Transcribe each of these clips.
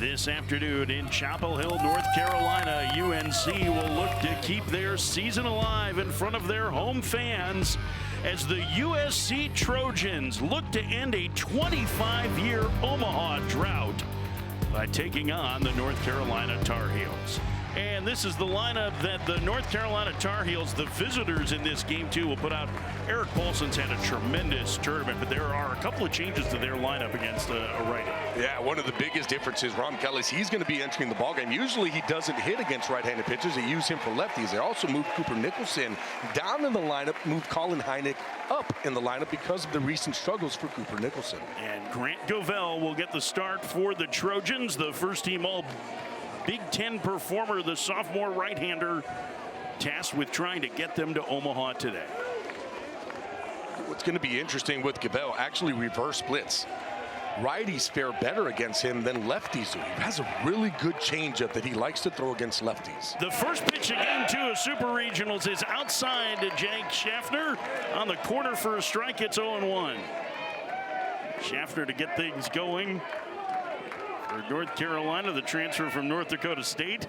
This afternoon in Chapel Hill, North Carolina, UNC will look to keep their season alive in front of their home fans as the USC Trojans look to end a 25-year Omaha drought by taking on the North Carolina Tar Heels. And this is the lineup that the North Carolina Tar Heels, the visitors in this game too, will put out. Eric Paulson's had a tremendous tournament, but there are a couple of changes to their lineup against a righty. Yeah, one of the biggest differences, Ron Kelly's, he's going to be entering the ballgame. Usually he doesn't hit against right-handed pitchers. They use him for lefties. They also moved Cooper Nicholson down in the lineup, moved Colin Heineck up in the lineup because of the recent struggles for Cooper Nicholson. And Grant Govell will get the start for the Trojans, the first team all Big Ten performer, the sophomore right-hander, tasked with trying to get them to Omaha today. What's going to be interesting with Govell, actually reverse splits. Righties fare better against him than lefties do. He has a really good changeup that he likes to throw against lefties. The first pitch of game 2 of Super Regionals is outside to Jake Schaffner on the corner for a strike. It's 0-1. Schaffner to get things going. For North Carolina, the transfer from North Dakota State.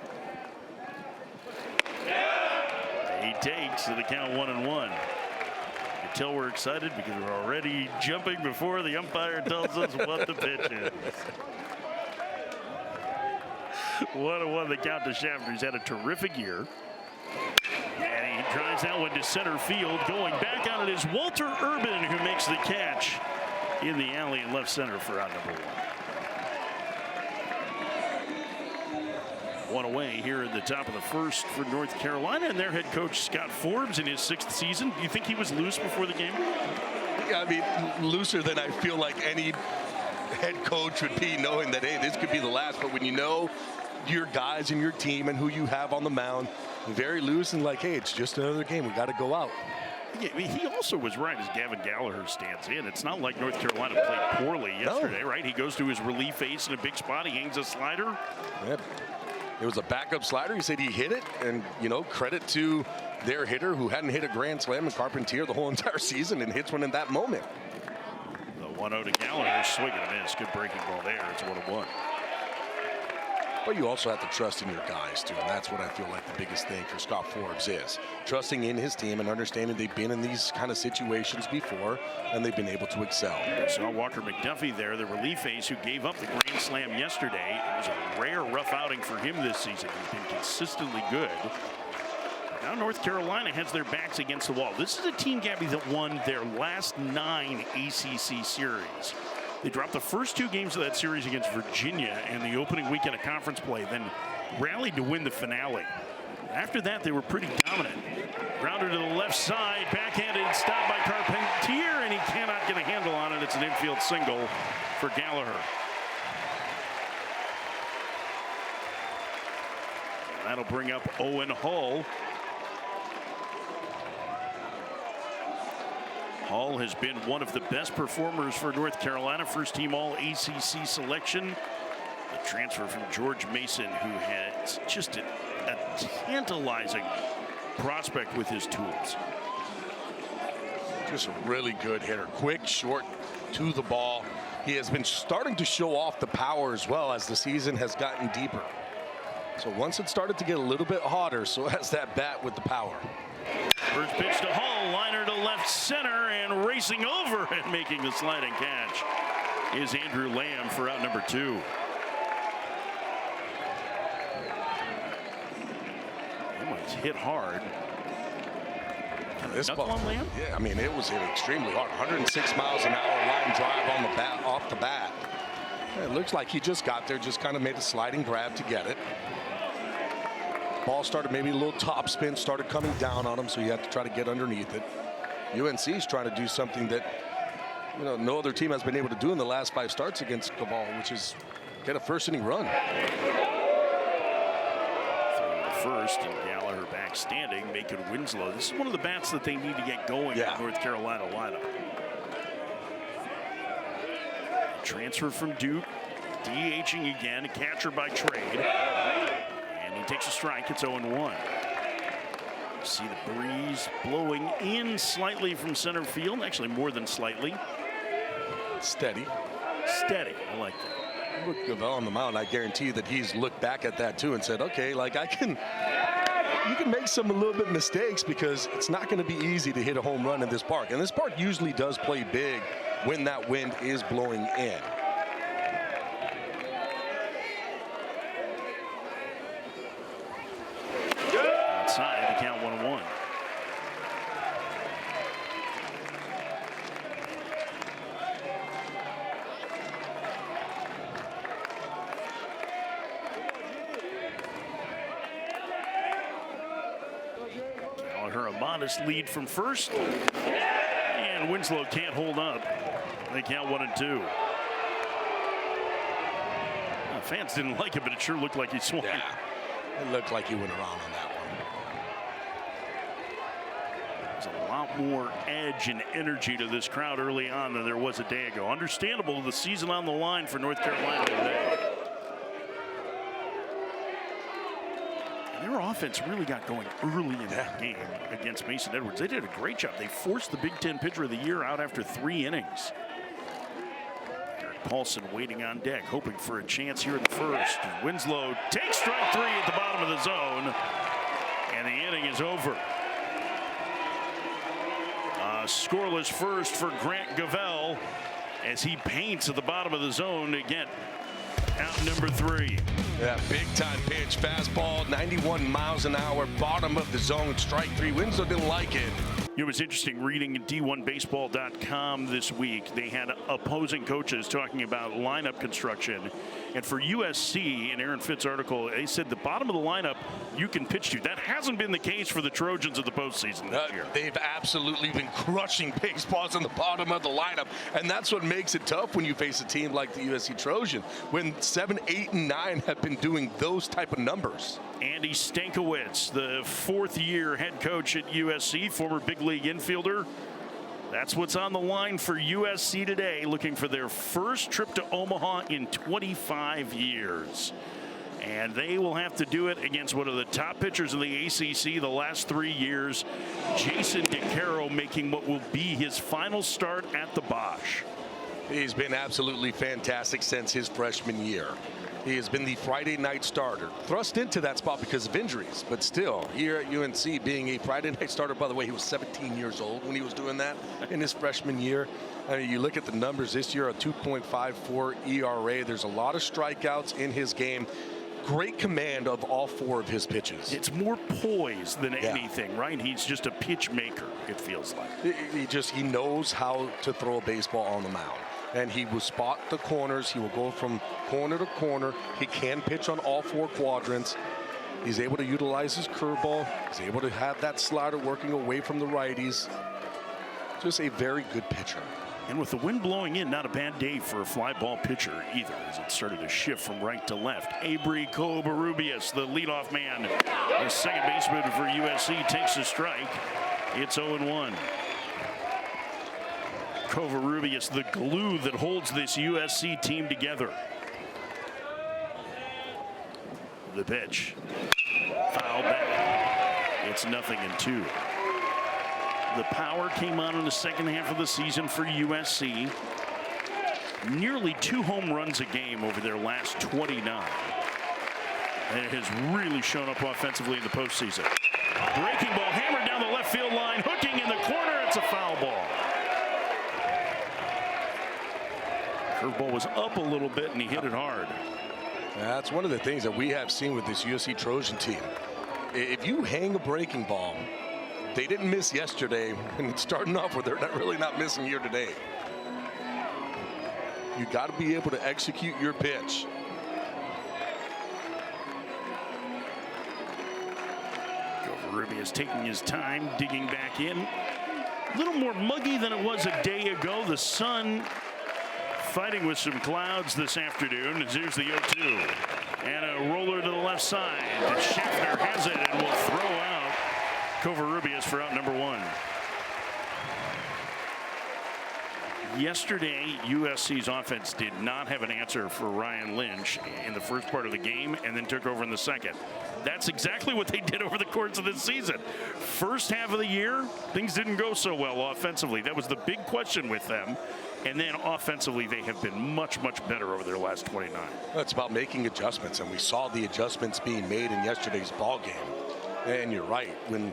He takes to the count 1-1. You can tell we're excited because we're already jumping before the umpire tells us what the pitch is. 1-1 the count to Schaffner. He's had a terrific year. And he drives that one to center field. Going back on it is Walter Urban, who makes the catch in the alley in left center for out number 1. One away here at the top of the first for North Carolina, and their head coach Scott Forbes in his 6th season. Do you think he was loose before the game? Yeah, I mean, looser than I feel like any head coach would be, knowing that, hey, this could be the last. But when you know your guys and your team and who you have on the mound, very loose and like, hey, it's just another game. We got to go out. Yeah, I mean, he also was right as Gavin Gallagher stands in. It's not like North Carolina played poorly yesterday, right? He goes to his relief ace in a big spot. He hangs a slider. Yep. It was a backup slider. He said he hit it, and, you know, credit to their hitter who hadn't hit a grand slam in Carpentier the whole entire season and hits one in that moment. The 1-0 to Gallagher, swing and a miss. Good breaking ball there. It's 1-1. But you also have to trust in your guys, too, and that's what I feel like the biggest thing for Scott Forbes is. Trusting in his team and understanding they've been in these kind of situations before, and they've been able to excel. We saw Walker McDuffie there, the relief ace who gave up the grand slam yesterday. It was a rare rough outing for him this season. He's been consistently good. Now North Carolina has their backs against the wall. This is a team, Gabby, that won their last 9 ACC series. They dropped the first 2 games of that series against Virginia in the opening weekend of conference play, then rallied to win the finale. After that, they were pretty dominant. Grounder to the left side, backhanded, stopped by Carpentier, and he cannot get a handle on it. It's an infield single for Gallagher. And that'll bring up Owen Hull. Hall has been one of the best performers for North Carolina, first team all ACC selection. The transfer from George Mason, who has just a tantalizing prospect with his tools. Just a really good hitter, quick, short, to the ball. He has been starting to show off the power as well as the season has gotten deeper. So once it started to get a little bit hotter, so has that bat with the power. First pitch to Hall, liner to left center, and racing over and making the sliding catch is Andrew Lamb for out number 2. He was hit hard. This ball, on Lamb? Yeah, I mean, it was hit extremely hard. 106 miles an hour line drive on the bat, off the bat. It looks like he just got there, just kind of made a sliding grab to get it. Ball started maybe a little top spin, started coming down on him, so you have to try to get underneath it. UNC is trying to do something that, you know, no other team has been able to do in the last 5 starts against Cabal, which is get a first inning run. Through the first, and Gallagher back standing, Macon Winslow. This is one of the bats that they need to get going in the North Carolina lineup. Transfer from Duke, DHing again, a catcher by trade. He takes a strike. It's 0-1. See the breeze blowing in slightly from center field. Actually, more than slightly. Steady. Steady. I like that. Look, Gavel on the mound, I guarantee that he's looked back at that too and said, okay, like you can make some a little bit mistakes because it's not going to be easy to hit a home run in this park. And this park usually does play big when that wind is blowing in. Outside, the count 1-1. Gallagher, a modest lead from first, and Winslow can't hold up. They count 1-2. Fans didn't like it, but it sure looked like he swung. Yeah, it looked like he went around on that one. There's a lot more edge and energy to this crowd early on than there was a day ago. Understandable, the season on the line for North Carolina today. And their offense really got going early in that game against Mason Edwards. They did a great job. They forced the Big Ten pitcher of the year out after 3 innings. Paulson waiting on deck, hoping for a chance here in the first. Winslow takes strike 3 at the bottom of the zone, and the inning is over. Scoreless first for Grant Gavel as he paints at the bottom of the zone to get out number 3. Yeah, big time pitch, fastball, 91 miles an hour, bottom of the zone, strike 3. Winslow didn't like it. It was interesting reading D1Baseball.com this week. They had opposing coaches talking about lineup construction. And for USC, in Aaron Fitt's article, they said the bottom of the lineup you can pitch to. That hasn't been the case for the Trojans of the postseason this year. They've absolutely been crushing baseballs in the bottom of the lineup. And that's what makes it tough when you face a team like the USC Trojan, when 7, 8, and 9 have been doing those type of numbers. Andy Stankiewicz, the 4th-year head coach at USC, former big league infielder. That's what's on the line for USC today, looking for their first trip to Omaha in 25 years. And they will have to do it against one of the top pitchers in the ACC the last 3 years, Jason DeCaro, making what will be his final start at the Bosch. He's been absolutely fantastic since his freshman year. He has been the Friday night starter, thrust into that spot because of injuries, but still here at UNC being a Friday night starter. By the way, he was 17 years old when he was doing that in his freshman year. I mean, you look at the numbers this year, a 2.54 ERA. There's a lot of strikeouts in his game. Great command of all 4 of his pitches. It's more poise than anything, right? He's just a pitch maker, it feels like. He knows how to throw a baseball on the mound. And he will spot the corners. He will go from corner to corner. He can pitch on all 4 quadrants. He's able to utilize his curveball. He's able to have that slider working away from the righties. Just a very good pitcher. And with the wind blowing in, not a bad day for a fly ball pitcher either, as it started to shift from right to left. Abri Covarrubias, the leadoff man, the second baseman for USC, takes a strike. It's 0-1. Covarrubias, the glue that holds this USC team together. The pitch. Foul back. It's 0-2. The power came on in the second half of the season for USC. Nearly 2 home runs a game over their last 29. And it has really shown up offensively in the postseason. Breaking ball hammered down the left field line, hooking in the corner. It's a foul ball. Curveball was up a little bit, and he hit it hard. That's one of the things that we have seen with this USC Trojan team. If you hang a breaking ball, they didn't miss yesterday, and starting off with they're not missing here today. You got to be able to execute your pitch. Covarrubias taking his time, digging back in. A little more muggy than it was a day ago. The sun fighting with some clouds this afternoon. As here's the 0-2. And a roller to the left side. Schaffner has it and will throw out Covarrubias for out number 1. Yesterday, USC's offense did not have an answer for Ryan Lynch in the first part of the game and then took over in the second. That's exactly what they did over the course of this season. First half of the year, things didn't go so well offensively. That was the big question with them. And then offensively, they have been much, much better over their last 29. It's about making adjustments, and we saw the adjustments being made in yesterday's ball game. And you're right, when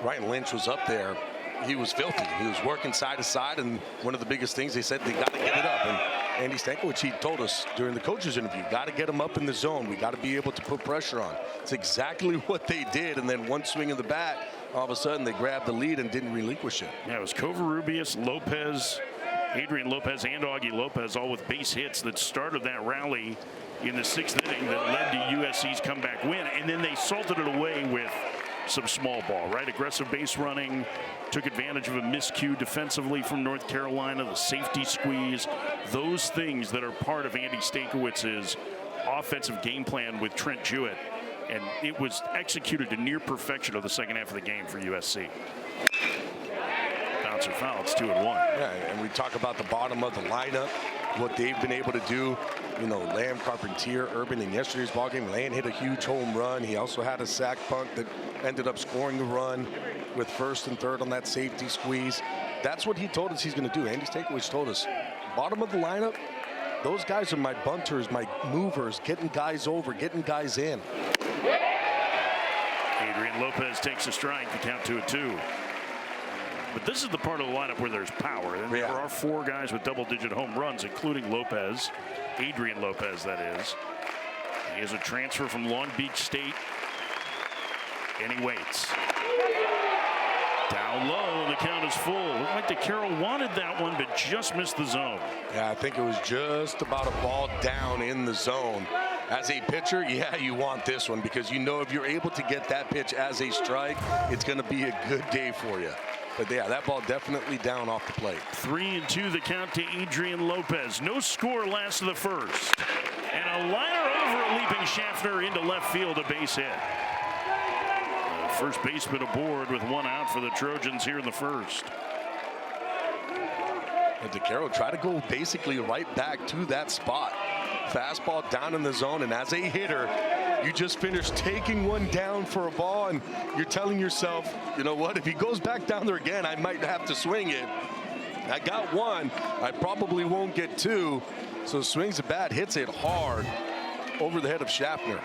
Ryan Lynch was up there, he was filthy. He was working side to side, and one of the biggest things they said, they got to get it up. And Andy Stankiewicz, he told us during the coaches interview, got to get him up in the zone. We got to be able to put pressure on. It's exactly what they did, and then one swing of the bat, all of a sudden they grabbed the lead and didn't relinquish it. Yeah, it was Covarrubias, Lopez, Adrian Lopez, and Augie Lopez, all with base hits that started that rally in the 6th inning that led to USC's comeback win. And then they salted it away with some small ball, right? Aggressive base running, took advantage of a miscue defensively from North Carolina, the safety squeeze, those things that are part of Andy Stankiewicz's offensive game plan with Trent Jewett. And it was executed to near perfection of the second half of the game for USC. Bouncer foul, it's 2-1. Yeah, and we talk about the bottom of the lineup, what they've been able to do. You know, Lamb, Carpentier, Urban in yesterday's ballgame. Lamb hit a huge home run. He also had a sac punt that ended up scoring the run with first and third on that safety squeeze. That's what he told us he's going to do. Andy Stankiewicz told us, bottom of the lineup, those guys are my bunters, my movers, getting guys over, getting guys in. Adrian Lopez takes a strike, the count 2-2. But this is the part of the lineup where there's power. And there are 4 guys with double-digit home runs, including Lopez, Adrian Lopez, that is. He is a transfer from Long Beach State, and he waits. Down low, and the count is full. Looked like DeCaro wanted that one, but just missed the zone. Yeah, I think it was just about a ball down in the zone. As a pitcher, yeah, you want this one because you know if you're able to get that pitch as a strike, it's going to be a good day for you. But yeah, that ball definitely down off the plate. 3-2 the count to Adrian Lopez. No score last of the first. And a liner over a leaping Schaffner into left field, a base hit. First baseman aboard with 1 out for the Trojans here in the first. And DeCaro tried to go basically right back to that spot. Fastball down in the zone, and as a hitter, you just finished taking one down for a ball, and you're telling yourself, you know what, if he goes back down there again, I might have to swing it. I got 1, I probably won't get 2, so swings the bat, hits it hard over the head of Schaffner.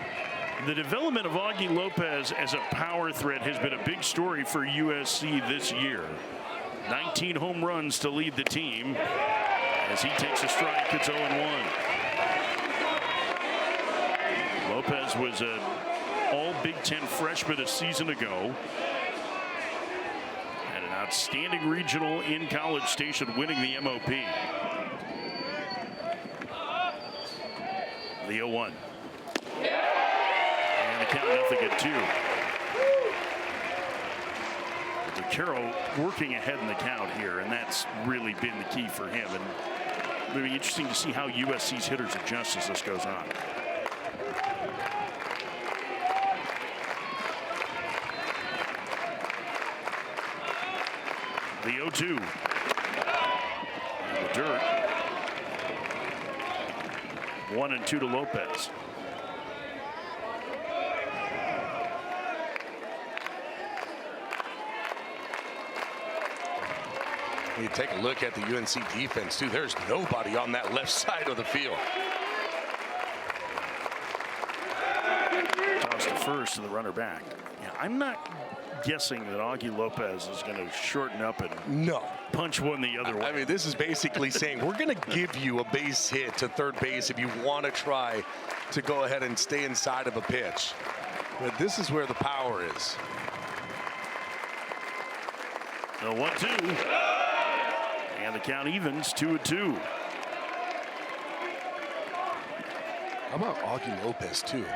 The development of Augie Lopez as a power threat has been a big story for USC this year. 19 home runs to lead the team. As he takes a strike, it's 0-1. Lopez was an all Big Ten freshman a season ago. And an outstanding regional in College Station, winning the MOP. The 0-1. And the count 0-2. DeCaro working ahead in the count here, and that's really been the key for him. And it'll be interesting to see how USC's hitters adjust as this goes on. The 0-2. In the dirt. 1-2 to Lopez. You take a look at the UNC defense, too. There's nobody on that left side of the field. Toss to first to the runner back. Yeah, I'm not guessing that Augie Lopez is going to shorten up and punch one the other way. I mean, this is basically saying we're going to give you a base hit to third base if you want to try to go ahead and stay inside of a pitch. But this is where the power is. The 1-2. And the count evens 2-2. How about Augie Lopez, too?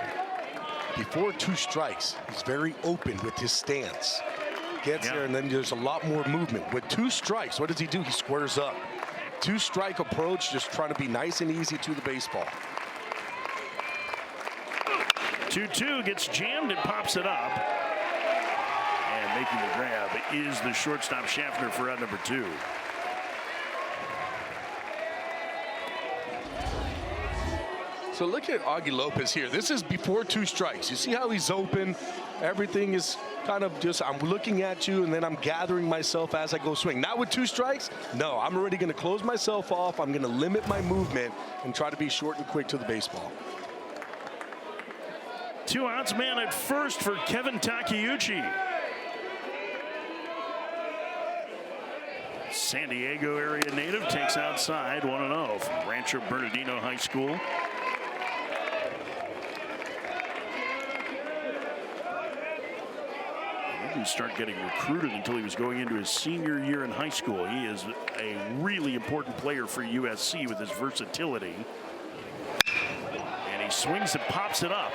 Before 2 strikes, he's very open with his stance. Gets there, and then there's a lot more movement. With 2 strikes, what does he do? He squares up. 2-strike approach, just trying to be nice and easy to the baseball. 2-2 gets jammed and pops it up. And making the grab is the shortstop Schaffner for out number 2. So look at Augie Lopez here. This is before 2 strikes. You see how he's open? Everything is kind of just, I'm looking at you and then I'm gathering myself as I go swing. Now with 2 strikes, no, I'm already going to close myself off. I'm going to limit my movement and try to be short and quick to the baseball. 2 outs, man at first for Kevin Takeuchi. San Diego area native takes outside 1-0 from Rancho Bernardino High School. He didn't start getting recruited until he was going into his senior year in high school. He is a really important player for USC with his versatility. And he swings and pops it up.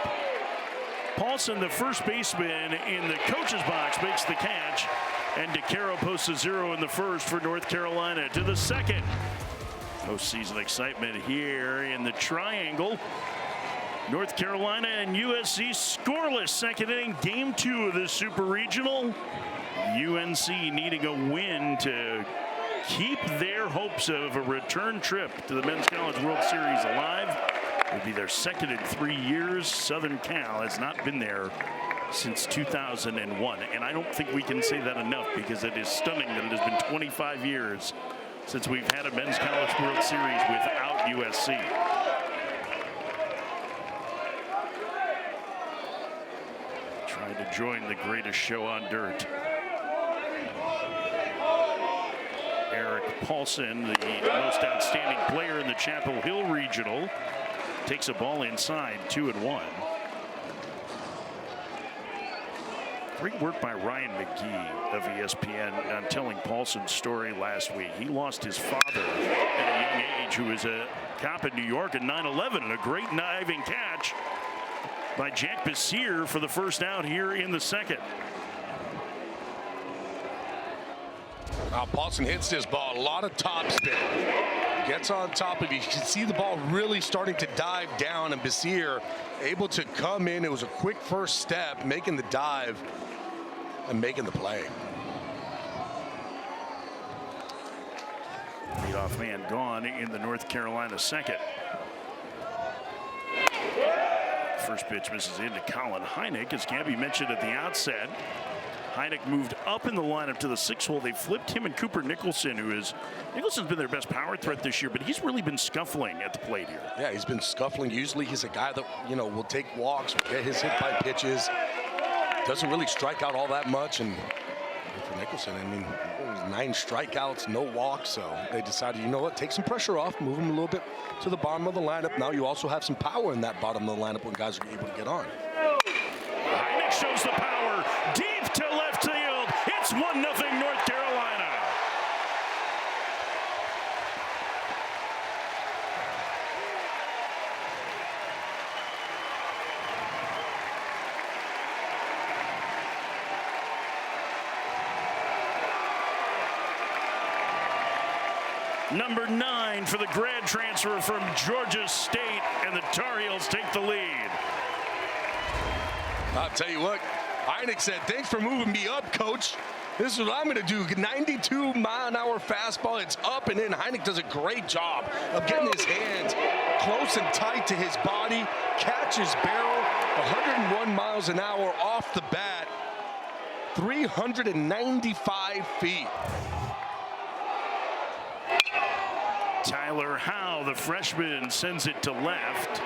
Paulson, the first baseman in the coach's box, makes the catch. And DeCaro posts a 0 in the first for North Carolina. To the second. Postseason excitement here in the triangle. North Carolina and USC scoreless. Second inning, game 2 of the Super Regional. UNC needing a win to keep their hopes of a return trip to the Men's College World Series alive. It would be their second in 3 years. Southern Cal has not been there since 2001, and I don't think we can say that enough because it is stunning that it has been 25 years since we've had a Men's College World Series without USC. Trying to join the greatest show on dirt. Eric Paulson, the most outstanding player in the Chapel Hill Regional, takes a ball inside, 2-1. Great work by Ryan McGee of ESPN on telling Paulson's story last week. He lost his father at a young age, who was a cop in New York in 9/11, and a great diving catch by Jack Bessier for the first out here in the second. Now Paulson hits this ball, a lot of top spin. Gets on top of it. You can see the ball really starting to dive down, and Bessier able to come in. It was a quick first step, making the dive and making the play. Leadoff man gone in the North Carolina second. First pitch misses into Colin Heineck, as Gabby mentioned at the outset. Heineck moved up in the lineup to the 6th hole. They flipped him and Cooper Nicholson, Nicholson's been their best power threat this year, but he's really been scuffling at the plate here. Yeah, he's been scuffling. Usually he's a guy that, will take walks, will get his hit by pitches. Doesn't really strike out all that much. And for Nicholson, 9 strikeouts, no walks. So they decided, you know what, take some pressure off, move him a little bit to the bottom of the lineup. Now you also have some power in that bottom of the lineup when guys are able to get on. Heineck shows the power deep to left field. It's 1-0 North Carolina. Number 9 for the grad transfer from Georgia State, and the Tar Heels take the lead. I'll tell you what, Heineck said, thanks for moving me up, coach. This is what I'm going to do. 92-mile-an-hour fastball. It's up and in. Heineck does a great job of getting his hands close and tight to his body, catches barrel, 101 miles an hour off the bat, 395 feet. Tyler Howe, the freshman, sends it to left.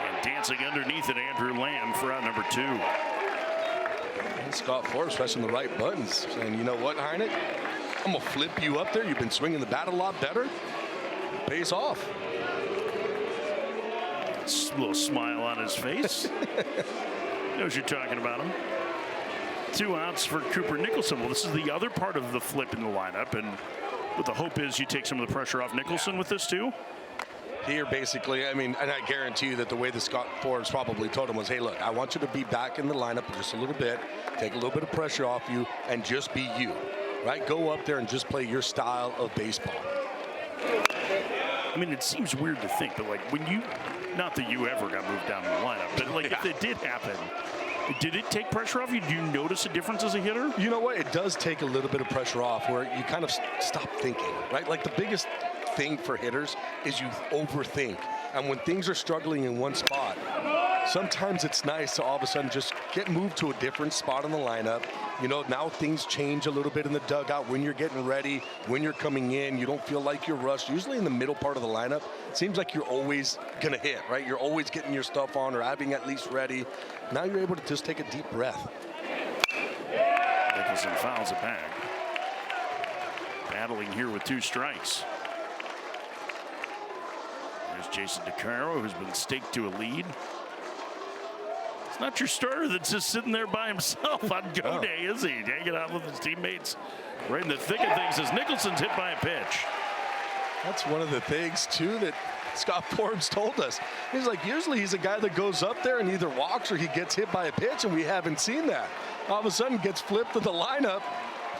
And dancing underneath it, Andrew Lamb for out number 2. And Scott Forbes pressing the right buttons, saying, you know what, Heineck? I'm going to flip you up there. You've been swinging the bat a lot better. It pays off. A little smile on his face. Knows you're talking about him. 2 outs for Cooper Nicholson. Well, this is the other part of the flip in the lineup, and what the hope is you take some of the pressure off Nicholson with this too? Here, basically, and I guarantee you that the way that Scott Forbes probably told him was, hey, look, I want you to be back in the lineup just a little bit, take a little bit of pressure off you, and just be you, right? Go up there and just play your style of baseball. It seems weird to think, but when you, not that you ever got moved down in the lineup, but if it did happen, did it take pressure off you? Do you notice a difference as a hitter? You know what? It does take a little bit of pressure off where you kind of stop thinking, right? Like the biggest thing for hitters is you overthink. And when things are struggling in one spot, sometimes it's nice to all of a sudden just get moved to a different spot in the lineup. You know, now things change a little bit in the dugout when you're getting ready, when you're coming in. You don't feel like you're rushed. Usually in the middle part of the lineup, it seems like you're always going to hit, right? You're always getting your stuff on or having at least ready. Now you're able to just take a deep breath. Nicholson fouls it back. Battling here with 2 strikes. There's Jason DeCaro, who's been staked to a lead. It's not your starter that's just sitting there by himself on go day, is he? Hanging out with his teammates right in the thick of things as Nicholson's hit by a pitch. That's one of the things, too, that Scott Forbes told us. He's like, usually he's a guy that goes up there and either walks or he gets hit by a pitch, and we haven't seen that. All of a sudden gets flipped to the lineup.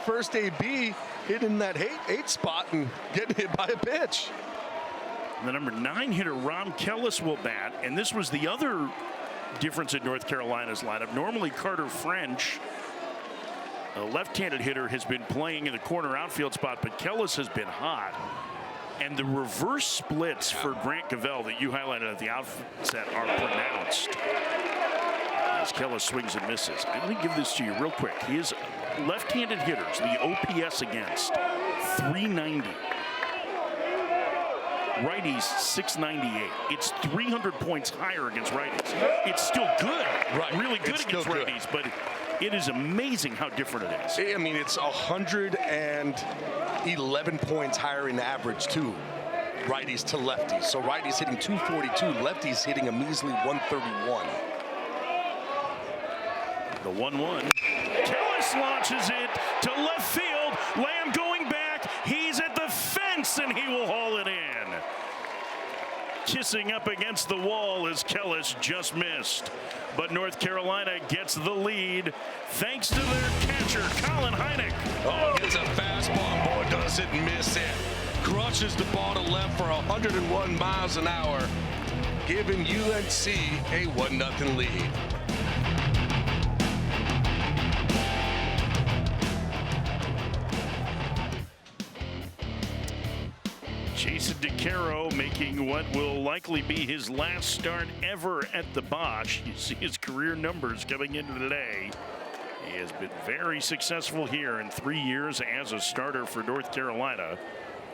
First AB hitting that 8 spot and getting hit by a pitch. The number 9 hitter, Rom Kellis, will bat, and this was the other difference in North Carolina's lineup. Normally Carter French, a left-handed hitter, has been playing in the corner outfield spot, but Kellis has been hot. And the reverse splits for Grant Cavell that you highlighted at the outset are pronounced as Kellis swings and misses. Let me give this to you real quick. His left-handed hitters, the OPS against, 390. Righties, 698. It's 300 points higher against righties. It's still good, really good against righties, but it is amazing how different it is. I mean, it's 111 points higher in average, too, righties to lefties. So righties hitting 242, lefties hitting a measly 131. The 1-1. Kellis launches it to left field. Lamb going back. He's at the fence, and he will haul it in. Kissing up against the wall as Kellis just missed. But North Carolina gets the lead thanks to their catcher, Colin Hynek. Oh, gets a fastball, boy, doesn't miss it. Crushes the ball to left for 101 miles an hour, giving UNC a 1-0 lead. Jason DeCaro making what will likely be his last start ever at the Bosch. You see his career numbers coming into today. He has been very successful here in 3 years as a starter for North Carolina.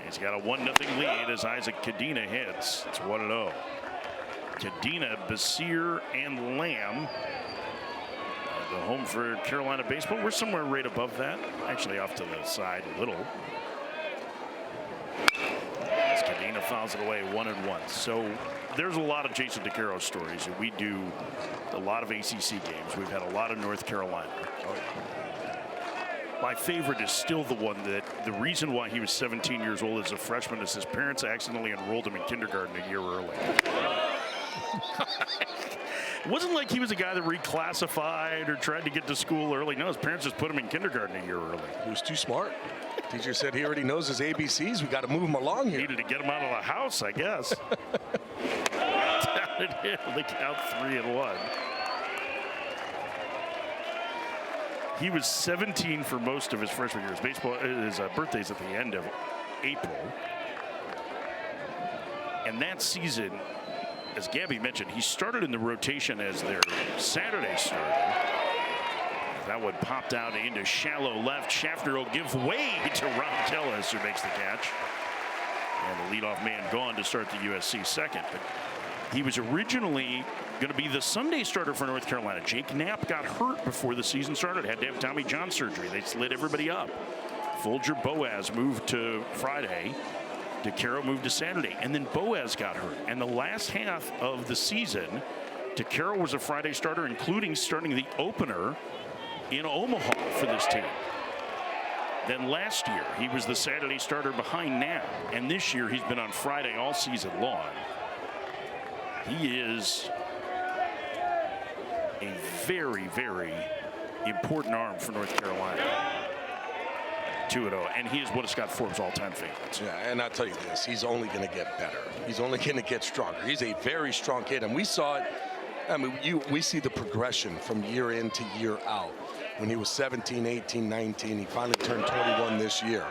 He's got a 1-0 lead as Isaac Cadena hits. It's 1-0. Cadena, Basir, and Lamb. The home for Carolina baseball. We're somewhere right above that. Actually off to the side a little. Cadena fouls it away 1-1. So there's a lot of Jason DeCaro stories, and we do a lot of ACC games. We've had a lot of North Carolina. My favorite is still the one that the reason why he was 17 years old as a freshman is his parents accidentally enrolled him in kindergarten a year early. It wasn't like he was a guy that reclassified or tried to get to school early. No, his parents just put him in kindergarten a year early. He was too smart. Teacher said he already knows his ABCs. We got to move him along here. Needed to get him out of the house, I guess. Down it in. They count 3-1. He was 17 for most of his freshman year. His birthday's at the end of April. And that season, as Gabby mentioned, he started in the rotation as their Saturday starter. That one popped out into shallow left. Schaffner will give way to Ron Kellis, who makes the catch. And the leadoff man gone to start the USC second. But he was originally going to be the Sunday starter for North Carolina. Jake Knapp got hurt before the season started. Had to have Tommy John surgery. They slid everybody up. Folger Boaz moved to Friday. DeCaro moved to Saturday. And then Boaz got hurt. And the last half of the season, DeCaro was a Friday starter, including starting the opener in Omaha for this team. Then last year, he was the Saturday starter behind Knapp. And this year, he's been on Friday all season long. He is a very, very important arm for North Carolina. 2-0, and he is one of Scott Forbes' all-time favorites. Yeah, and I'll tell you this, he's only going to get better. He's only going to get stronger. He's a very strong kid, and we saw it. I mean, we see the progression from year in to year out. When he was 17, 18, 19, he finally turned 21 this year.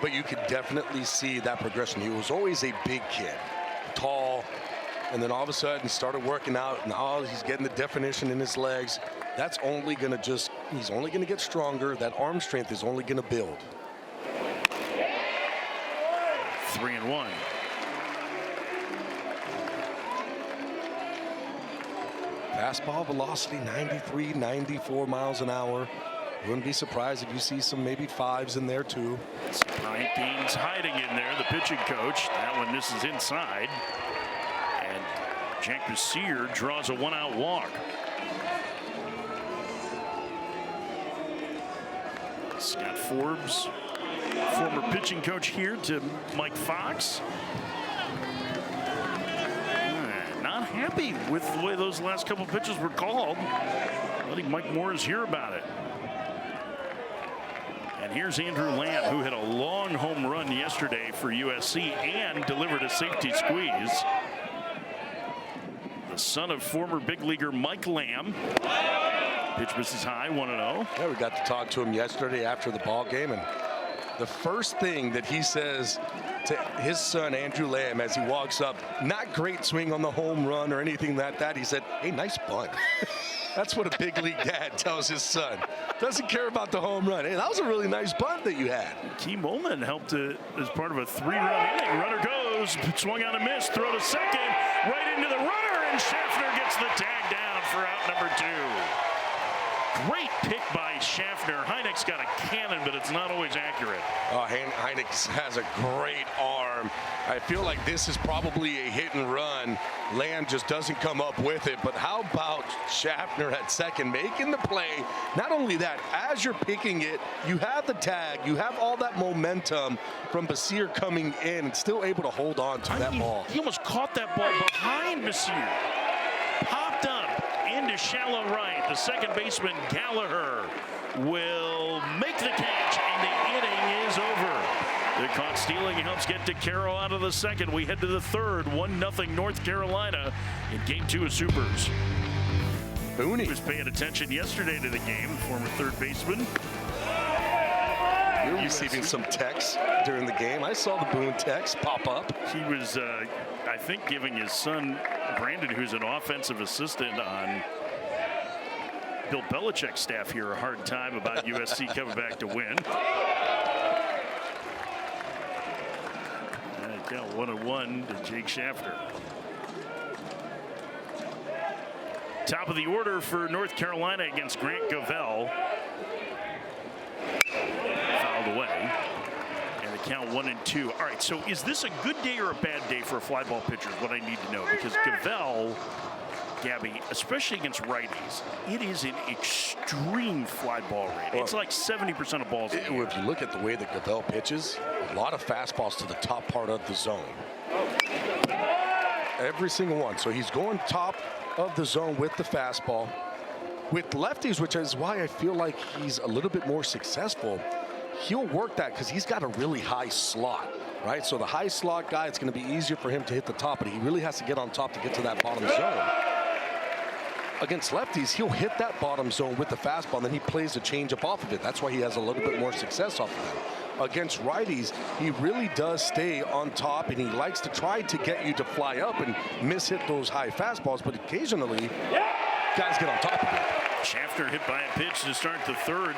But you could definitely see that progression. He was always a big kid, tall, and then all of a sudden started working out. Now he's getting the definition in his legs. That's only going to he's only going to get stronger. That arm strength is only going to build. 3-1. Fastball velocity 93, 94 miles an hour. Wouldn't be surprised if you see some maybe 5s in there too. Brian Dean's hiding in there, the pitching coach. That one misses inside. And Jack Basier draws a 1-out walk. Scott Forbes, former pitching coach here to Mike Fox. Not happy with the way those last couple pitches were called. Letting Mike Morris hear about it. And here's Andrew Lamb, who hit a long home run yesterday for USC and delivered a safety squeeze. The son of former big leaguer Mike Lamb. Pitch misses high, 1-0. Yeah, we got to talk to him yesterday after the ball game, and the first thing that he says to his son Andrew Lamb as he walks up, not great swing on the home run or anything like that. He said, "Hey, nice bunt." That's what a big league dad tells his son. Doesn't care about the home run. Hey, that was a really nice bunt that you had. Key Molman helped as part of a 3-run inning. Runner goes, swung on a miss, throw to second, right into the runner, and Schaffner gets the tag down for out number 2. Great pick by Schaffner. Heineck's got a cannon, but it's not always accurate. Heineck has a great arm. I feel like this is probably a hit and run. Lamb just doesn't come up with it. But how about Schaffner at second making the play? Not only that, as you're picking it, you have the tag. You have all that momentum from Basier coming in and still able to hold on to that ball. He almost caught that ball behind Basier. Popped up into shallow right. The second baseman, Gallagher, will make the catch, and the inning is over. The caught stealing helps get DeCaro out of the second. We head to the third, 1-0 North Carolina in Game 2 of Supers. Booney He was paying attention yesterday to the game, the former third baseman. You're receiving some texts during the game. I saw the Boone text pop up. He was, I think, giving his son, Brandon, who's an offensive assistant on Bill Belichick's staff here, a hard time about USC coming back to win. And it got 1-1 to Jake Schaffner. Top of the order for North Carolina against Grant Govell. Fouled away. And the count 1-2. All right, so is this a good day or a bad day for a fly ball pitcher is what I need to know. Because Govell, Gabby, especially against righties, it is an extreme fly ball rate. It's like 70% of balls. If you look at the way that Govell pitches, a lot of fastballs to the top part of the zone. Every single one. So he's going top of the zone with the fastball. With lefties, which is why I feel like he's a little bit more successful, he'll work that because he's got a really high slot, right? So the high slot guy, it's going to be easier for him to hit the top, but he really has to get on top to get to that bottom zone. Against lefties, he'll hit that bottom zone with the fastball, and then he plays the changeup off of it. That's why he has a little bit more success off of that. Against righties, he really does stay on top, and he likes to try to get you to fly up and miss-hit those high fastballs, but occasionally, guys get on top of it. Schaffner hit by a pitch to start the third.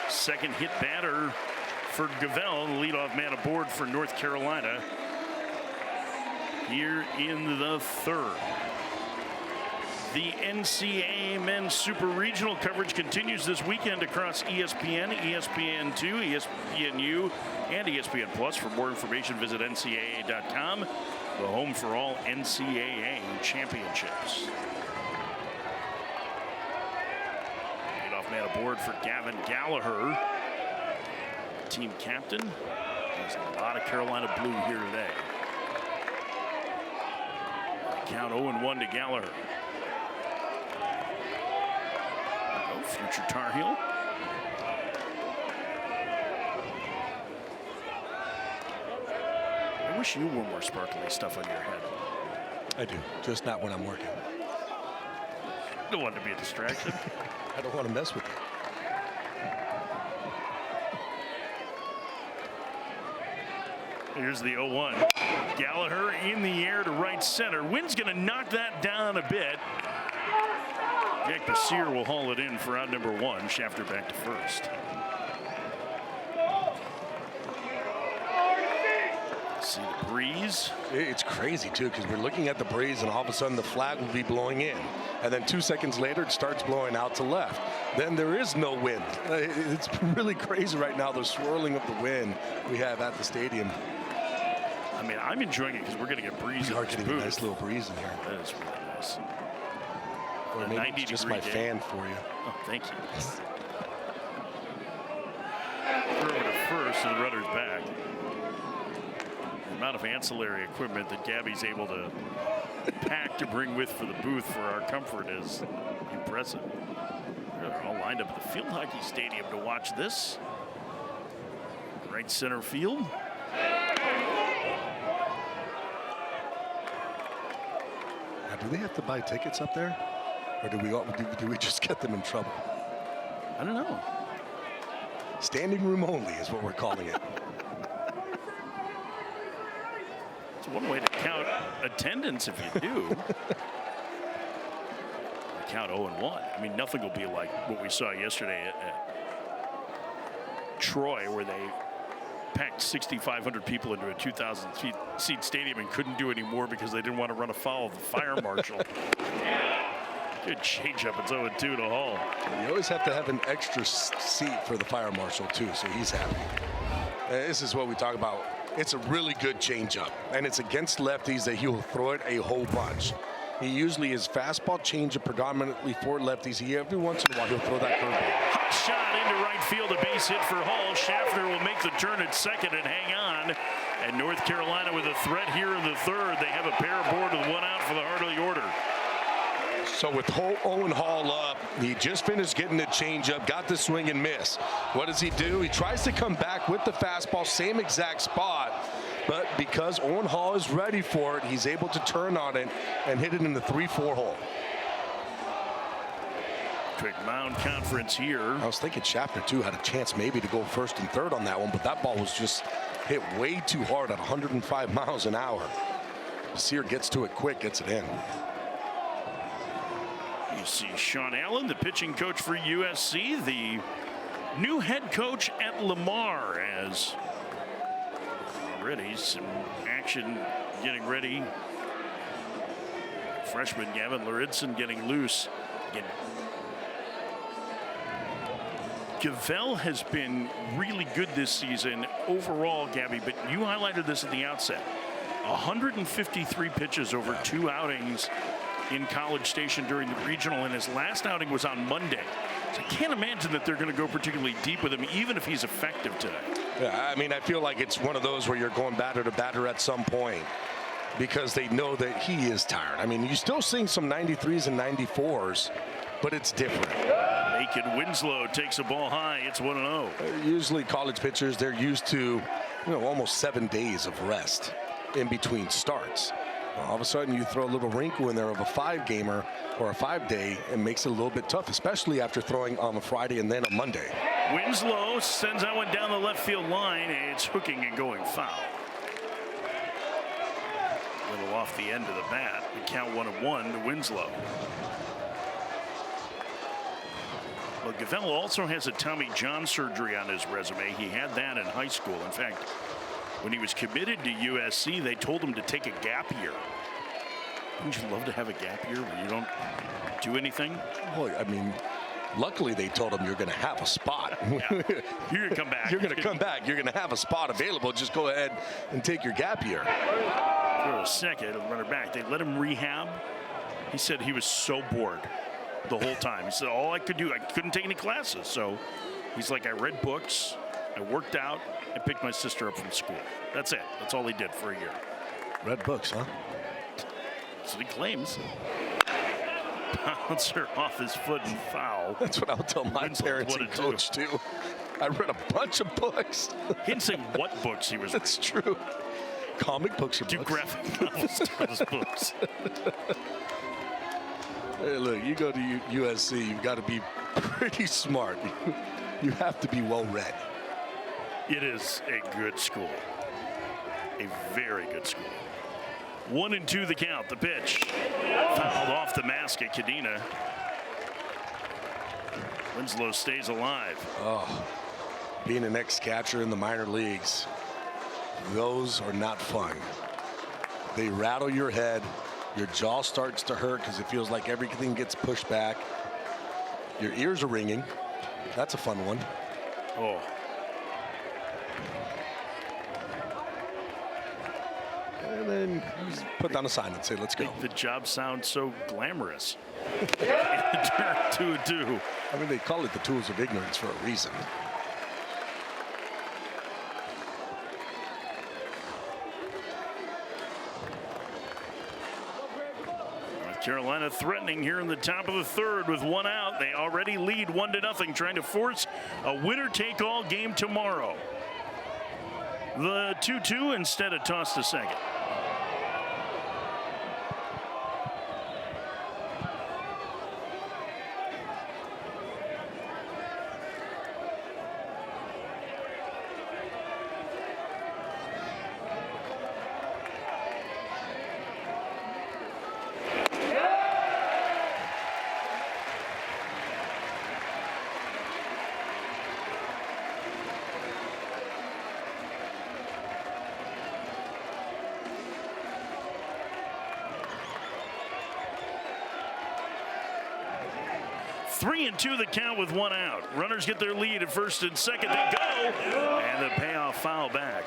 Second hit batter for Govell, the leadoff man aboard for North Carolina here in the third. The NCAA Men's Super Regional coverage continues this weekend across ESPN, ESPN2, ESPNU, and ESPN Plus. For more information, visit ncaa.com, the home for all NCAA championships. Leadoff man aboard for Gavin Gallagher, team captain. There's a lot of Carolina blue here today. Count 0-1 to Gallagher. Future Tar Heel. I wish you wore more sparkly stuff on your head. I do, just not when I'm working. Don't want to be a distraction. I don't want to mess with you. Here's the 0-1. Gallagher in the air to right center. Wynn's going to knock that down a bit. Jack Basir will haul it in for out number 1. Shafter back to first. See the breeze. It's crazy, too, because we're looking at the breeze, and all of a sudden the flag will be blowing in. And then 2 seconds later, it starts blowing out to left. Then there is no wind. It's really crazy right now, the swirling of the wind we have at the stadium. I mean, I'm enjoying it because we're getting a breeze. We are getting a nice little breeze in here. That is really nice. Or maybe it's just my fan for you. Oh, thank you. Throw over to first, and the runner's back. The amount of ancillary equipment that Gabby's able to pack to bring with for the booth for our comfort is impressive. They're all lined up at the field hockey stadium to watch this. Right center field. Now, do they have to buy tickets up there? Or do we just get them in trouble? I don't know. Standing room only is what we're calling it. It's one way to count attendance if you do. Count 0-1. I mean, nothing will be like what we saw yesterday at Troy, where they packed 6,500 people into a 2,000-seat stadium and couldn't do any more because they didn't want to run afoul of the fire marshal. Good changeup. It's 0-2 to Hall. You always have to have an extra seat for the fire marshal, too, so he's happy. This is what we talk about. It's a really good changeup, and it's against lefties that he'll throw it a whole bunch. He usually is fastball changeup predominantly for lefties. Every once in a while, he'll throw that curveball. Hot shot into right field, a base hit for Hall. Shafter will make the turn at second and hang on. And North Carolina with a threat here in the third. They have a pair aboard with 1 out for the heart of the order. So with Owen Hall up, he just finished getting the changeup, got the swing and miss. What does he do? He tries to come back with the fastball, same exact spot. But because Owen Hall is ready for it, he's able to turn on it and hit it in the 3-4 hole. Quick mound conference here. I was thinking Schaffner, too, had a chance maybe to go first and third on that one, but that ball was just hit way too hard at 105 miles an hour. Basir gets to it quick, gets it in. You see Sean Allen, the pitching coach for USC, the new head coach at Lamar, as already some action getting ready. Freshman Gavin Lauridsen getting loose. Again, Gavel has been really good this season overall, Gabby, but you highlighted this at the outset. 153 pitches over 2 outings in College Station during the regional, and his last outing was on Monday. So I can't imagine that they're going to go particularly deep with him, even if he's effective today. Yeah, I mean, I feel like it's one of those where you're going batter to batter at some point because they know that he is tired. I mean, you're still seeing some 93s and 94s, but it's different. Naked Winslow takes a ball high. It's 1-0. Usually college pitchers, they're used to, almost 7 days of rest in between starts. All of a sudden, you throw a little wrinkle in there of a 5-gamer or a 5-day, and makes it a little bit tough, especially after throwing on a Friday and then a Monday. Winslow sends that one down the left field line. It's hooking and going foul. A little off the end of the bat. The count 1-1 to Winslow. Well, Gavel also has a Tommy John surgery on his resume. He had that in high school. In fact, when he was committed to USC, they told him to take a gap year. Wouldn't you love to have a gap year where you don't do anything? Well, I mean, luckily they told him you're going to have a spot. Yeah. You're going to come back. You're going to come back. You're going to have a spot available. Just go ahead and take your gap year. For a second, runner back. They let him rehab. He said he was so bored the whole time. He said all I could do, I couldn't take any classes. So he's like, I read books, I worked out, I picked my sister up from school. That's it. That's all he did for a year. Read books, huh? That's what he claims. Bouncer off his foot and foul. That's what I'll tell my parents and coach, too. I read a bunch of books. He didn't say what books he was reading. That's true. Comic books or books. Graphic novels, those books. Hey, look, you go to USC, you've got to be pretty smart. You have to be well read. It is a good school. a very good school. 1-2 the count. The pitch fouled off the mask at Cadena. Winslow stays alive. Oh, being an ex-catcher in the minor leagues, those are not fun. They rattle your head. Your jaw starts to hurt because it feels like everything gets pushed back. Your ears are ringing. That's a fun one. Oh. And then you just put down a sign and say, let's go. The job sounds so glamorous. 2-2. I mean, they call it the tools of ignorance for a reason. North Carolina threatening here in the top of the third with one out. They already lead 1-0, trying to force a winner-take-all game tomorrow. The 2-2 instead of tossed to second. Three and two the count with one out. Runners get their lead at first and second. They go, and the payoff foul back.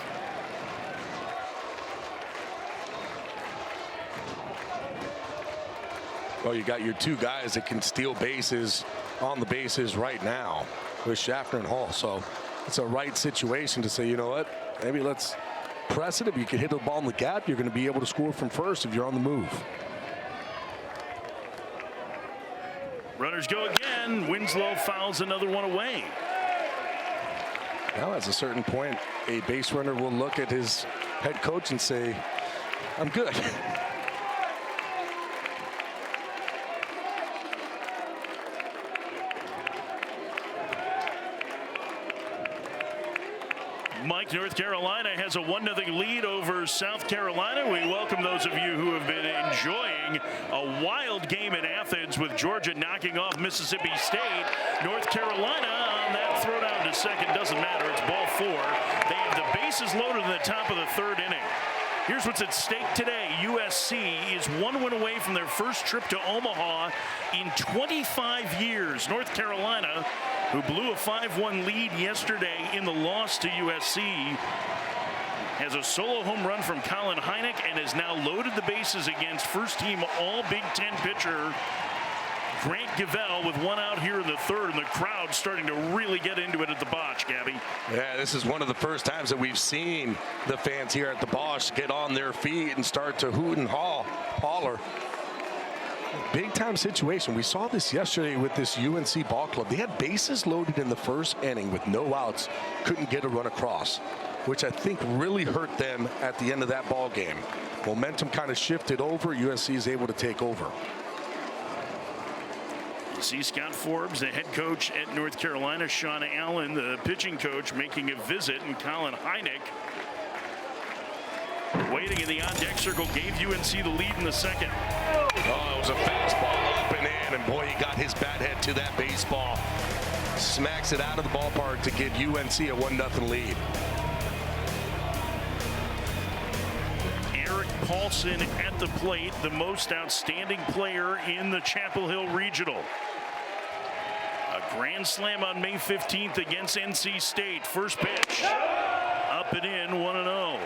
Well, you got your two guys that can steal bases on the bases right now with Schaffner and Hall. So it's a right situation to say, you know what, maybe let's press it. If you can hit the ball in the gap, you're going to be able to score from first if you're on the move. Runners go again. Winslow fouls another one away. Now, at a certain point, a base runner will look at his head coach and say, I'm good. Mike, North Carolina has a 1-0 lead over South Carolina. We welcome those of you who have been enjoying a wild game in Athens with Georgia knocking off Mississippi State. North Carolina on that throw down to second. Doesn't matter. It's ball four. They have the bases loaded in the top of the third inning. Here's what's at stake today. USC is one win away from their first trip to Omaha in 25 years. North Carolina, who blew a 5-1 lead yesterday in the loss to USC, has a solo home run from Colin Hynek and has now loaded the bases against first-team All-Big Ten pitcher Grant Gavell with one out here in the third, and the crowd starting to really get into it at the Bosch, Gabby. Yeah, this is one of the first times that we've seen the fans here at the Bosch get on their feet and start to hoot and holler. Big time situation. We saw this yesterday with this UNC ball club. They had bases loaded in the first inning with no outs, couldn't get a run across, which I think really hurt them at the end of that ball game. Momentum kind of shifted over. USC is able to take over. You see Scott Forbes, the head coach at North Carolina, Sean Allen, the pitching coach, making a visit, and Colin Hynek waiting in the on-deck circle gave UNC the lead in the second. Oh, it was a fastball up and in, and boy, he got his bat head to that baseball. Smacks it out of the ballpark to give UNC a 1-0 lead. Eric Paulson at the plate, the most outstanding player in the Chapel Hill Regional. A grand slam on May 15th against NC State. First pitch, up and in, 1-0.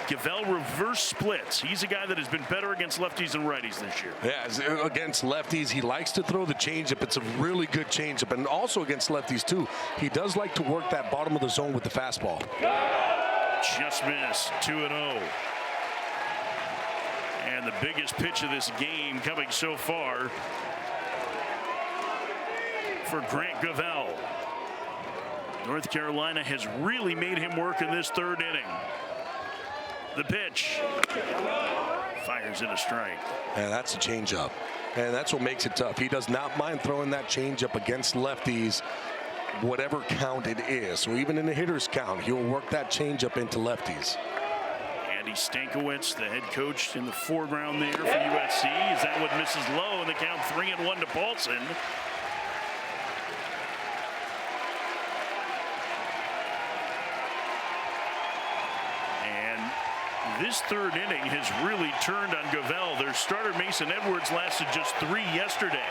Gavell reverse splits. He's a guy that has been better against lefties and righties this year. Yeah, against lefties, he likes to throw the changeup. It's a really good changeup, and also against lefties too. He does like to work that bottom of the zone with the fastball. Just missed, 2-0. And the biggest pitch of this game coming so far for Grant Gavell. North Carolina has really made him work in this third inning. The pitch fires in a strike. And that's a changeup, and that's what makes it tough. He does not mind throwing that changeup against lefties, whatever count it is. So even in the hitter's count, he'll work that changeup into lefties. And Andy Stankiewicz, the head coach, in the foreground there for USC. Is that what misses low? And the count 3-1 to Paulson. And this third inning has really turned on Gavell. Their starter Mason Edwards lasted just 3 yesterday.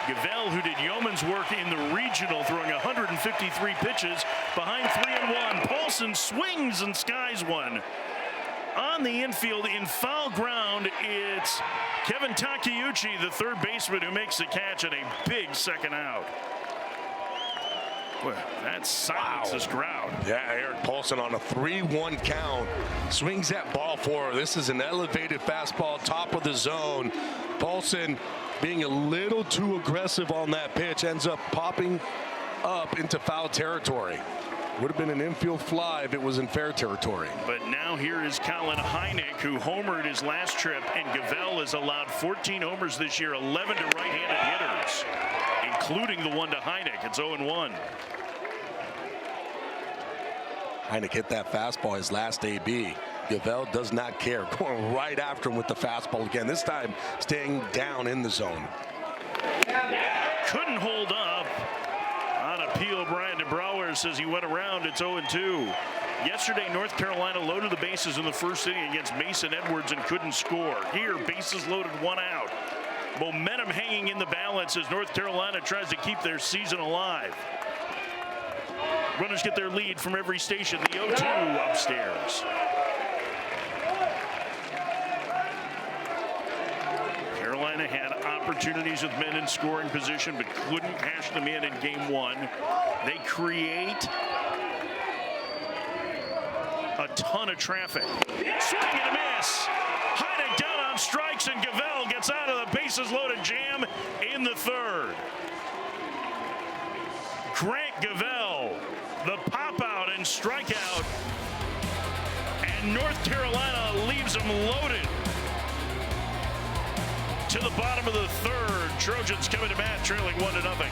Gavell, who did yeoman's work in the regional, throwing 153 pitches behind 3-1. Paulson swings and skies one. On the infield in foul ground, it's Kevin Takeuchi, the third baseman, who makes the catch and a big second out. Well, that silenced this crowd. Yeah, Eric Paulson on a 3-1 count. Swings that ball forward. This is an elevated fastball, top of the zone. Paulson being a little too aggressive on that pitch, ends up popping up into foul territory. Would have been an infield fly if it was in fair territory. But now here is Colin Heineck, who homered his last trip, and Gavell has allowed 14 homers this year, 11 to right-handed hitters, including the one to Heineck. It's 0-1. Heineck hit that fastball his last AB. Gavell does not care, going right after him with the fastball again, this time staying down in the zone. Couldn't hold up. On appeal, Brian DeBrouwer says he went around. It's 0-2. Yesterday, North Carolina loaded the bases in the first inning against Mason Edwards and couldn't score. Here, bases loaded, 1 out. Momentum hanging in the balance as North Carolina tries to keep their season alive. Runners get their lead from every station. The 0-2 upstairs. Carolina had opportunities with men in scoring position, but couldn't cash them in game 1. They create a ton of traffic. Swing and a miss. Heineck down on strikes, and Gavell gets out of the bases loaded jam in the third. Grant Gavell, the pop out and strikeout, and North Carolina leaves them loaded. To the bottom of the third, Trojans coming to bat, trailing 1-0.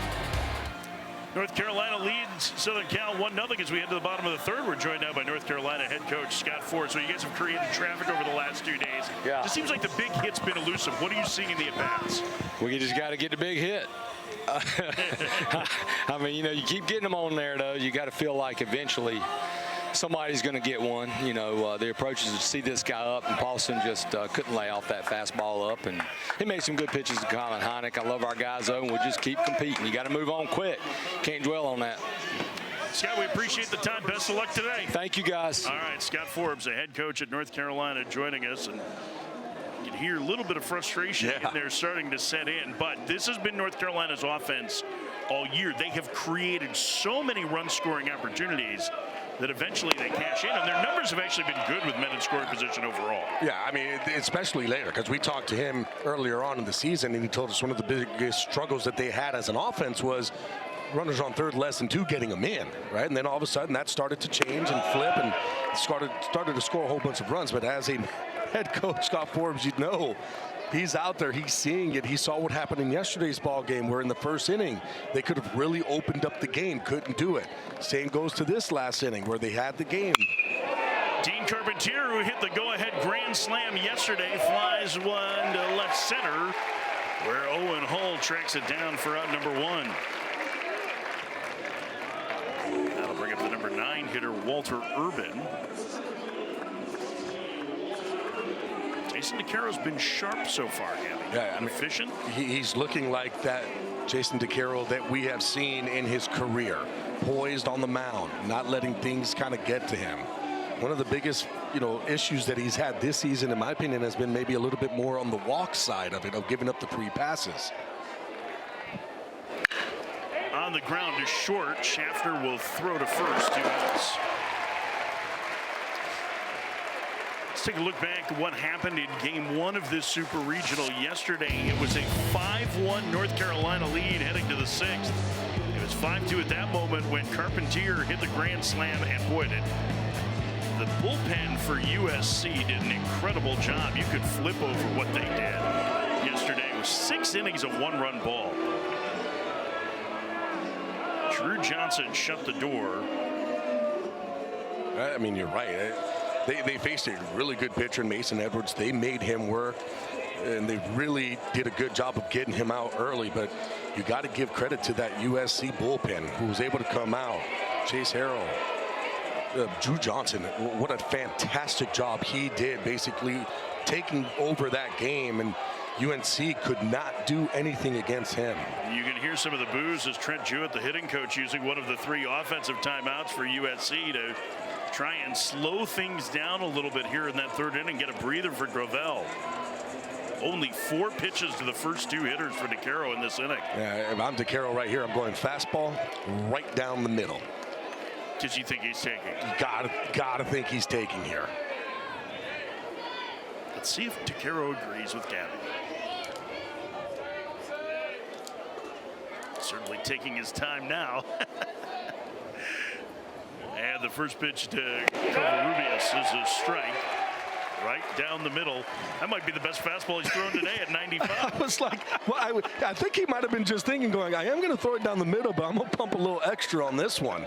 North Carolina leads Southern Cal 1-0 as we head to the bottom of the third. We're joined now by North Carolina head coach Scott Ford. So you guys have created traffic over the last 2 days. Yeah. It seems like the big hit's been elusive. What are you seeing in the at-bats? We just got to get the big hit. I mean, you keep getting them on there, though. You got to feel like eventually somebody's going to get one. The approach is to see this guy up, and Paulson just couldn't lay off that fastball up. And he made some good pitches to Colin Heineck. I love our guys, though, and we'll just keep competing. You got to move on quick. Can't dwell on that. Scott, we appreciate the time. Best of luck today. Thank you, guys. All right, Scott Forbes, the head coach at North Carolina, joining us. And you can hear a little bit of frustration in there starting to set in. But this has been North Carolina's offense all year. They have created so many run-scoring opportunities that eventually they cash in, and their numbers have actually been good with men in scoring position overall. Yeah, I mean, especially later, because we talked to him earlier on in the season, and he told us one of the biggest struggles that they had as an offense was runners on third, less than 2, getting them in, right? And then all of a sudden that started to change and flip and started to score a whole bunch of runs. But as a head coach, Scott Forbes, he's out there, he's seeing it. He saw what happened in yesterday's ball game, where in the first inning they could have really opened up the game, couldn't do it. Same goes to this last inning where they had the game. Dean Carpentier, who hit the go-ahead grand slam yesterday, flies one to left center, where Owen Hull tracks it down for out number 1. That'll bring up the number 9 hitter, Walter Urban. Jason DeCaro's been sharp so far, Gabby. Yeah, I mean, efficient. He's looking like that Jason DeCaro that we have seen in his career. Poised on the mound, not letting things kind of get to him. One of the biggest, issues that he's had this season, in my opinion, has been maybe a little bit more on the walk side of it, of giving up the 3 passes. On the ground is short. Schaffner will throw to first, 2 outs. Let's take a look back at what happened in game 1 of this Super Regional yesterday. It was a 5-1 North Carolina lead heading to the 6th. It was 5-2 at that moment when Carpentier hit the grand slam, and boy, the bullpen for USC did an incredible job. You could flip over what they did yesterday. It was 6 innings of 1-run ball. Drew Johnson shut the door. I mean, you're right. They faced a really good pitcher in Mason Edwards. They made him work, and they really did a good job of getting him out early. But you got to give credit to that USC bullpen who was able to come out. Chase Harrell, Drew Johnson, what a fantastic job he did, basically taking over that game, and UNC could not do anything against him. You can hear some of the boos as Trent Jewett, the hitting coach, using one of the 3 offensive timeouts for USC to try and slow things down a little bit here in that 3rd inning, get a breather for Gravel. Only 4 pitches to the first 2 hitters for DeCaro in this inning. Yeah, if I'm DeCaro right here, I'm going fastball right down the middle. Because you think he's taking? Gotta think he's taking here. Let's see if DeCaro agrees with Gabby. Certainly taking his time now. And the first pitch to Covarrubias is a strike. Right down the middle. That might be the best fastball he's thrown today at 95. I was like, well, I think he might have been just thinking, going, I am going to throw it down the middle, but I'm going to pump a little extra on this one.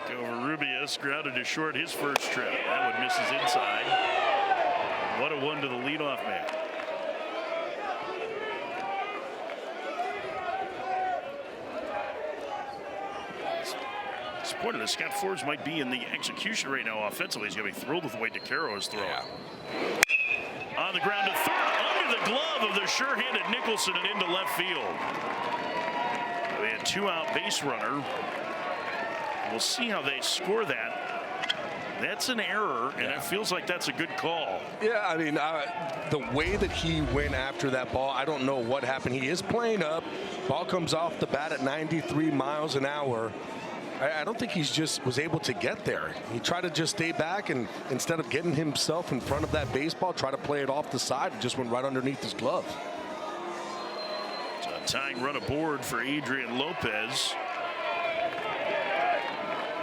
Covarrubias grounded to short his first trip. That one misses inside. What a one to the leadoff man. Disappointed that Scott Forbes might be in the execution right now offensively. He's going to be thrilled with the way DeCaro is throwing. Yeah. On the ground to third, under the glove of the sure-handed Nicholson and into left field. They had 2-out base runner. We'll see how they score that. That's an error, and it feels like that's a good call. Yeah, I mean, the way that he went after that ball, I don't know what happened. He is playing up. Ball comes off the bat at 93 miles an hour. I don't think he's just was able to get there. He tried to just stay back, and instead of getting himself in front of that baseball, try to play it off the side, it just went right underneath his glove. So a tying run aboard for Adrian Lopez.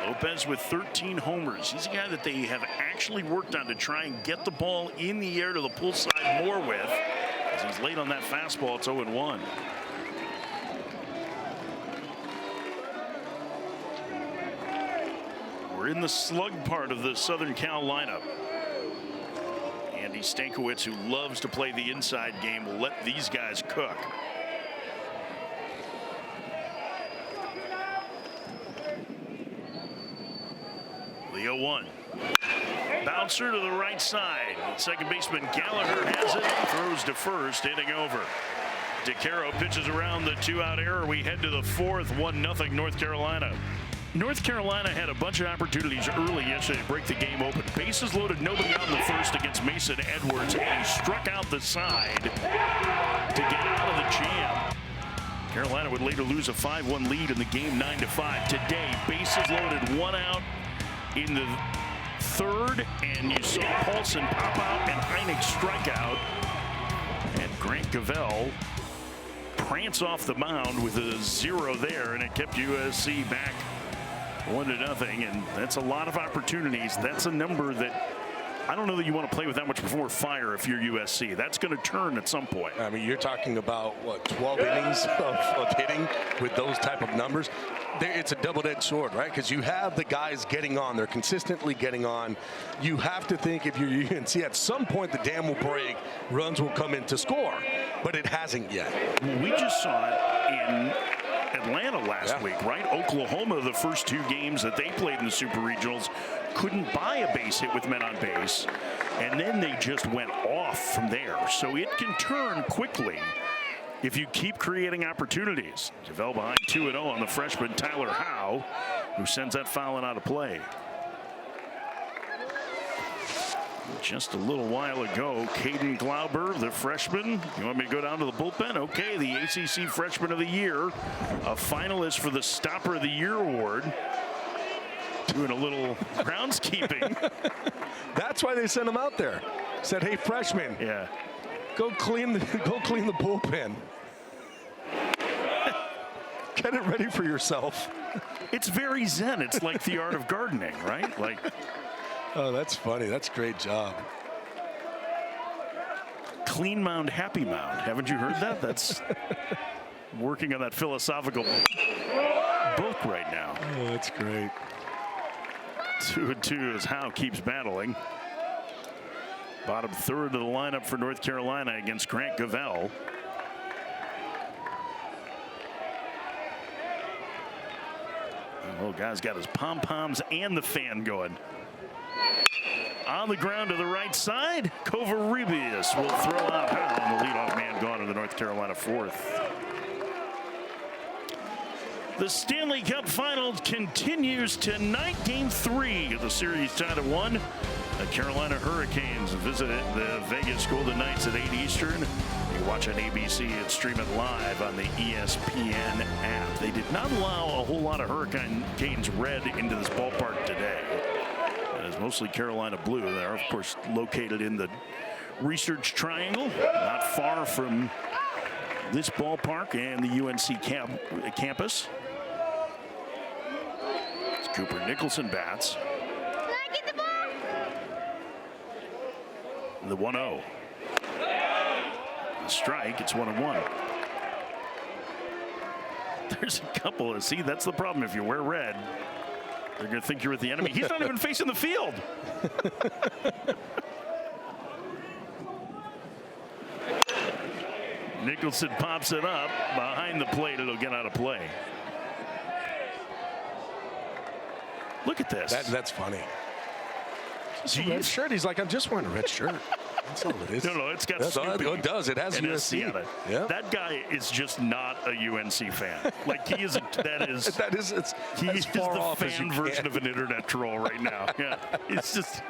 Lopez with 13 homers. He's a guy that they have actually worked on to try and get the ball in the air to the pull side more with. As he's late on that fastball, it's 0-1. We're in the slug part of the Southern Cal lineup. Andy Stankiewicz, who loves to play the inside game, will let these guys cook. Leo 1. Bouncer to the right side. Second baseman Gallagher has it. Throws to first, inning over. DeCaro pitches around the 2-out error. We head to the 4th, 1-0 North Carolina. North Carolina had a bunch of opportunities early yesterday to break the game open. Bases loaded, nobody out in the first against Mason Edwards, and he struck out the side to get out of the jam. Carolina would later lose a 5-1 lead in the game, 9-5. Today, bases loaded, 1 out in the 3rd, and you saw Paulson pop out and Heineck strike out. And Grant Gavell prance off the mound with a 0 there, and it kept USC back 1-0, and that's a lot of opportunities. That's a number that I don't know that you want to play with that much before fire if you're USC. That's going to turn at some point. I mean, you're talking about, what, 12 innings of hitting with those type of numbers. It's a double-edged sword, right? Because you have the guys getting on. They're consistently getting on. You have to think if you're UNC, at some point the dam will break, runs will come in to score. But it hasn't yet. We just saw it in Atlanta last week, right? Oklahoma, the first 2 games that they played in the Super Regionals, couldn't buy a base hit with men on base, and then they just went off from there. So it can turn quickly if you keep creating opportunities. Javell behind 2-0 on the freshman Tyler Howe, who sends that foul out of play. Just a little while ago, Caden Glauber, the freshman. You want me to go down to the bullpen? Okay, the ACC Freshman of the Year, a finalist for the Stopper of the Year award. Doing a little groundskeeping. That's why they sent him out there. Said, hey, freshman, go clean the bullpen. Get it ready for yourself. It's very zen. It's like the art of gardening, right? Like. Oh, that's funny. That's a great job. Clean mound, happy mound. Haven't you heard that? That's working on that philosophical book right now. Oh, that's great. 2-2 as Howe keeps battling. Bottom third of the lineup for North Carolina against Grant Gavell. The little guy's got his pom-poms and the fan going. On the ground to the right side, Covarrubias will throw out Howe, and the leadoff man gone to the North Carolina fourth. The Stanley Cup Finals continues tonight. Game 3 of the series tied at 1. The Carolina Hurricanes visit the Vegas Golden Knights at 8 Eastern. You can watch on ABC and stream it live on the ESPN app. They did not allow a whole lot of Hurricanes red into this ballpark today. It is mostly Carolina blue. They are, of course, located in the Research Triangle, not far from this ballpark and the UNC campus. It's Cooper Nicholson bats. The 1-0. The strike, it's 1-1. There's a couple of, see, that's the problem. If you wear red, they're going to think you're with the enemy. He's not even facing the field. Nicholson pops it up behind the plate. It'll get out of play. Look at this. That's funny. It's a red shirt. He's like, I'm just wearing a red shirt. That's all it is. No, it's got Snoopy. It does. It has USC on it. Yeah. That guy is just not a UNC fan. Like he is. He is far the off as fan you version can. of an internet troll right now. Yeah, it's just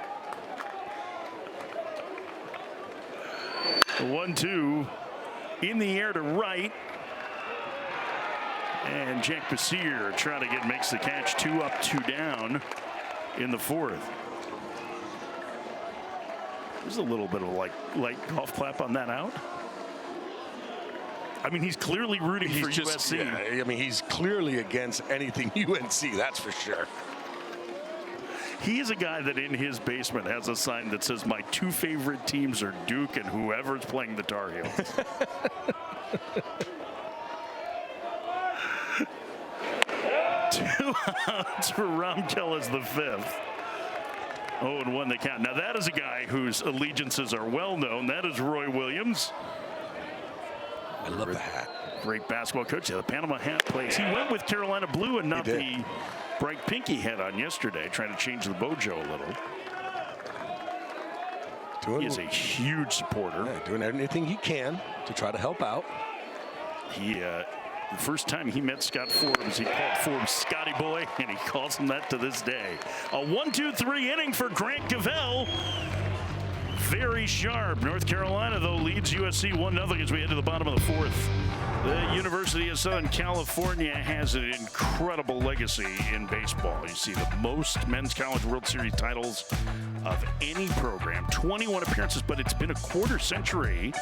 1-2 in the air to right. And Jack Basier trying to makes the catch. 2 up, 2 down in the fourth. There's a little bit of light golf clap on that out. I mean, he's clearly rooting for USC. Yeah, I mean, he's clearly against anything UNC, that's for sure. He is a guy that in his basement has a sign that says, my 2 favorite teams are Duke and whoever's playing the Tar Heels. Two outs for Ramkel as the 5th. 0-1 the count. Now that is a guy whose allegiances are well known. That is Roy Williams. I love the hat. Great basketball coach. Yeah, the Panama hat plays. He went with Carolina blue and not the bright pink he had on yesterday, trying to change the mojo a little. He is a huge supporter. Yeah, doing anything he can to try to help out. The first time he met Scott Forbes, he called Forbes Scotty Boy, and he calls him that to this day. A 1-2-3 inning for Grant Gavell. Very sharp. North Carolina, though, leads USC 1-0 as we head to the bottom of the fourth. The University of Southern California has an incredible legacy in baseball. You see the most men's college World Series titles of any program, 21 appearances, but it's been a quarter century.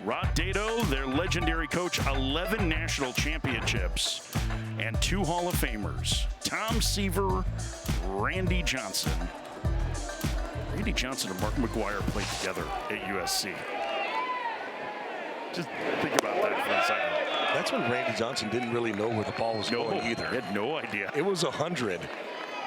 Rod Dato, their legendary coach, 11 national championships and 2 Hall of Famers. Tom Seaver, Randy Johnson. Randy Johnson and Mark McGuire played together at USC. Just think about that for a second. That's when Randy Johnson didn't really know where the ball was going either. He had no idea. It was 100,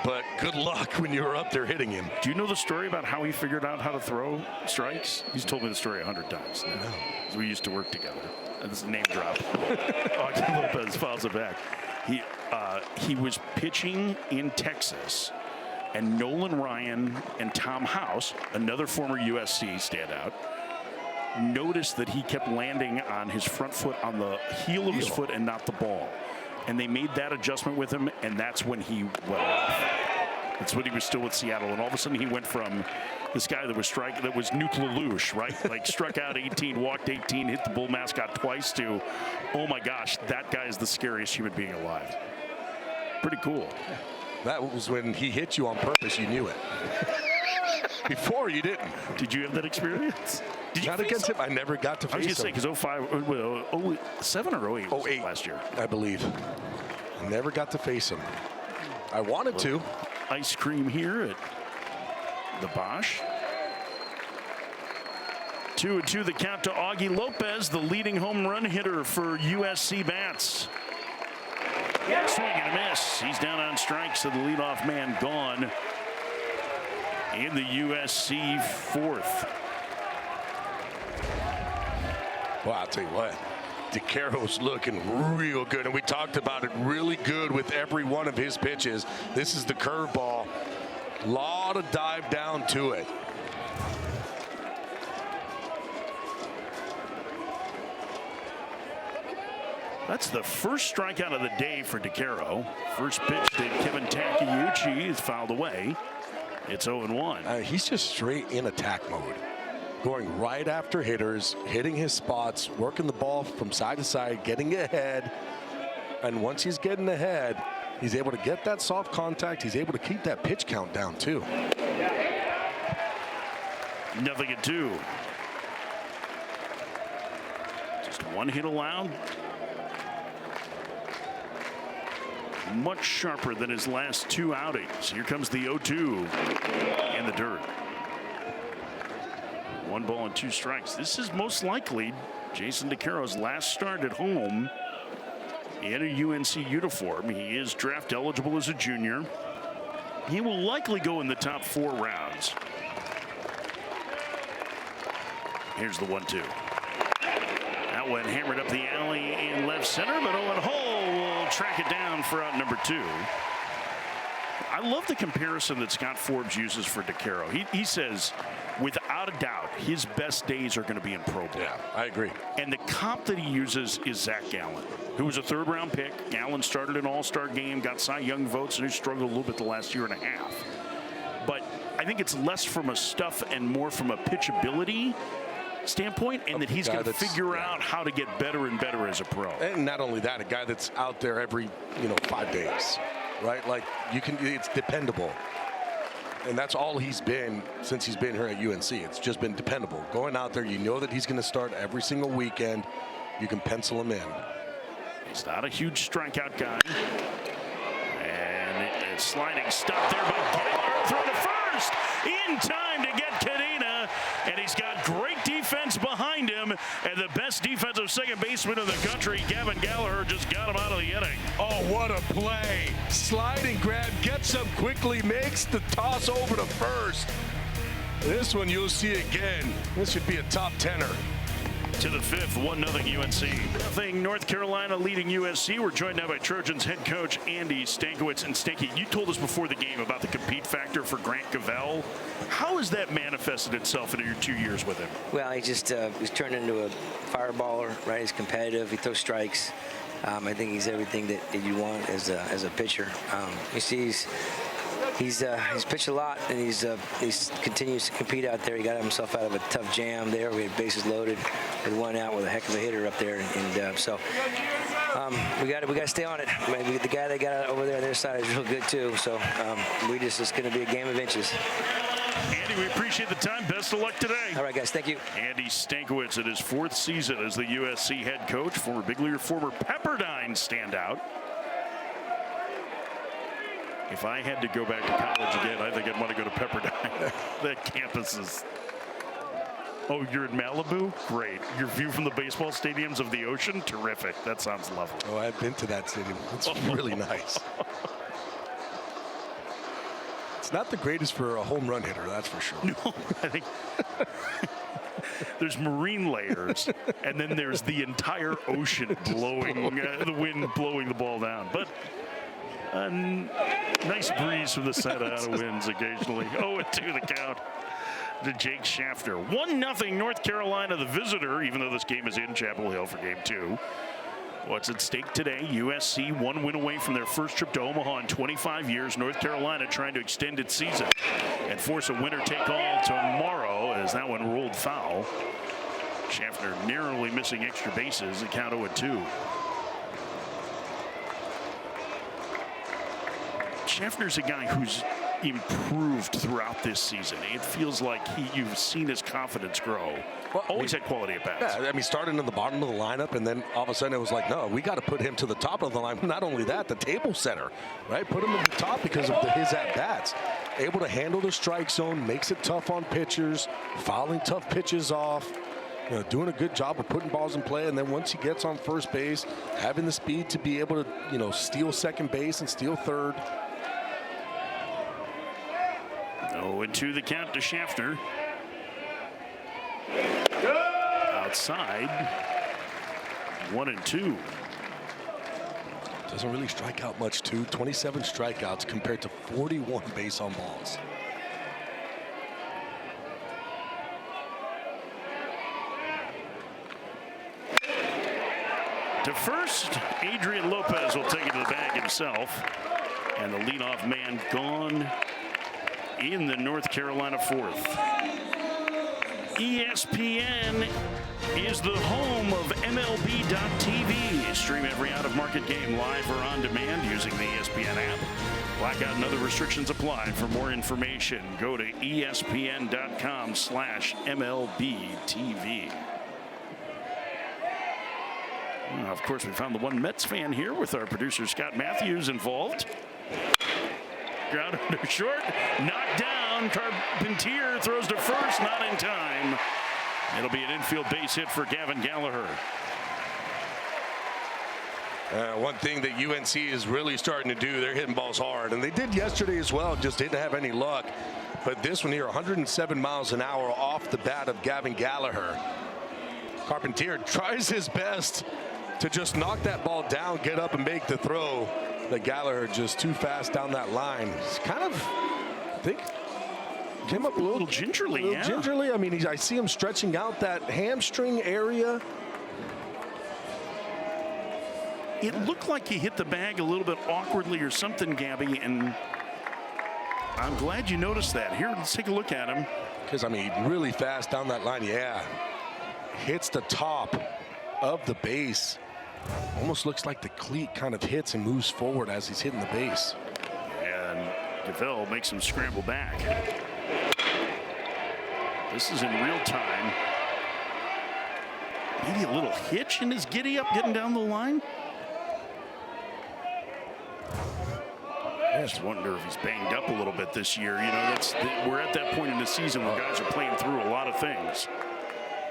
but good luck when you were up there hitting him. Do you know the story about how he figured out how to throw strikes? He's told me the story 100 times. No. We used to work together. That's a name drop. Augie Lopez files it back. He was pitching in Texas, and Nolan Ryan and Tom House, another former USC standout, noticed that he kept landing on his front foot on the heel of his foot and not the ball. And they made that adjustment with him, and that's when he went off. That's when he was still with Seattle, and all of a sudden he went from this guy that was Nuke Lelouch, right? Like struck out 18, walked 18, hit the Bull mascot twice to, oh my gosh, that guy is the scariest human being alive. Pretty cool. That was when he hit you on purpose, you knew it. Before you didn't. Did you have that experience? Did you Not against him. I never got to face him. I was going to say, because 07 or 08 was 08 last year. I believe. I never got to face him. I wanted to. Ice cream here at the Bosch. 2-2 the count to Augie Lopez, the leading home run hitter for USC Bats. Swing and a miss. He's down on strikes, so the leadoff man gone. in the USC fourth. Well, I'll tell you what, DeCaro's looking real good, and we talked about it, really good with every one of his pitches. This is the curveball. Lot of dive down to it. That's the first strikeout of the day for DeCaro. First pitch to Kevin Takeuchi is fouled away. It's 0-1. He's just straight in attack mode. Going right after hitters, hitting his spots, working the ball from side to side, getting ahead. And once he's getting ahead, he's able to get that soft contact. He's able to keep that pitch count down, too. 0-2. Just one hit allowed. Much sharper than his last two outings. Here comes the 0-2 in the dirt. 1 ball and 2 strikes. This is most likely Jason DeCaro's last start at home in a UNC uniform. He is draft eligible as a junior. He will likely go in the top 4 rounds. Here's the 1-2. That one hammered up the alley in left center, but Owen Hull will track it down for out number 2. I love the comparison that Scott Forbes uses for DeCaro. He says, without a doubt, his best days are going to be in pro ball. Yeah, I agree. And the comp that he uses is Zach Gallen, who was a 3rd-round pick. Gallen started an all-star game, got Cy Young votes, and who struggled a little bit the last year and a half. But I think it's less from a stuff and more from a pitchability standpoint, and that he's going to figure out how to get better and better as a pro. And not only that, a guy that's out there every 5 days, right? Like, it's dependable. And that's all he's been since he's been here at UNC. It's just been dependable. Going out there, you know that he's going to start every single weekend. You can pencil him in. He's not a huge strikeout guy. And a sliding stop there by Gaylor. Throw to first in time to get Kadena. And he's got great defense behind him. And the best defensive second baseman in the country, Gavin Gallagher, just got him out of the inning. Oh, what a play. Sliding grab, gets up quickly, makes the toss over to first. This one you'll see again. This should be a top 10er. To the 5th, 1-0 UNC. Nothing North Carolina leading USC. We're joined now by Trojans head coach Andy Stankiewicz. And Stanky, you told us before the game about the compete factor for Grant Cavell. How has that manifested itself in your 2 years with him? Well, he just he's turned into a fireballer, right? He's competitive. He throws strikes. I think he's everything that you want as a pitcher. You see, he's pitched a lot, and he's continues to compete out there. He got himself out of a tough jam there. We had bases loaded with 1 out with a heck of a hitter up there, and so we got to stay on it. Maybe the guy they got over there on their side is real good too. So it's going to be a game of inches. Andy, we appreciate the time. Best of luck today. All right, guys. Thank you. Andy Stankiewicz in his 4th season as the USC head coach, former big leaguer, former Pepperdine standout. If I had to go back to college again, I think I'd want to go to Pepperdine. That campus is... Oh, you're in Malibu? Great. Your view from the baseball stadiums of the ocean? Terrific. That sounds lovely. Oh, I've been to that stadium. It's really nice. It's not the greatest for a home run hitter, that's for sure. No, I think there's marine layers, and then there's the entire ocean blowing, the wind blowing the ball down. But a nice breeze from the side out of winds occasionally. 0-2 the count to Jake Schaffner. 1-0 North Carolina, the visitor, even though this game is in Chapel Hill for game 2. What's at stake today? USC 1 win away from their first trip to Omaha in 25 years. North Carolina trying to extend its season and force a winner-take-all tomorrow as that one rolled foul. Schaffner narrowly missing extra bases. The count 0-2. Schaffner's a guy who's improved throughout this season. It feels like you've seen his confidence grow. Well, always had quality at bats. Yeah, I mean, starting in the bottom of the lineup, and then all of a sudden it was like, no, we got to put him to the top of the line. Not only that, the table setter, right? Put him at the top because of his at-bats. Able to handle the strike zone, makes it tough on pitchers, fouling tough pitches off, doing a good job of putting balls in play. And then once he gets on first base, having the speed to be able to, steal second base and steal third. 0-2 the count to Schaffner. Outside. 1-2. Doesn't really strike out much, too. 27 strikeouts compared to 41 base on balls. To first, Adrian Lopez will take it to the bag himself. And the leadoff man gone in the North Carolina fourth. ESPN is the home of MLB.TV. Stream every out-of-market game live or on demand using the ESPN app. Blackout and other restrictions apply. For more information, go to ESPN.com/MLBTV. Of course, we found the one Mets fan here with our producer Scott Matthews involved. Ground under short, knocked down. Carpentier throws to first, not in time. It'll be an infield base hit for Gavin Gallagher. One thing that UNC is really starting to do, they're hitting balls hard, and they did yesterday as well, just didn't have any luck. But this one here, 107 miles an hour off the bat of Gavin Gallagher. Carpentier tries his best to just knock that ball down, get up and make the throw. But Gallagher just too fast down that line. It's kind of, I think, came up a little gingerly. Gingerly. I mean, I see him stretching out that hamstring area. It looked like he hit the bag a little bit awkwardly or something, Gabby, and I'm glad you noticed that. Here, let's take a look at him. Because, I mean, really fast down that line, yeah. Hits the top of the base. Almost looks like the cleat kind of hits and moves forward as he's hitting the base. And Gavel makes him scramble back. This is in real time. Maybe a little hitch in his giddy up getting down the line. I just wonder if he's banged up a little bit this year. You know, we're at that point in the season where guys are playing through a lot of things.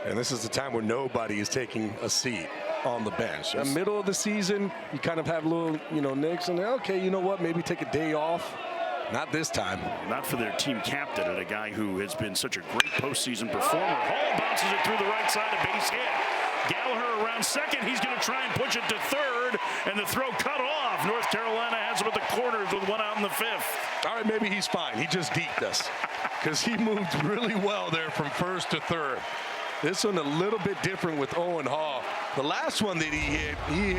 And this is the time where nobody is taking a seat on the bench. In the middle of the season, you kind of have little, nicks, and okay, you know what, maybe take a day off. Not this time. Not for their team captain and a guy who has been such a great postseason performer. Hall bounces it through the right side, a base hit. Gallagher around second. He's going to try and push it to third, and the throw cut off. North Carolina has him at the corners with one out in the fifth. All right, maybe he's fine. He just deked us because he moved really well there from first to third. This one a little bit different with Owen Hall. The last one that he hit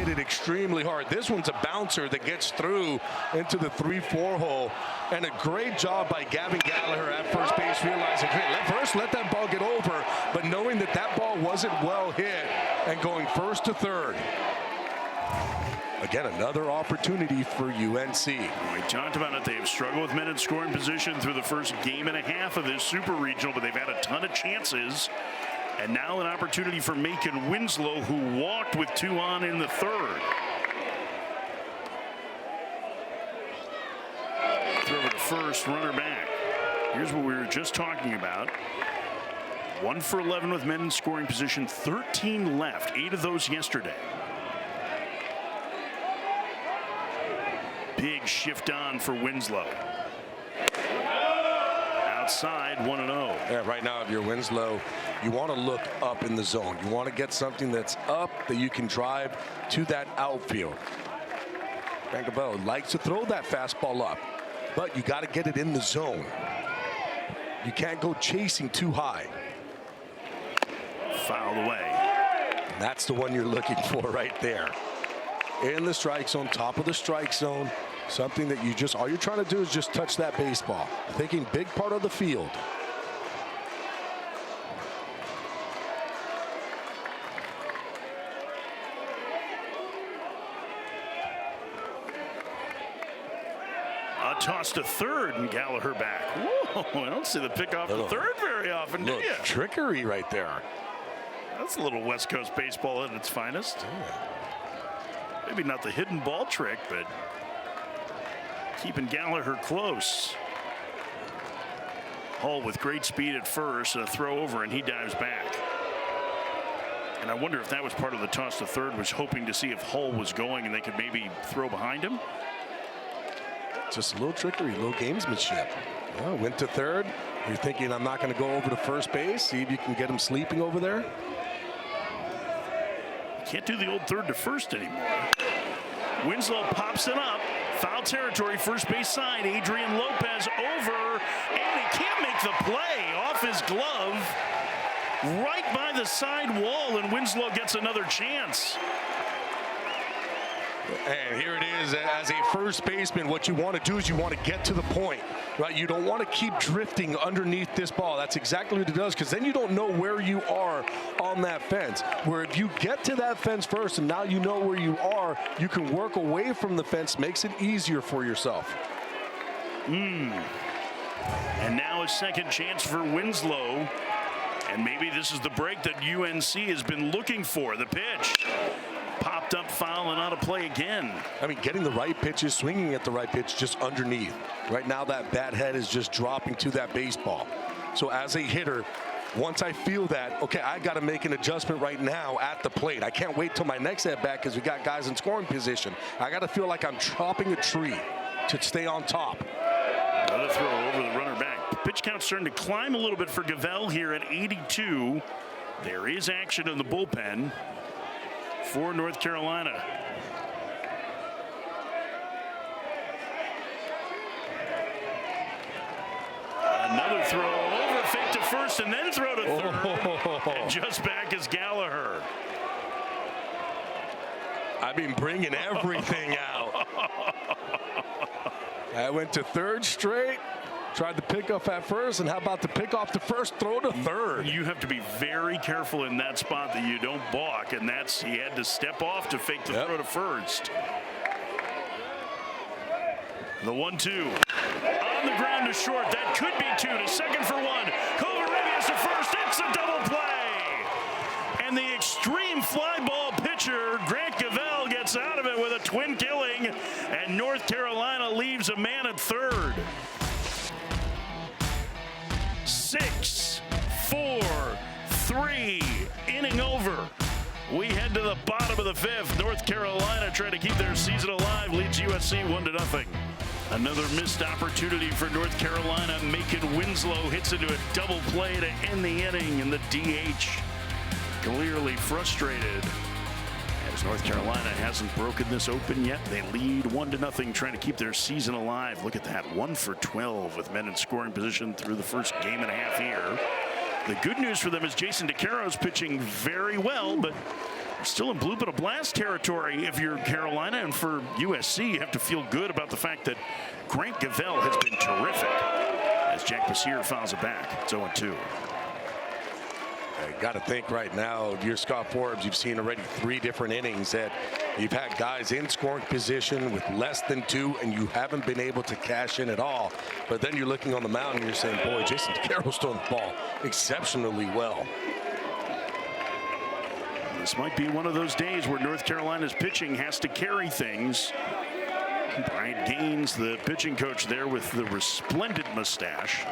it extremely hard. This one's a bouncer that gets through into the 3-4 hole. And a great job by Gavin Gallagher at first base, realizing, let that ball get over, but knowing that that ball wasn't well hit and going first to third. Again, another opportunity for UNC. We talked about it. They have struggled with men in scoring position through the first game and a half of this super regional, but they've had a ton of chances. And now an opportunity for Macon Winslow, who walked with 2 on in the third. Throw to first, runner back. Here's what we were just talking about. 1 for 11 with men in scoring position, 13 left, 8 of those yesterday. Big shift on for Winslow. Outside, 1-0. Yeah, right now, if you're Winslow, you want to look up in the zone. You want to get something that's up that you can drive to that outfield. Gavel likes to throw that fastball up, but you got to get it in the zone. You can't go chasing too high. Fouled away. And that's the one you're looking for right there. In the strike zone, top of the strike zone. Something that all you're trying to do is just touch that baseball. Thinking big part of the field. A toss to third and Gallagher back. Whoa, I don't see the pick off the third very often, do you? Trickery right there. That's a little West Coast baseball at its finest. Yeah. Maybe not the hidden ball trick, but keeping Gallagher close. Hull with great speed at first, a throw over, and he dives back. And I wonder if that was part of the toss to third, was hoping to see if Hull was going and they could maybe throw behind him. Just a little trickery, a little gamesmanship. Well, went to third. You're thinking, I'm not going to go over to first base. See if you can get him sleeping over there. Can't do the old third to first anymore. Winslow pops it up. Foul territory, first base side. Adrian Lopez over, and he can't make the play. Off his glove, right by the side wall, and Winslow gets another chance. And here it is. As a first baseman, what you want to do is you want to get to the point, right? You don't want to keep drifting underneath this ball. That's exactly what it does, because then you don't know where you are on that fence. Where if you get to that fence first and now you know where you are, you can work away from the fence, makes it easier for yourself. And now a second chance for Winslow. And maybe this is the break that UNC has been looking for. The pitch. Popped up, foul, and out of play again. I mean, getting the right pitches, swinging at the right pitch, just underneath. Right now, that bat head is just dropping to that baseball. So as a hitter, once I feel that, okay, I got to make an adjustment right now at the plate. I can't wait till my next at bat because we got guys in scoring position. I got to feel like I'm chopping a tree to stay on top. Another throw over the runner back. Pitch count starting to climb a little bit for Gavell here at 82. There is action in the bullpen for North Carolina. Another throw over, fake to first, and then throw to third. And just back is Gallagher. I've been bringing everything out. I went to third straight. Tried to pick up at first, and how about the pick off the first, throw to third? You have to be very careful in that spot that you don't balk, and that's, he had to step off to fake the throw to first. The 1-2 on the ground to short. That could be two to second for one. Covarrubias to first. It's a double play, and the extreme fly ball pitcher Grant Gavell gets out of it with a twin killing, and North Carolina leaves a man at third. 6, 4, 3, inning over. We head to the bottom of the fifth. North Carolina trying to keep their season alive, leads USC 1-0. Another missed opportunity for North Carolina. Macon Winslow hits into a double play to end the inning, and the DH clearly frustrated. As North Carolina hasn't broken this open yet, they lead 1-0, trying to keep their season alive. Look at that, 1 for 12 with men in scoring position through the first game and a half here. The good news for them is Jason DeCaro is pitching very well, but still in blue but a blast territory if you're Carolina. And for USC, you have to feel good about the fact that Grant Gavell has been terrific as Jack Basier fouls it back. It's 0-2. Got to think right now, you're Scott Forbes, you've seen already 3 different innings that you've had guys in scoring position with less than 2, and you haven't been able to cash in at all. But then you're looking on the mound and you're saying, boy, Jason DeCaro's throwing the ball exceptionally well. This might be one of those days where North Carolina's pitching has to carry things. Brian Gaines, the pitching coach there with the resplendent mustache.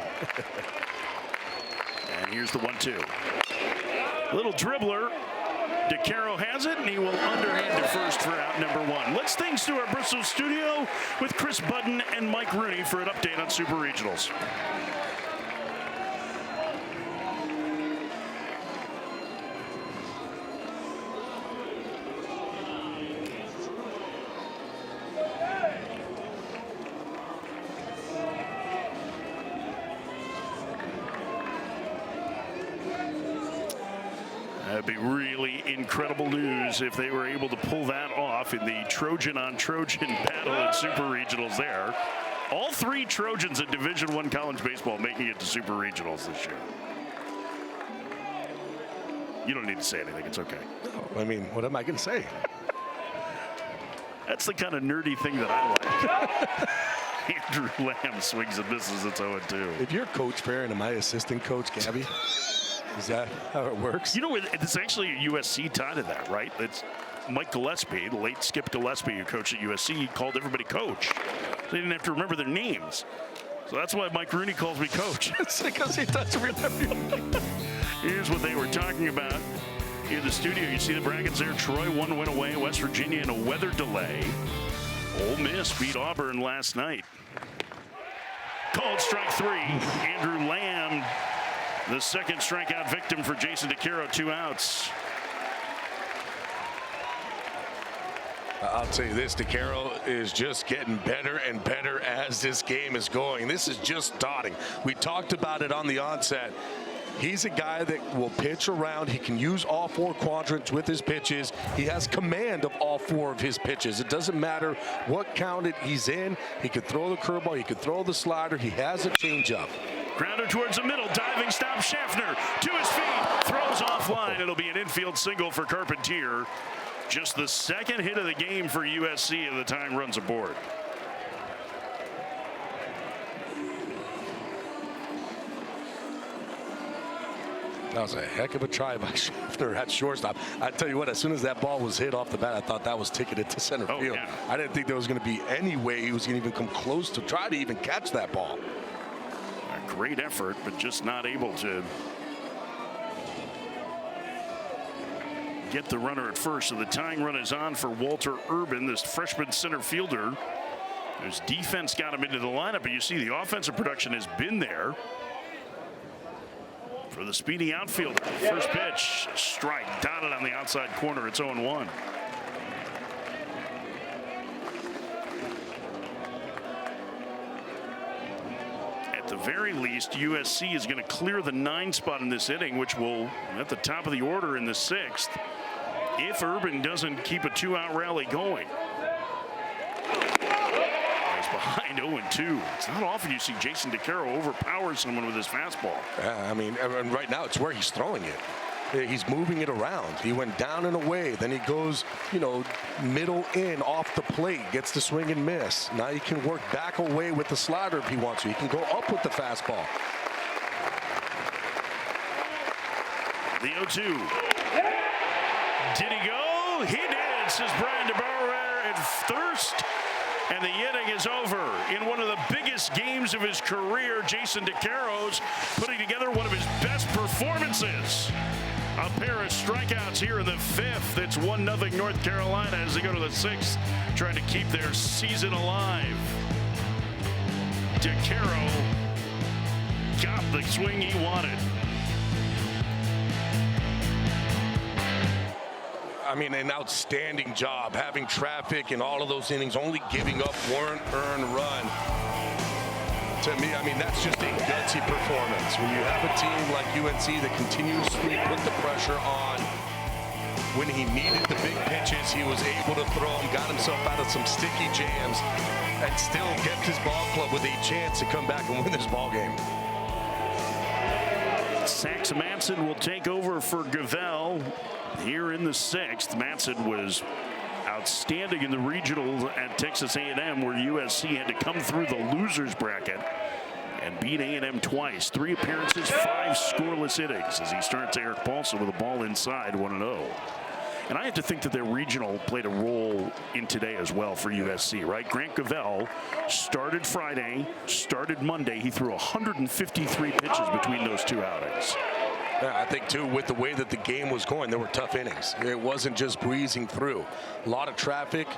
And here's the 1-2. Little dribbler. DeCaro has it, and he will underhand to first for out number 1. Let's thanks to our Bristol studio with Chris Budden and Mike Rooney for an update on Super Regionals. That'd be really incredible news if they were able to pull that off in the Trojan-on-Trojan battle at Super Regionals there. All 3 Trojans in Division I college baseball making it to Super Regionals this year. You don't need to say anything. It's okay. I mean, what am I going to say? That's the kind of nerdy thing that I like. Andrew Lamb swings and misses. It's 0-2. If you're Coach Perrin and my assistant coach, Gabby, is that how it works? You know, it's actually a USC tie to that, right? It's Mike Gillespie, the late Skip Gillespie, who coached at USC. He called everybody coach. They didn't have to remember their names. So that's why Mike Rooney calls me coach. It's because he doesn't remember your name. Here's what they were talking about in the studio. You see the brackets there. Troy 1 win away. West Virginia in a weather delay. Ole Miss beat Auburn last night. called strike 3. Andrew Lamb, the second strikeout victim for Jason DeCaro, 2 outs. I'll tell you this, DeCaro is just getting better and better as this game is going. This is just starting. We talked about it on the onset. He's a guy that will pitch around. He can use all 4 quadrants with his pitches. He has command of all 4 of his pitches. It doesn't matter what count he's in. He could throw the curveball. He could throw the slider. He has a changeup. Grounder towards the middle. Diving stop. Schaffner to his feet. Throws offline. It'll be an infield single for Carpentier. Just the second hit of the game for USC, and the tying runs aboard. That was a heck of a try by Schaffner at shortstop. I tell you what, as soon as that ball was hit off the bat, I thought that was ticketed to center field. Yeah. I didn't think there was going to be any way he was going to even come close to try to even catch that ball. A great effort, but just not able to get the runner at first. So the tying run is on for Walter Urban, this freshman center fielder. His defense got him into the lineup, but you see the offensive production has been there for the speedy outfielder. First pitch, strike, dotted on the outside corner. It's 0-1. At the very least, USC is going to clear the 9 spot in this inning, which will at the top of the order in the 6th. If Urban doesn't keep a 2-out rally going. He's behind 0-2. It's not often you see Jason DeCaro overpower someone with his fastball. I mean, and right now it's where he's throwing it. He's moving it around. He went down and away. Then he goes, middle in off the plate, gets the swing and miss. Now he can work back away with the slider if he wants to. He can go up with the fastball. The 0-2. Did he go? He did, says Brian DeBauer at first. And the inning is over. In one of the biggest games of his career, Jason DeCaro's putting together one of his best performances. A pair of strikeouts here in the 5th. It's 1-0 North Carolina as they go to the 6th, trying to keep their season alive. DeCaro got the swing he wanted. I mean, an outstanding job having traffic in all of those innings, only giving up 1 earned run. To me, I mean, that's just a gutsy performance. When you have a team like UNC that continuously put the pressure on, when he needed the big pitches, he was able to throw them, got himself out of some sticky jams, and still kept his ball club with a chance to come back and win this ball game. Sax Matson will take over for Gavell here in the 6th. Matson was outstanding in the regional at Texas A&M, where USC had to come through the losers bracket and beat A&M twice. 3 appearances, 5 scoreless innings as he starts Eric Paulson with a ball inside 1-0. And I have to think that their regional played a role in today as well for USC, right? Grant Gavell started Friday, started Monday. He threw 153 pitches between those 2 outings. Yeah, I think, too, with the way that the game was going, there were tough innings. It wasn't just breezing through. A lot of traffic.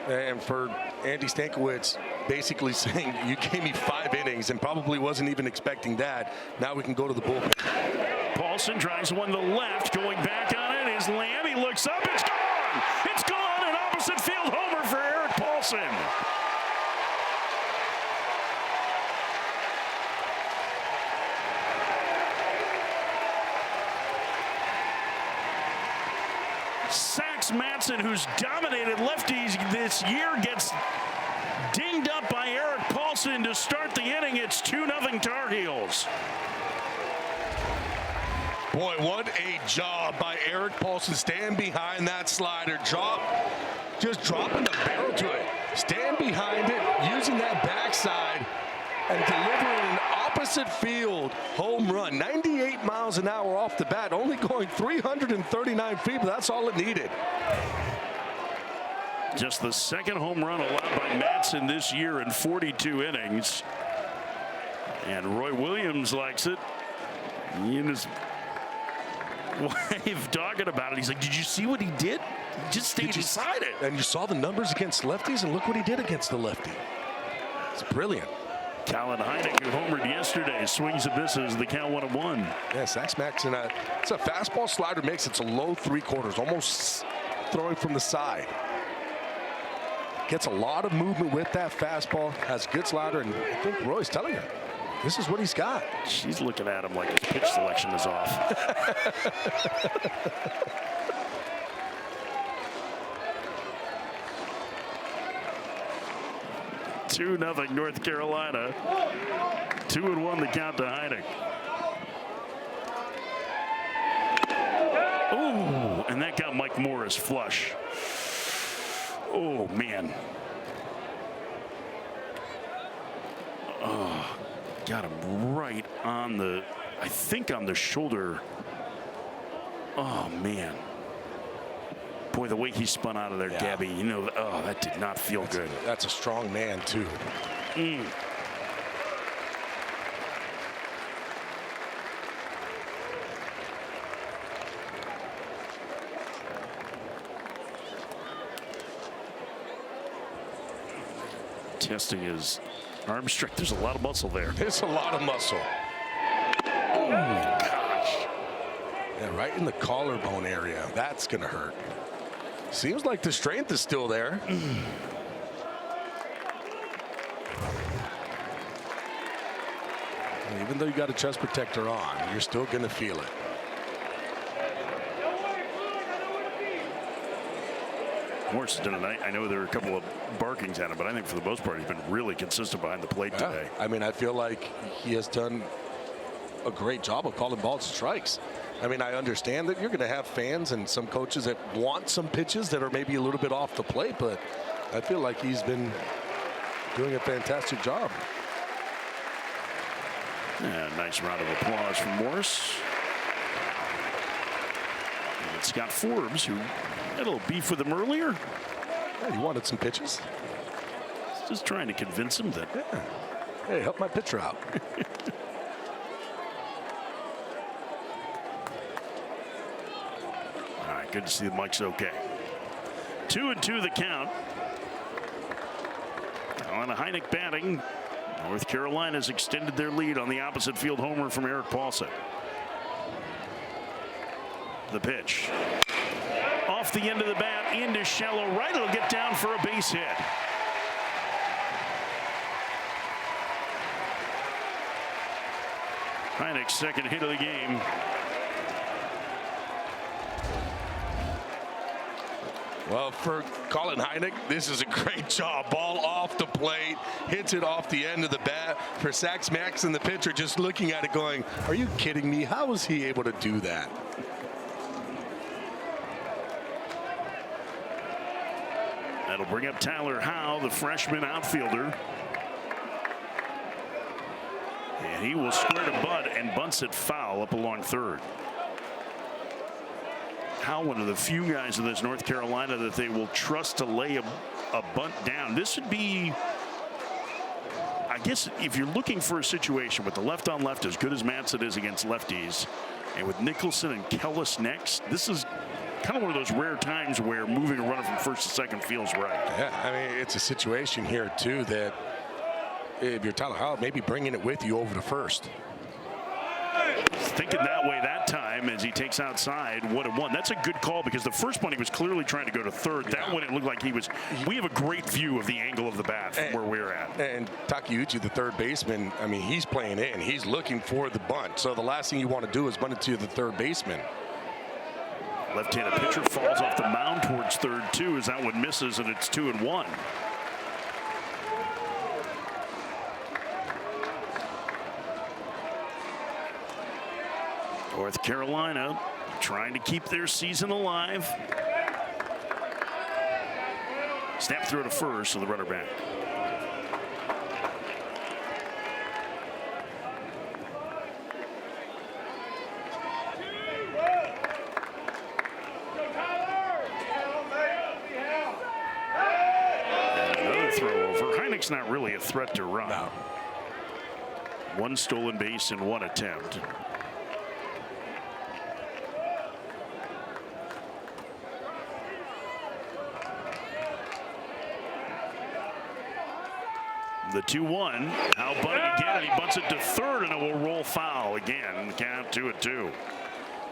And for Andy Stankiewicz basically saying, you gave me 5 innings and probably wasn't even expecting that. Now we can go to the bullpen. Paulson drives one to left. Going back on it is Lamb. He looks up. It's gone. It's gone. An opposite field homer for Eric Paulson. Sax Matson, who's dominated lefties this year, gets dinged up by Eric Paulson to start the inning. It's 2-0 Tar Heels. Boy, what a job by Eric Paulson. Stand behind that slider. Just dropping the barrel to it. Stand behind it, using that backside, and delivering an opposite field home run. 98 miles an hour off the bat, only going 339 feet, but that's all it needed. Just the second home run allowed by Matson this year in 42 innings. And Roy Williams likes it. He and his wife talking about it. He's like, did you see what he did? He just stayed inside it. And you saw the numbers against lefties, and look what he did against the lefty. It's brilliant. Colin Heineck, who homered yesterday, swings and misses. The count 1-1. Yeah, Sax Max, it's a fastball slider mix. It's a low 3/4, almost throwing from the side. Gets a lot of movement with that fastball. Has good slider, and I think Roy's telling her this is what he's got. She's looking at him like his pitch selection is off. 2-0 North Carolina. 2-1 the count to Heineck. Oh, and that got Mike Morris flush. Oh, man. Oh, got him right on the, I think on the shoulder. Oh, man. Boy, the way he spun out of there, Gabby, you know, oh, that did not feel good. That's a strong man, too. Testing his arm strength. There's a lot of muscle there. There's a lot of muscle. Oh, gosh. Yeah, right in the collarbone area. That's going to hurt. Seems like the strength is still there. Even though you got a chest protector on, you're still going to feel it. Morris has done a night. I know there are a couple of barkings at him, but I think for the most part, he's been really consistent behind the plate today. I mean, I feel like he has done a great job of calling balls and strikes. I mean, I understand that you're going to have fans and some coaches that want some pitches that are maybe a little bit off the plate, but I feel like he's been doing a fantastic job. Yeah, nice round of applause from Morris. And it's Scott Forbes, who had a little beef with him earlier. Yeah, he wanted some pitches. Just trying to convince him that. Yeah. Hey, help my pitcher out. All right, good to see the Mike's okay. 2-2 the count. On a Heineck batting, North Carolina's extended their lead on the opposite field homer from Eric Paulson. The pitch. Off the end of the bat, into shallow right. It'll get down for a base hit. Heineck's second hit of the game. Well, for Colin Heineck, this is a great job. Ball off the plate, hits it off the end of the bat. For Sax Max and the pitcher just looking at it going, are you kidding me? How was he able to do that? That'll bring up Tyler Howe, the freshman outfielder. And he will square to Bud and bunts it foul up along third. Howe, one of the few guys in this North Carolina that they will trust to lay a bunt down. This would be, I guess, if you're looking for a situation with the left on left as good as Matson is against lefties, and with Nicholson and Kellis next, this is kind of one of those rare times where moving a runner from first to second feels right. Yeah, I mean, it's a situation here, too, that if you're Tyler Howe, maybe bringing it with you over to first. Thinking that way that time as he takes outside 1-1. That's a good call because the first one he was clearly trying to go to third. That one it looked like he was. We have a great view of the angle of the bat from where we're at. And Takeuchi, the third baseman, I mean, he's playing in. He's looking for the bunt. So the last thing you want to do is bunt it to the third baseman. Left-handed pitcher falls off the mound towards third too as that one misses and it's 2-1. North Carolina trying to keep their season alive. Snap throw to first, so the runner back. And another throw over. Heineck's not really a threat to run. No. One stolen base in one attempt. The 2-1. Now bunting again, and he bunts it to third, and it will roll foul again. Count 2-2.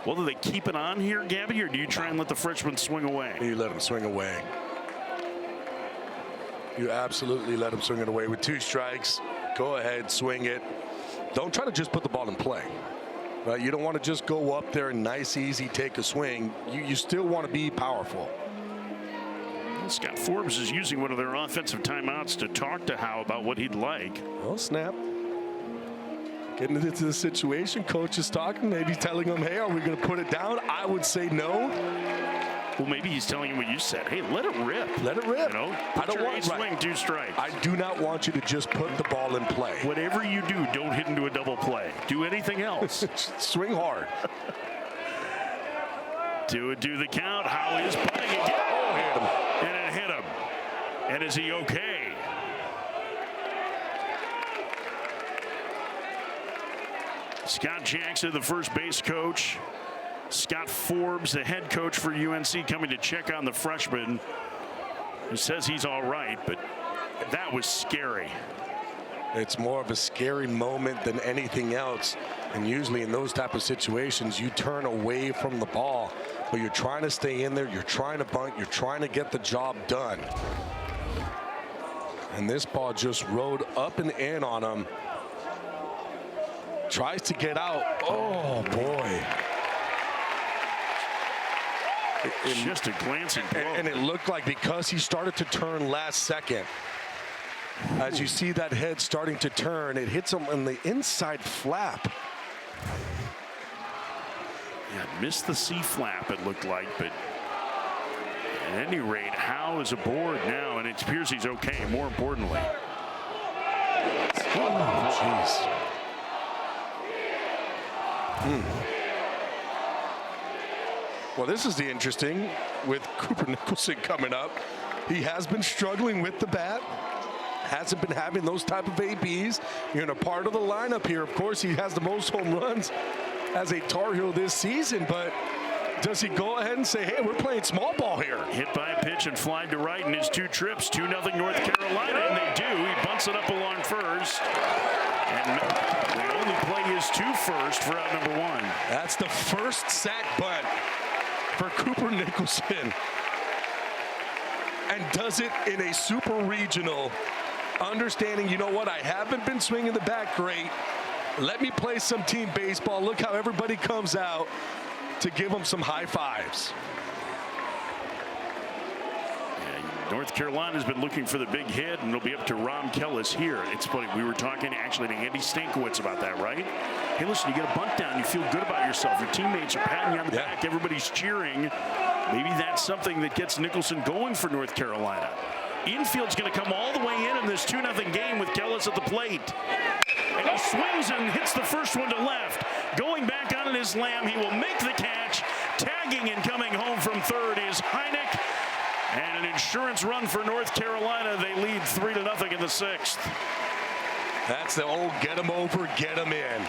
Well, do they keep it on here, Gabby, or do you try and let the freshman swing away? You let him swing away. You absolutely let him swing it away with 2 strikes. Go ahead, swing it. Don't try to just put the ball in play. Right? You don't want to just go up there and nice, easy, take a swing. You still want to be powerful. Scott Forbes is using one of their offensive timeouts to talk to Howe about what he'd like. Well, snap. Getting into the situation, coach is talking, maybe telling him, hey, are we going to put it down? I would say no. Well, maybe he's telling him what you said. Hey, let it rip. Let it rip. You know, I don't want swing, 2 strikes. I do not want you to just put the ball in play. Whatever you do, don't hit into a double play. Do anything else. Swing hard. 2-2 the count. Howe is putting again. Oh, hit him. And it hit him. And is he okay? Scott Jackson, the first base coach. Scott Forbes, the head coach for UNC, coming to check on the freshman, who says he's all right, but that was scary. It's more of a scary moment than anything else. And usually in those type of situations, you turn away from the ball, but you're trying to stay in there. You're trying to bunt. You're trying to get the job done. And this ball just rode up and in on him. Tries to get out. Oh, boy. Just a glancing blow. And it looked like because he started to turn last second, as you see that head starting to turn, it hits him in the inside flap. Yeah, missed the C flap, it looked like, but at any rate, Howe is aboard now, and it appears he's okay, more importantly. Oh, jeez. Well, this is the interesting with Cooper Nicholson coming up. He has been struggling with the bat. Hasn't been having those type of ABs. You're in a part of the lineup here. Of course, he has the most home runs as a Tar Heel this season, but does he go ahead and say, hey, we're playing small ball here? Hit by a pitch and flied to right in his 2 trips. 2-0 North Carolina, and they do. He bunts it up along first. And they only play his 2 first for out number 1. That's the first sack bunt for Cooper Nicholson. And does it in a super regional, understanding, you know what, I haven't been swinging the bat great. Let me play some team baseball. Look how everybody comes out to give him some high fives. Yeah, North Carolina's been looking for the big hit, and it'll be up to Rom Kellis here. It's funny, we were talking actually to Andy Stankiewicz about that, right? Hey, listen, you get a bunt down, you feel good about yourself. Your teammates are patting you on the back, everybody's cheering. Maybe that's something that gets Nicholson going for North Carolina. Infield's going to come all the way in this 2-0 game with Kellis at the plate. And he swings and hits the first one to left. Going back on in his lamb, he will make the catch. Tagging and coming home from third is Heineck. And an insurance run for North Carolina. They lead 3-0 in the 6th. That's the old get him over, get him in.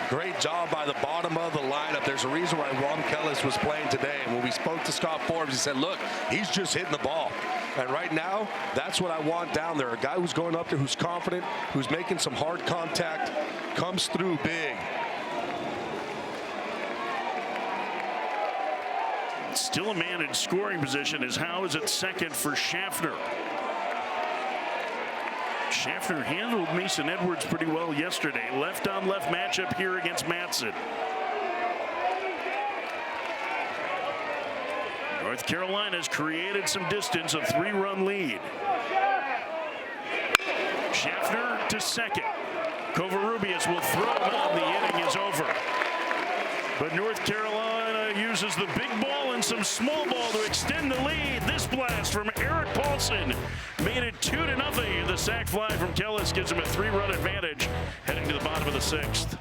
Great job by the bottom of the lineup. There's a reason why Ron Kellis was playing today. And when we spoke to Scott Forbes, he said, look, he's just hitting the ball. And right now, that's what I want down there. A guy who's going up there, who's confident, who's making some hard contact, comes through big. Still a man in scoring position as Howe is at second for Schaffner. Schaffner handled Mason Edwards pretty well yesterday. Left-on-left matchup here against Matson. North Carolina's created some distance, a 3-run lead. Schaffner to second. Covarrubias will throw him out. The inning is over. But North Carolina uses the big ball and some small ball to extend the lead. This blast from Eric Paulson made it 2-0. The sac fly from Kellis gives him a 3-run advantage heading to the bottom of the 6th.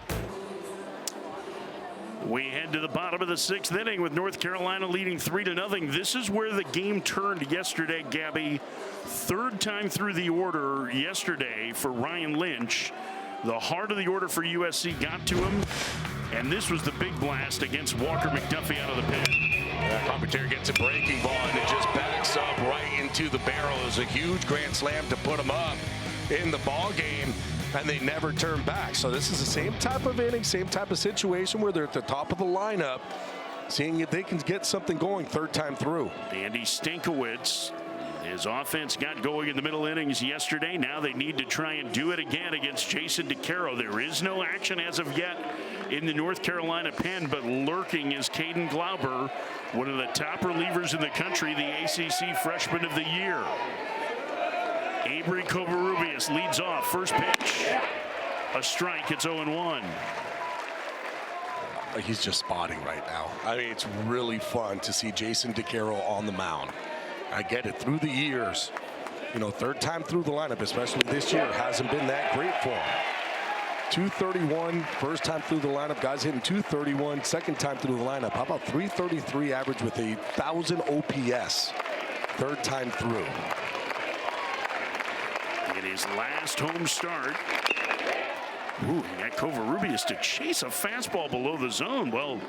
We head to the bottom of the 6th inning with North Carolina leading 3-0. This is where the game turned yesterday, Gabby. 3rd time through the order yesterday for Ryan Lynch. The heart of the order for USC got to him, and this was the big blast against Walker McDuffie out of the pen. Carpentier gets a breaking ball, and it just backs posts up right into the barrel. It was a huge grand slam to put them up in the ball game, and they never turn back. So this is the same type of inning, same type of situation where they're at the top of the lineup, seeing if they can get something going third time through. Andy Stankiewicz, his offense got going in the middle innings yesterday. Now they need to try and do it again against Jason DeCaro. There is no action as of yet in the North Carolina pen, but lurking is Caden Glauber, one of the top relievers in the country, the ACC Freshman of the Year. Avery Covarrubias leads off. First pitch, a strike. It's 0-1. He's just spotting right now. I mean, it's really fun to see Jason DeCaro on the mound. I get it, through the years, you know, third time through the lineup, especially this year, hasn't been that great for him. 231 first time through the lineup, guys hitting 231 second time through the lineup. How about 333 average with 1,000 OPS third time through? In his last home start, ooh, he got Covarrubias to chase a fastball below the zone. Well,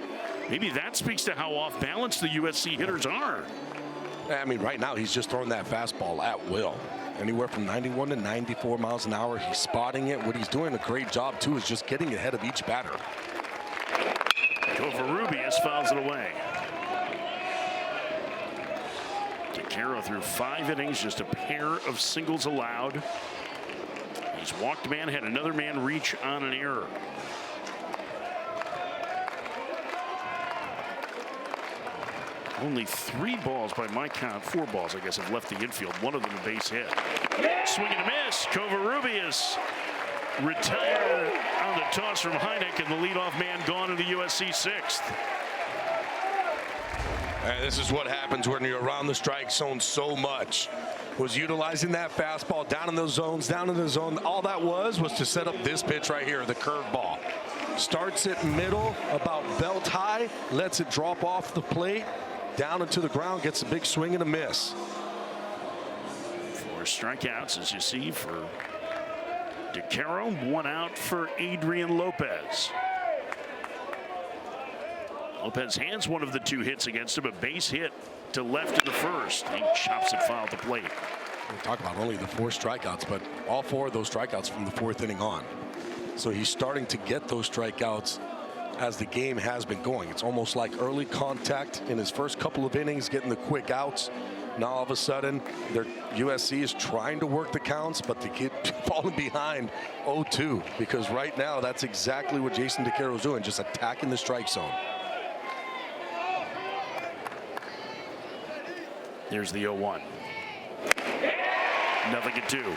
maybe that speaks to how off balance the USC hitters are. I mean, right now he's just throwing that fastball at will. Anywhere from 91 to 94 miles an hour. He's spotting it. What he's doing a great job, too, is just getting ahead of each batter. Covarrubias fouls it away. DeCaro threw 5 innings, just a pair of singles allowed. He's walked a man, had another man reach on an error. Only 3 balls by my count, 4 balls, I guess, have left the infield. One of them a base hit. Swing and a miss. Covarrubias retired on the toss from Heineck, and the leadoff man gone in the USC 6th. And this is what happens when you're around the strike zone so much. Was utilizing that fastball down in those zones, down in the zone. All that was to set up this pitch right here, the curveball. Starts it middle, about belt high, lets it drop off the plate, down into the ground, gets a big swing and a miss. 4 strikeouts, as you see, for DeCaro. 1 out for Adrian Lopez. Lopez hands one of the 2 hits against him, a base hit to left in the first. He chops it foul at the plate. We talk about only the 4 strikeouts, but all 4 of those strikeouts from the 4th inning on. So he's starting to get those strikeouts as the game has been going. It's almost like early contact in his first couple of innings, getting the quick outs. Now all of a sudden, USC is trying to work the counts, but they keep falling behind 0-2, because right now that's exactly what Jason DeCaro is doing, just attacking the strike zone. There's the 0-1. Nothing at 2.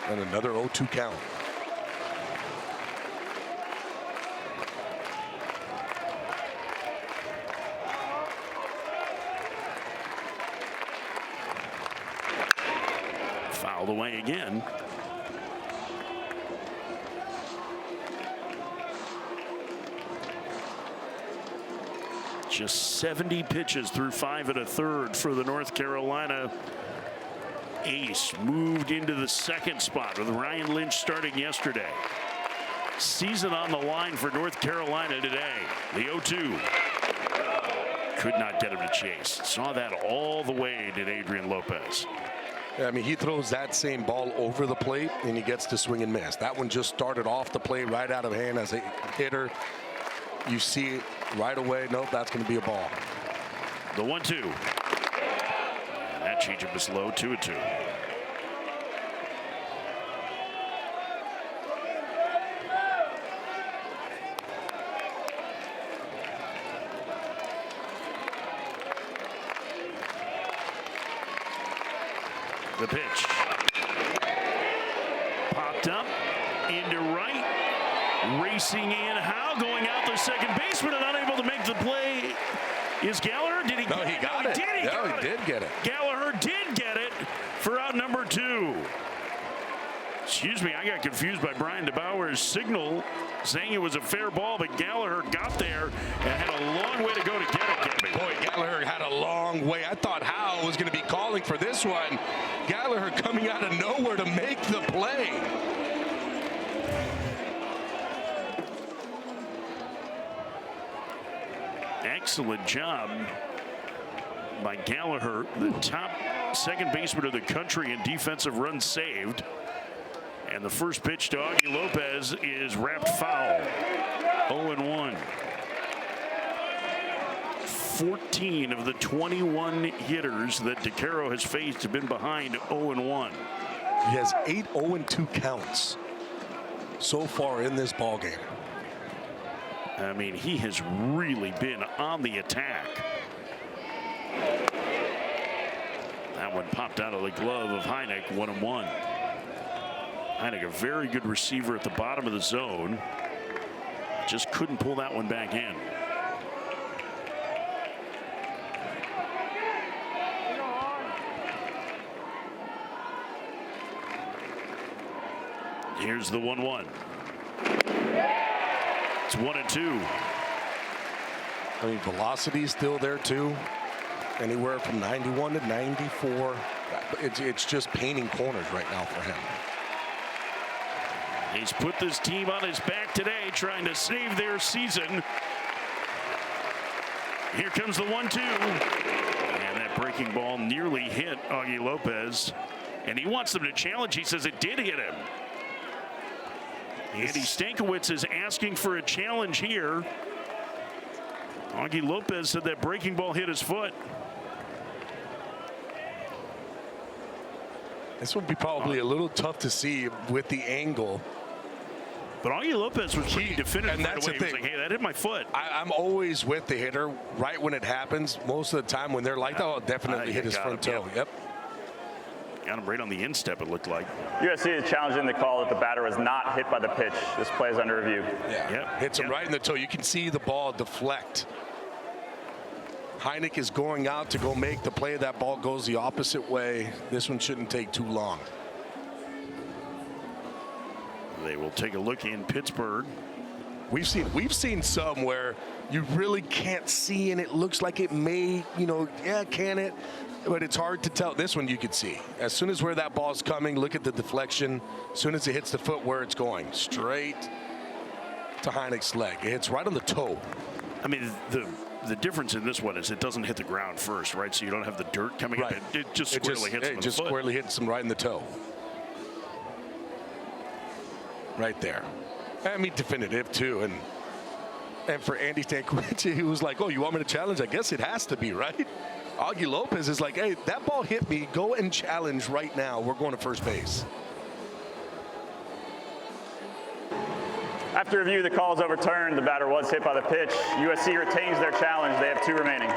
And another 0-2 count. Fouled away again. Just 70 pitches through 5 1/3 for the North Carolina ace. Moved into the 2nd spot with Ryan Lynch starting yesterday. Season on the line for North Carolina today. The 0-2. Could not get him to chase. Saw that all the way, did Adrian Lopez. I mean, he throws that same ball over the plate and he gets to swing and miss. That one just started off the plate right out of hand as a hitter. You see it right away. Nope, that's going to be a ball. The 1-2. And that changeup is low, 2-2. The pitch. Popped up into right. Racing in. Howe going out the second baseman and unable to make the play. Is Gallagher? Did he No, get he it? got No, it. He did. He did get it. Gallagher did get it for out number 2. Excuse me, I got confused by Brian DeBauer's signal saying it was a fair ball, but Gallagher got there and had a long way to go to get it, Gabby. Boy, Gallagher had a long way. I thought Howe was going to be calling for this one. Gallagher coming out of nowhere to make the play. excellent job by Gallagher, the top second baseman of the country in defensive runs saved. And the first pitch to Augie Lopez is wrapped foul. 0-1. 14 of the 21 hitters that DeCaro has faced have been behind 0-1. He has 8 0-2 counts so far in this ball game. I mean, he has really been on the attack. That one popped out of the glove of Heineck, 1-1. Heineck, a very good receiver at the bottom of the zone. Just couldn't pull that one back in. Here's the 1-1. It's 1-2. I mean, velocity is still there too. Anywhere from 91 to 94. It's just painting corners right now for him. He's put this team on his back today, trying to save their season. Here comes the 1-2. And that breaking ball nearly hit Augie Lopez. And he wants them to challenge. He says it did hit him. Andy Stankiewicz is asking for a challenge here. Augie Lopez said that breaking ball hit his foot. This would be probably a little tough to see with the angle. But Augie Lopez was pretty definitive and right that's away. the He was thing. like, hey, that hit my foot. I'm always with the hitter right when it happens. Most of the time when they're like that, I'll definitely hit his front toe. Yep. Got him right on the instep, it looked like. USC is challenging the call that the batter was not hit by the pitch. This play is under review. Yeah. Yep. Hits him right in the toe. You can see the ball deflect. Heineck is going out to go make the play. That ball goes the opposite way. This one shouldn't take too long. They will take a look in Pittsburgh. We've seen some where you really can't see, and it looks like it may, can it? But it's hard to tell. This one you could see. As soon as where that ball's coming, look at the deflection. As soon as it hits the foot, where it's going, straight to Heineck's leg. It hits right on the toe. I mean, the difference in this one is it doesn't hit the ground first, right? So you don't have the dirt coming Right. up. It just squarely hits him in the foot. Squarely hits him right in the toe. Right there. I mean, definitive too. And for Andy Stankiewicz, he was like, "Oh, you want me to challenge? I guess it has to be, right?" Augie Lopez is like, "Hey, that ball hit me. Go and challenge right now. We're going to first base." After review, the call is overturned. The batter was hit by the pitch. USC retains their challenge. They have 2 remaining.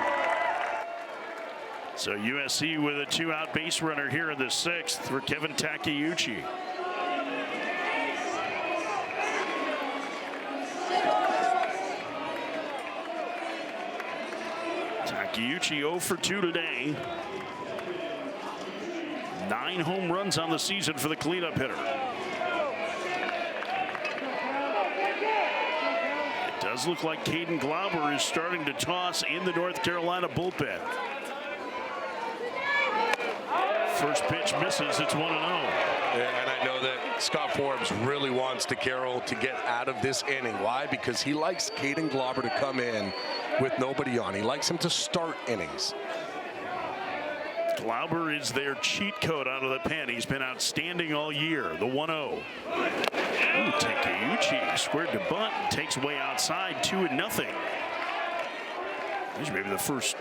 So USC with a 2-out base runner here in the 6th for Kevin Takeuchi. Takeuchi 0 for 2 today. 9 home runs on the season for the cleanup hitter. It does look like Caden Glauber is starting to toss in the North Carolina bullpen. First pitch misses. It's 1-0. And I know that Scott Forbes really wants DeCaro to get out of this inning. Why? Because he likes Caden Glauber to come in with nobody on. He likes him to start innings. Glauber is their cheat code out of the pen. He's been outstanding all year. The 1-0. Ooh, Takeuchi squared to bunt, takes way outside, 2-0. These are maybe the first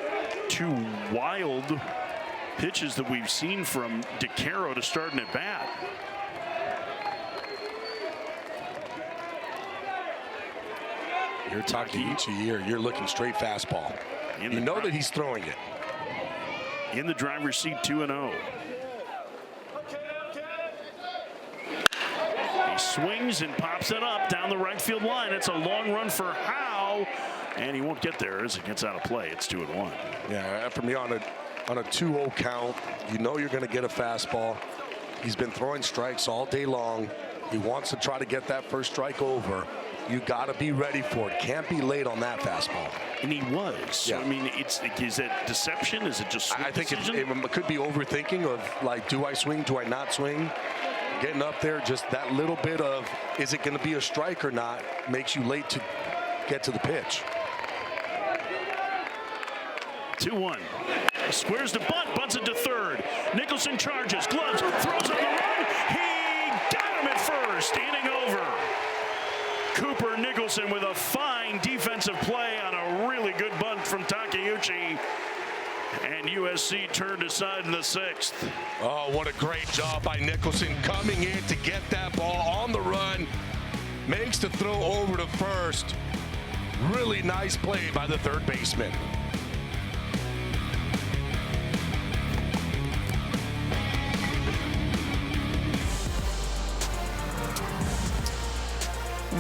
2 wild pitches that we've seen from DeCaro to start an at bat. You're Takeuchi, you're looking straight fastball. You know that he's throwing it. In the driver's seat, 2-0. He swings and pops it up down the right field line. It's a long run for Howe, and he won't get there as it gets out of play. It's 2-1. Yeah, for me on a 2-0 count, you know you're going to get a fastball. He's been throwing strikes all day long. He wants to try to get that first strike over. You got to be ready for it. Can't be late on that fastball. And he was. So, Yeah. I mean, is it deception? Is it just I think it decision? could be overthinking of, like, do I swing, do I not swing? Getting up there, just that little bit of, is it going to be a strike or not, makes you late to get to the pitch. 2-1. Squares to bunt, bunts it to third. Nicholson charges, gloves, throws on the run. He got him at first, inning over. Cooper Nicholson with a fine defensive play on a really good bunt from Takeuchi. And USC turned aside in the 6th. Oh, what a great job by Nicholson coming in to get that ball on the run. Makes the throw over to first. Really nice play by the third baseman.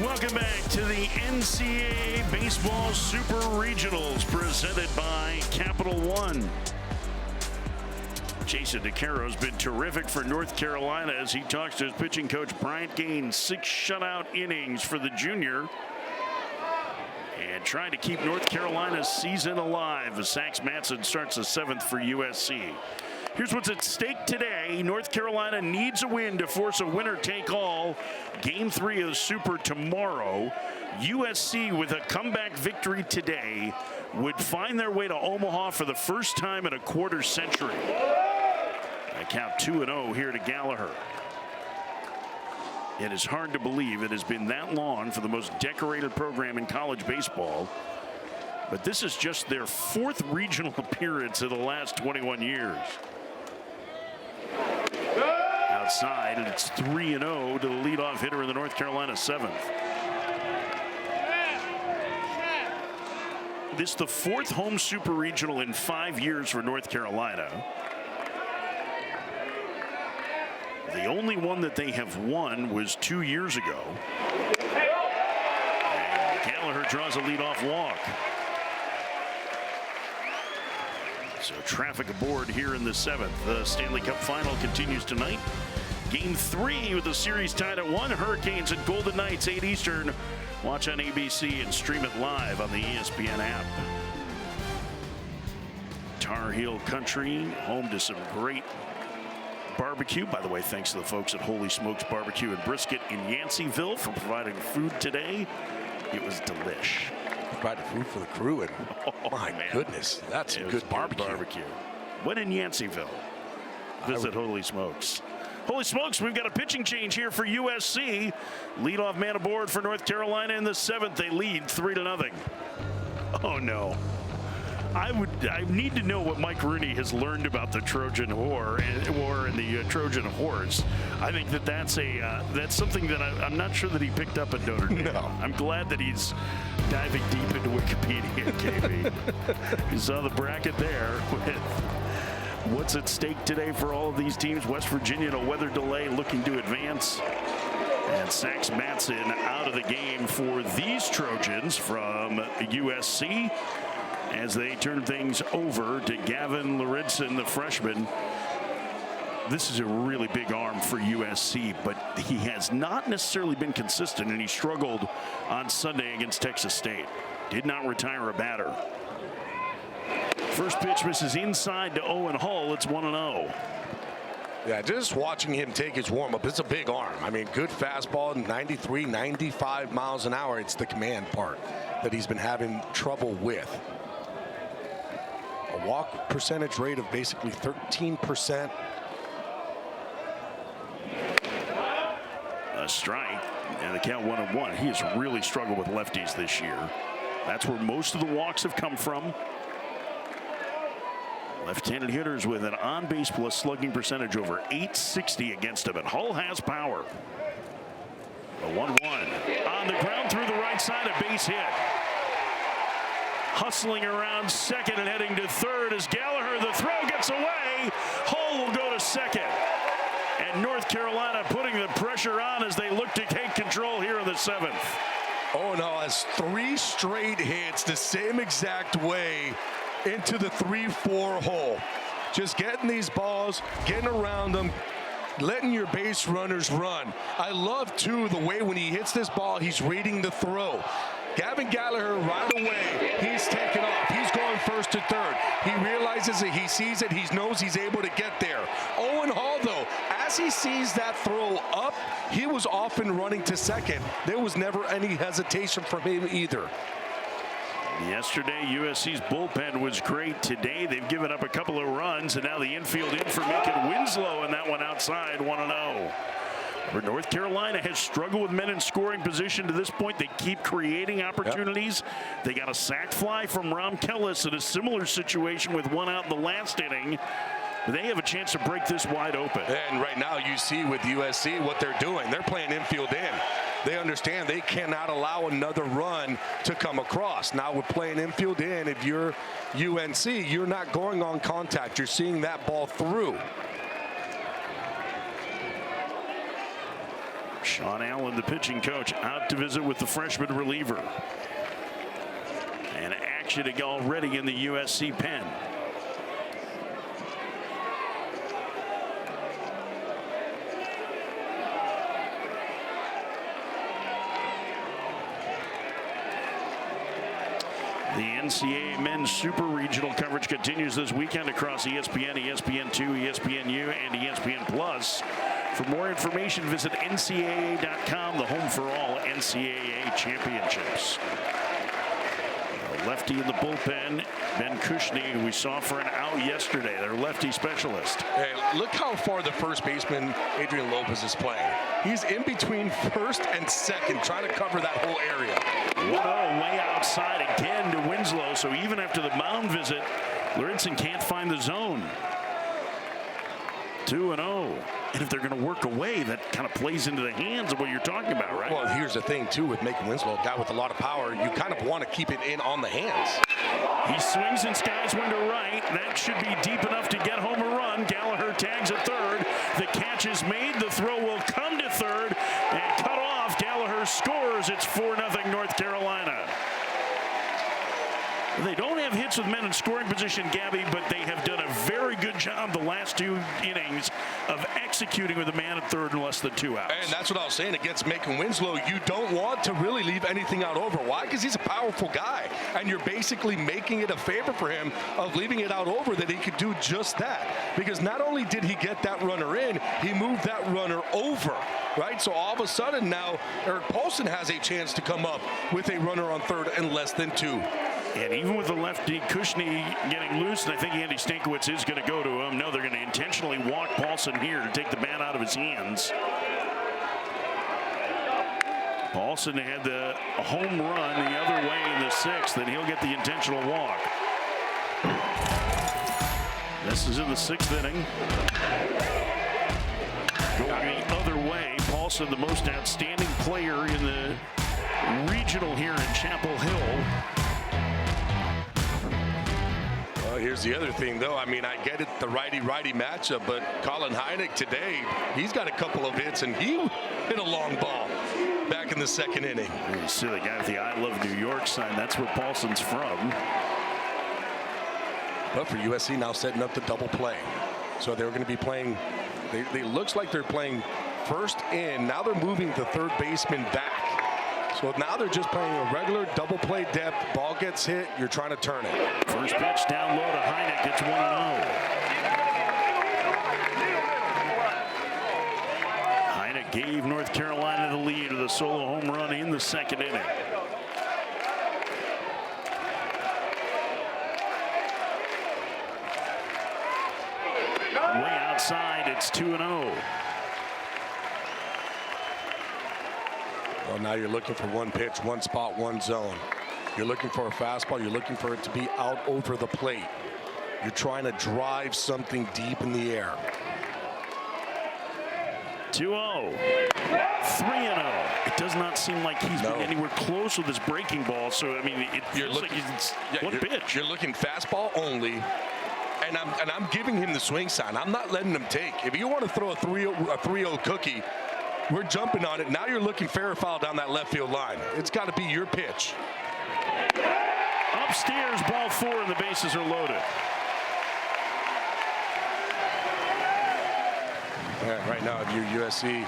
Welcome back to the NCAA Baseball Super Regionals presented by Capital One. Jason DeCaro has been terrific for North Carolina as he talks to his pitching coach Bryant Gaines. 6 shutout innings for the junior. And trying to keep North Carolina's season alive as Sax Matson starts the 7th for USC. Here's what's at stake today. North Carolina needs a win to force a winner-take-all. Game 3 of the Super tomorrow. USC with a comeback victory today would find their way to Omaha for the first time in a quarter century. I count 2-0 here to Gallagher. It is hard to believe it has been that long for the most decorated program in college baseball. But this is just their 4th regional appearance in the last 21 years. Outside, and it's 3-0 to the leadoff hitter in the North Carolina 7th. This is the 4th home super regional in 5 years for North Carolina. The only one that they have won was 2 years ago. And Gallagher draws a leadoff walk. So traffic aboard here in the 7th. The Stanley Cup Final continues tonight. Game 3 with the series tied at 1. Hurricanes and Golden Knights, 8 Eastern. Watch on ABC and stream it live on the ESPN app. Tar Heel Country, home to some great barbecue. By the way, thanks to the folks at Holy Smokes Barbecue and Brisket in Yanceyville for providing food today. It was delish. Provided food for the crew, and my goodness, that's some good barbecue. When in Yanceyville, visit Holy Smokes. Holy Smokes, we've got a pitching change here for USC. Leadoff man aboard for North Carolina in the 7th. They lead 3-0. Oh no. I need to know what Mike Rooney has learned about the Trojan war and the Trojan horse. I think that's something that I'm not sure that he picked up at Notre Dame. No. I'm glad that he's diving deep into Wikipedia, KB. You saw the bracket there with what's at stake today for all of these teams. West Virginia in a weather delay looking to advance. And Sax Matson out of the game for these Trojans from USC as they turn things over to Gavin Lauridsen, the freshman. This is a really big arm for USC, but he has not necessarily been consistent, and he struggled on Sunday against Texas State. Did not retire a batter. First pitch misses inside to Owen Hull. It's 1-0. Yeah, just watching him take his warm-up, it's a big arm. I mean, good fastball, 93, 95 miles an hour. It's the command part that he's been having trouble with. A walk percentage rate of basically 13%. A strike, and the count 1-1. He has really struggled with lefties this year. That's where most of the walks have come from. Left-handed hitters with an on-base plus slugging percentage over 860 against him, and Hull has power. A 1-1 on the ground through the right side, a base hit. Hustling around second and heading to third as Gallagher, the throw gets away. Hull will go to second. And North Carolina putting the pressure on as they look to take control here in the 7th. Oh no, has 3 straight hits the same exact way into the 3-4 hole. Just getting these balls, getting around them, letting your base runners run. I love, too, the way when he hits this ball, he's reading the throw. Gavin Gallagher right away, he's taking off. He's going first to third. He realizes it, he sees it, he knows he's able to get there. Owen Hull, though, as he sees that throw up, he was often running to second. There was never any hesitation from him either. Yesterday, USC's bullpen was great. Today, they've given up a couple of runs, and now the infield in for Macon Winslow, and that one outside, 1-0. But North Carolina has struggled with men in scoring position to this point. They keep creating opportunities. Yep. They got a sac fly from Rom Kellis in a similar situation with one out in the last inning. They have a chance to break this wide open. And right now you see with USC what they're doing. They're playing infield in. They understand they cannot allow another run to come across. Now with playing infield in, if you're UNC, you're not going on contact. You're seeing that ball through. Sean Allen, the pitching coach, out to visit with the freshman reliever. And action already in the USC pen. The NCAA men's super regional coverage continues this weekend across ESPN, ESPN2, ESPNU, and ESPN Plus. For more information, visit NCAA.com, the home for all NCAA championships. A lefty in the bullpen, Ben Kushney, who we saw for an out yesterday, their lefty specialist. Hey, look how far the first baseman, Adrian Lopez, is playing. He's in between first and second, trying to cover that whole area. 1-0 way outside again to Winslow, so even after the mound visit, Lurentzen can't find the zone. 2-0. And if they're going to work away, that kind of plays into the hands of what you're talking about, right? Well, here's the thing, too, with Macon Winslow, a guy with a lot of power, you kind of want to keep it in on the hands. He swings and skies one to right. That should be deep enough to get home a run. Gallagher tags at third. The catch is made. The throw will come to third and cut off. Gallagher scores. It's 4-0 North Carolina. They don't have hits with men in scoring position, Gabby, but they have done a very good job the last two innings of executing with a man at third and less than 2 outs. And that's what I was saying against Macon Winslow. You don't want to really leave anything out over. Why? Because he's a powerful guy. And you're basically making it a favor for him of leaving it out over that he could do just that. Because not only did he get that runner in, he moved that runner over. Right? So all of a sudden now, Eric Paulson has a chance to come up with a runner on third and less than 2. And even with the lefty Kushney getting loose, and I think Andy Stankiewicz is going to go to him. No, they're going to intentionally walk Paulson here to take the bat out of his hands. Paulson had a home run the other way in the 6th, and he'll get the intentional walk. This is in the 6th inning. Going the other way, Paulson, the most outstanding player in the regional here in Chapel Hill. Here's the other thing, though. I mean, I get it, the righty-righty matchup, but Colin Heineck today, he's got a couple of hits, and he hit a long ball back in the 2nd inning. You see the guy with the I Love New York sign. That's where Paulson's from. But for USC now setting up the double play. So they're going to be playing, they looks like they're playing first in. Now they're moving the third baseman back. So now they're just playing a regular double play depth. Ball gets hit, you're trying to turn it. First pitch down low to Heineck. It's 1-0. Heineck gave North Carolina the lead with a solo home run in the 2nd inning. Way outside, it's 2-0. Well, now you're looking for one pitch, one spot, one zone. You're looking for a fastball. You're looking for it to be out over the plate. You're trying to drive something deep in the air. 2-0. 3-0. It does not seem like he's been anywhere close with his breaking ball. So, I mean, it feels like he's one pitch. You're looking fastball only. And I'm giving him the swing sign. I'm not letting him take. If you want to throw a 3-0 cookie, we're jumping on it. Now you're looking fair or foul down that left field line. It's got to be your pitch. Upstairs, ball 4, and the bases are loaded. Yeah, right now, if you're USC,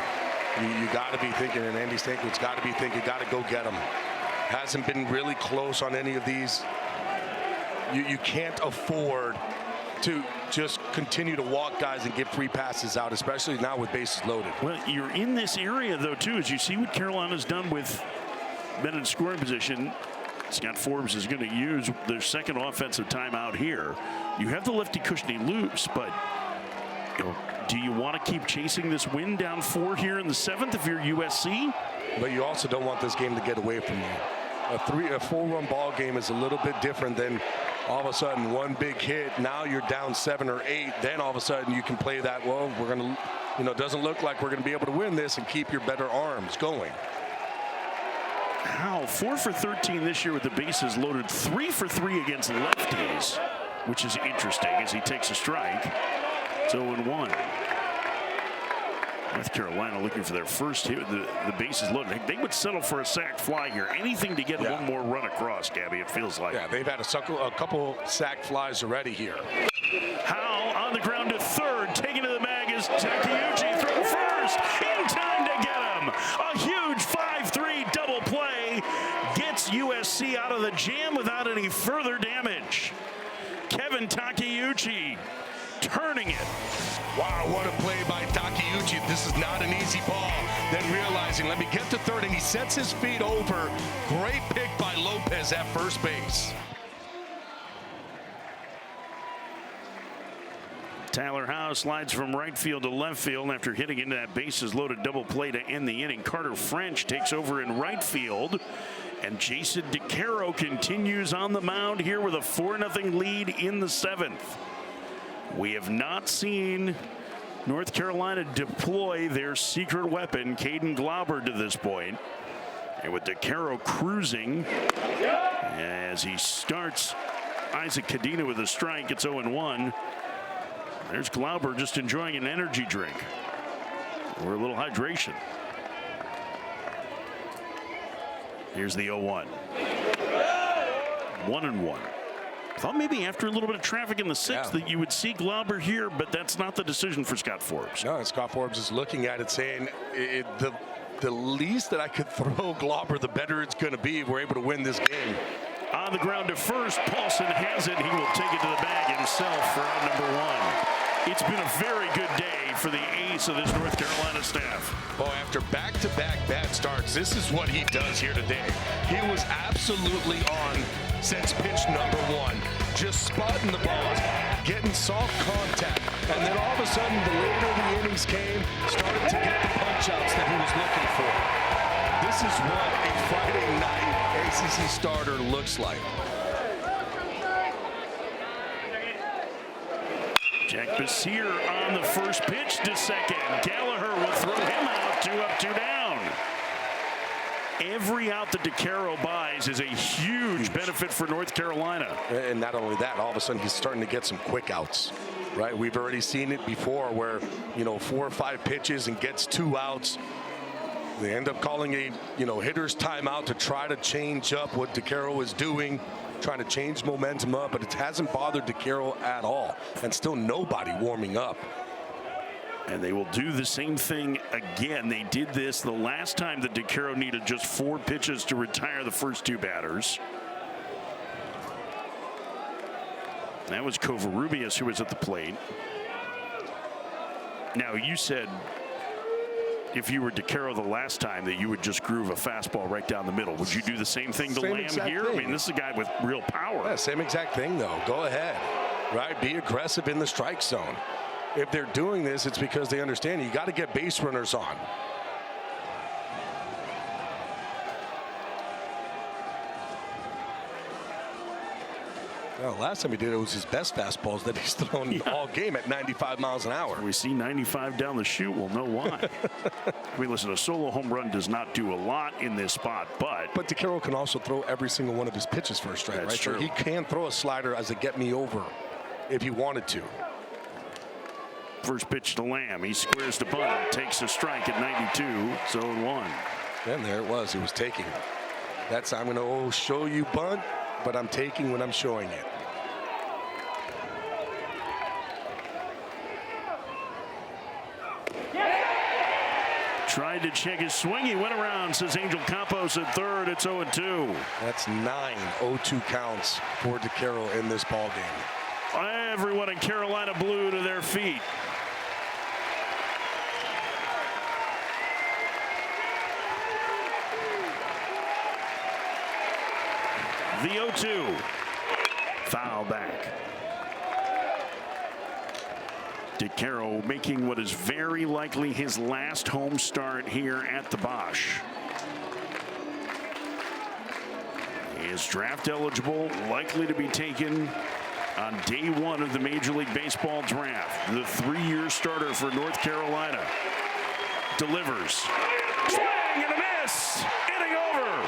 you got to be thinking, and Andy Stankiewicz got to be thinking, got to go get him. Hasn't been really close on any of these. You can't afford to just continue to walk guys and give free passes out, especially now with bases loaded. Well, you're in this area, though, too, as you see what Carolina's done with men in scoring position. Scott Forbes is going to use their second offensive timeout here. You have the lefty Cushney loose, but do you want to keep chasing this win down 4 here in the 7th if you're USC? But you also don't want this game to get away from you. A 4-run ball game is a little bit different than all of a sudden one big hit. Now you're down 7 or 8. Then all of a sudden you can play that, well, we're going to, it doesn't look like we're going to be able to win this, and keep your better arms going. How 4 for 13 this year with the bases loaded, 3 for 3 against lefties, which is interesting as he takes a strike. It's 0-1. North Carolina looking for their first hit with the bases loaded. They would settle for a sac fly here. Anything to get one more run across, Gabby, it feels like. Yeah, they've had a couple sac flies already here. Howe on the ground to third. Taking to the bag is Takeuchi. Throw first. In time to get him. A huge 5-3 double play. Gets USC out of the jam without any further damage. Kevin Takeuchi turning it. Wow, what a play by Takeuchi. This is not an easy ball. Then realizing, let me get to third, and he sets his feet over. Great pick by Lopez at first base. Tyler Howe slides from right field to left field after hitting into that bases loaded double play to end the inning. Carter French takes over in right field, and Jason DeCaro continues on the mound here with a 4-0 lead in the 7th. We have not seen North Carolina deploy their secret weapon, Caden Glauber, to this point. And with DeCaro cruising as he starts Isaac Cadena with a strike, it's 0-1. There's Glauber just enjoying an energy drink or a little hydration. Here's the 0-1. 1-1. Thought maybe after a little bit of traffic in the 6th that you would see Glauber here, but that's not the decision for Scott Forbes. No, Scott Forbes is looking at it saying the least that I could throw Glauber, the better it's going to be if we're able to win this game. On the ground to first, Paulson has it. He will take it to the bag himself for out number 1. It's been a very good day for the ace of this North Carolina staff. Oh, after back-to-back bad starts, this is what he does here today. He was absolutely on since pitch number 1, just spotting the balls, getting soft contact, and then all of a sudden, the later the innings came, started to get the punch-outs that he was looking for. This is what a Friday night ACC starter looks like. Jack Basier on the first pitch to second. Gallagher will throw him out, 2 up, 2 down. Every out that DeCaro buys is a huge benefit for North Carolina. And not only that, all of a sudden he's starting to get some quick outs, right? We've already seen it before where, 4 or 5 pitches and gets 2 outs. They end up calling a, hitter's timeout to try to change up what DeCaro is doing, trying to change momentum up, but it hasn't bothered DeCaro at all, and still nobody warming up. And they will do the same thing again. They did this the last time that DeCaro needed just 4 pitches to retire the first 2 batters. That was Covarrubias who was at the plate. Now, you said if you were DeCaro the last time that you would just groove a fastball right down the middle. Would you do the same thing to Lamb here? Thing. I mean, this is a guy with real power. Yeah, same exact thing, though. Go ahead, right? Be aggressive in the strike zone. If they're doing this, it's because they understand you got to get base runners on. Well, last time he did it was his best fastballs that he's thrown all game at 95 miles an hour. We see 95 down the chute. We'll know why. I mean, listen, a solo home run does not do a lot in this spot, but DeCaro can also throw every single one of his pitches for a strike, right? True. So he can throw a slider as a get me over if he wanted to. First pitch to Lamb. He squares the bunt, takes a strike at 92, so 1. And there it was. He was taking. That's I'm going to show you bunt, but I'm taking when I'm showing it. Tried to check his swing. He went around, says Angel Campos at third. It's 0-2. That's 9 0-2 counts for DeCaro in this ball game. Everyone in Carolina blue to their feet. The 0-2. Foul back. DeCaro making what is very likely his last home start here at the Bosch. He is draft eligible, likely to be taken on day one of the Major League Baseball draft. The 3-year starter for North Carolina delivers. Swing and a miss. Inning over.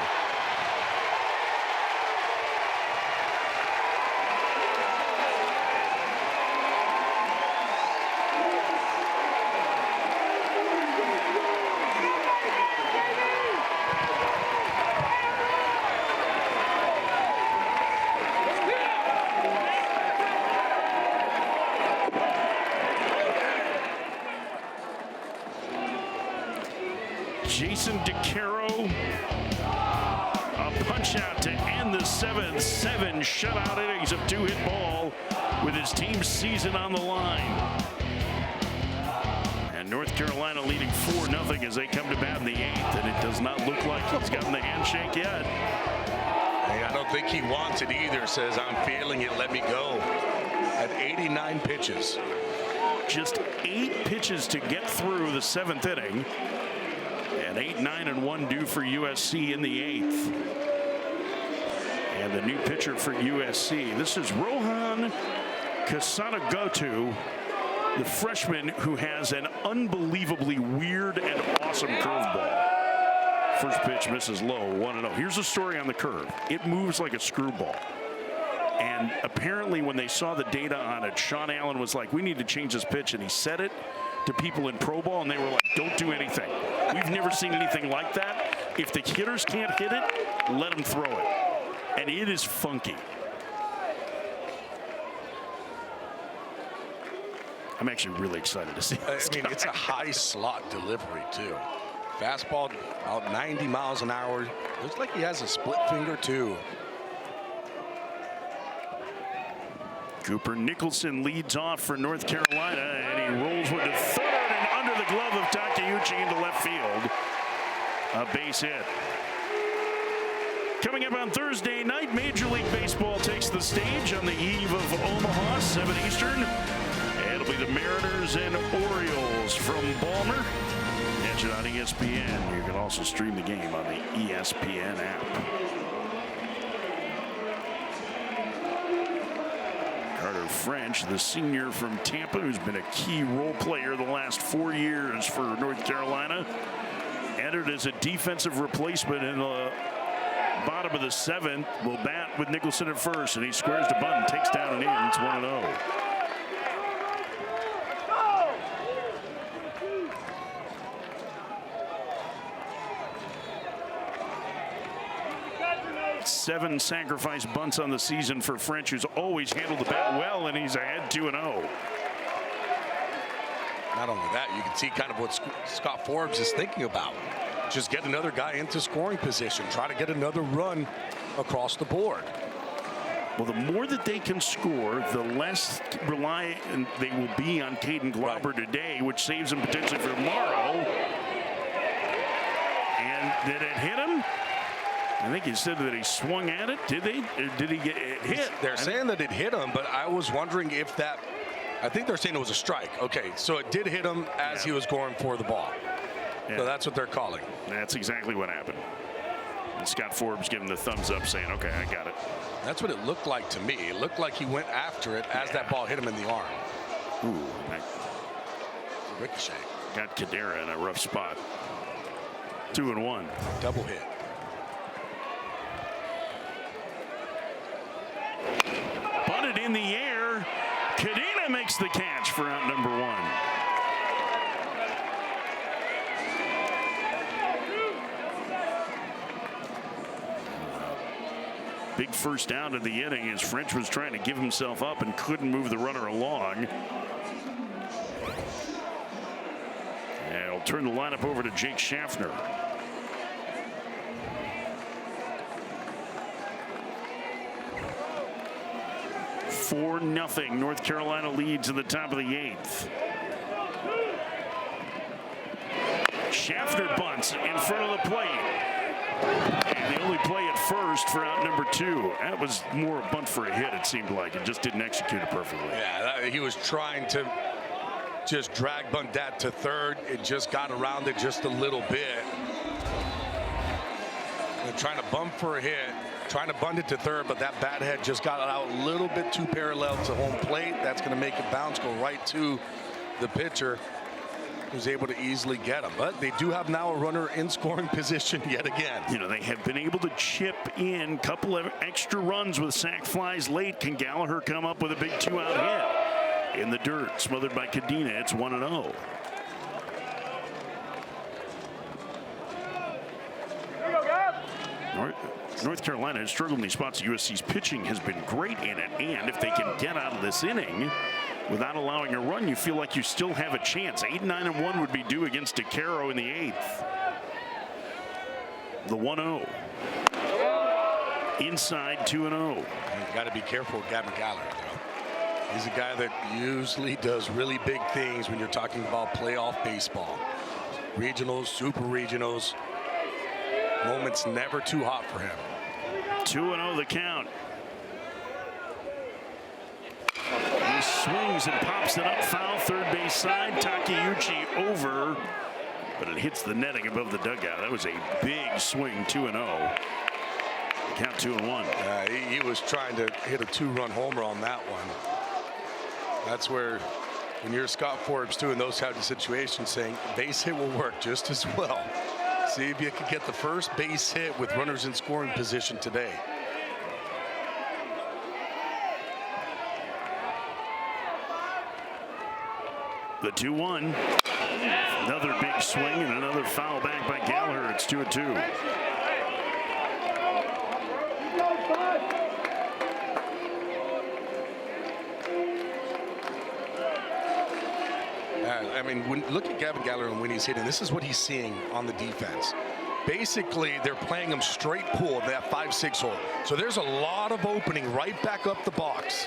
DeCaro, a punch out to end the 7 shutout innings of 2-hit ball with his team's season on the line. And North Carolina leading 4-0 as they come to bat in the 8th, and it does not look like he's gotten the handshake yet. Hey, I don't think he wants it either. Says, I'm feeling it, let me go. At 89 pitches. Just 8 pitches to get through the 7th inning. And 8-9-1 due for USC in the 8th. And the new pitcher for USC. This is Rohan Kasanagotu, the freshman who has an unbelievably weird and awesome curveball. First pitch misses low, 1-0. Here's a story on the curve. It moves like a screwball. And apparently when they saw the data on it, Sean Allen was like, we need to change this pitch. And he said it to people in pro ball, and they were like, don't do anything. We've never seen anything like that. If the hitters can't hit it, let them throw it. And it is funky. I'm actually really excited to see this. I mean, it's a high slot delivery, too. Fastball about 90 miles an hour. Looks like he has a split finger, too. Cooper Nicholson leads off for North Carolina, and he rolls one to third and under the glove of Takeuchi into left field. A base hit. Coming up on Thursday night, Major League Baseball takes the stage on the eve of Omaha, 7 Eastern. It'll be the Mariners and Orioles from Balmer. Catch it on ESPN. You can also stream the game on the ESPN app. Carter French, the senior from Tampa, who's been a key role player the last 4 years for North Carolina, entered as a defensive replacement in the bottom of the 7th. Will bat with Nicholson at first, and he squares the bunt and takes down an in. It's 1-0. Seven sacrifice bunts on the season for French, who's always handled the bat well, and he's ahead 2-0. Not only that, you can see kind of what Scott Forbes is thinking about. Just get another guy into scoring position. Try to get another run across the board. Well, the more that they can score, the less reliant they will be on Caden Glauber today, which saves them potentially for tomorrow. And did it hit him? I think he said that he swung at it. Did they? Or did he get hit? They're saying that it hit him, but I was wondering if that. I think they're saying it was a strike. Okay, so it did hit him as he was going for the ball. So that's what they're calling. That's exactly what happened. And Scott Forbes giving the thumbs up, saying, "Okay, I got it." That's what it looked like to me. It looked like he went after it as that ball hit him in the arm. Ooh, Ricochet. Got Kadira in a rough spot. 2-1. Double hit. Bunted in the air. Kadena makes the catch for out number 1. Big first down of the inning as French was trying to give himself up and couldn't move the runner along. And I'll turn the lineup over to Jake Schaffner. Four nothing. North Carolina leads in the top of the 8th. Schaffner bunts in front of the plate. And the only play at first for out number 2. That was more a bunt for a hit, it seemed like. It just didn't execute it perfectly. Yeah, he was trying to just drag bunt that to third. It just got around it just a little bit. And trying to bump for a hit, trying to bunt it to third, but that bat head just got out a little bit too parallel to home plate. That's going to make it bounce, go right to the pitcher, who's able to easily get him. But they do have now a runner in scoring position yet again. You know, they have been able to chip in a couple of extra runs with sac flies late. Can Gallagher come up with a big 2-out hit? In the dirt, smothered by Cadena. It's 1-0. North Carolina has struggled in these spots. USC's pitching has been great in it, and if they can get out of this inning without allowing a run, you feel like you still have a chance. 8, 9, and 1 would be due against DeCaro in the 8th. The 1-0. Inside 2-0. You got to be careful with Gavin Gallagher, though. He's a guy that usually does really big things when you're talking about playoff baseball. Regionals, super regionals. Moments never too hot for him. 2-0 the count. He swings and pops it up foul third base side. Takeuchi over, but it hits the netting above the dugout. That was a big swing. 2-0. Count 2-1. He was trying to hit a 2-run homer on that one. That's where, when you're Scott Forbes too in those types of situations, saying base hit will work just as well. See if you can get the first base hit with runners in scoring position today. The 2-1. Another big swing and another foul back by Gallagher. It's 2-2. I mean, look at Gavin Gallagher and when he's hitting. This is what he's seeing on the defense. Basically, they're playing him straight pull, that 5-6 hole. So there's a lot of opening right back up the box.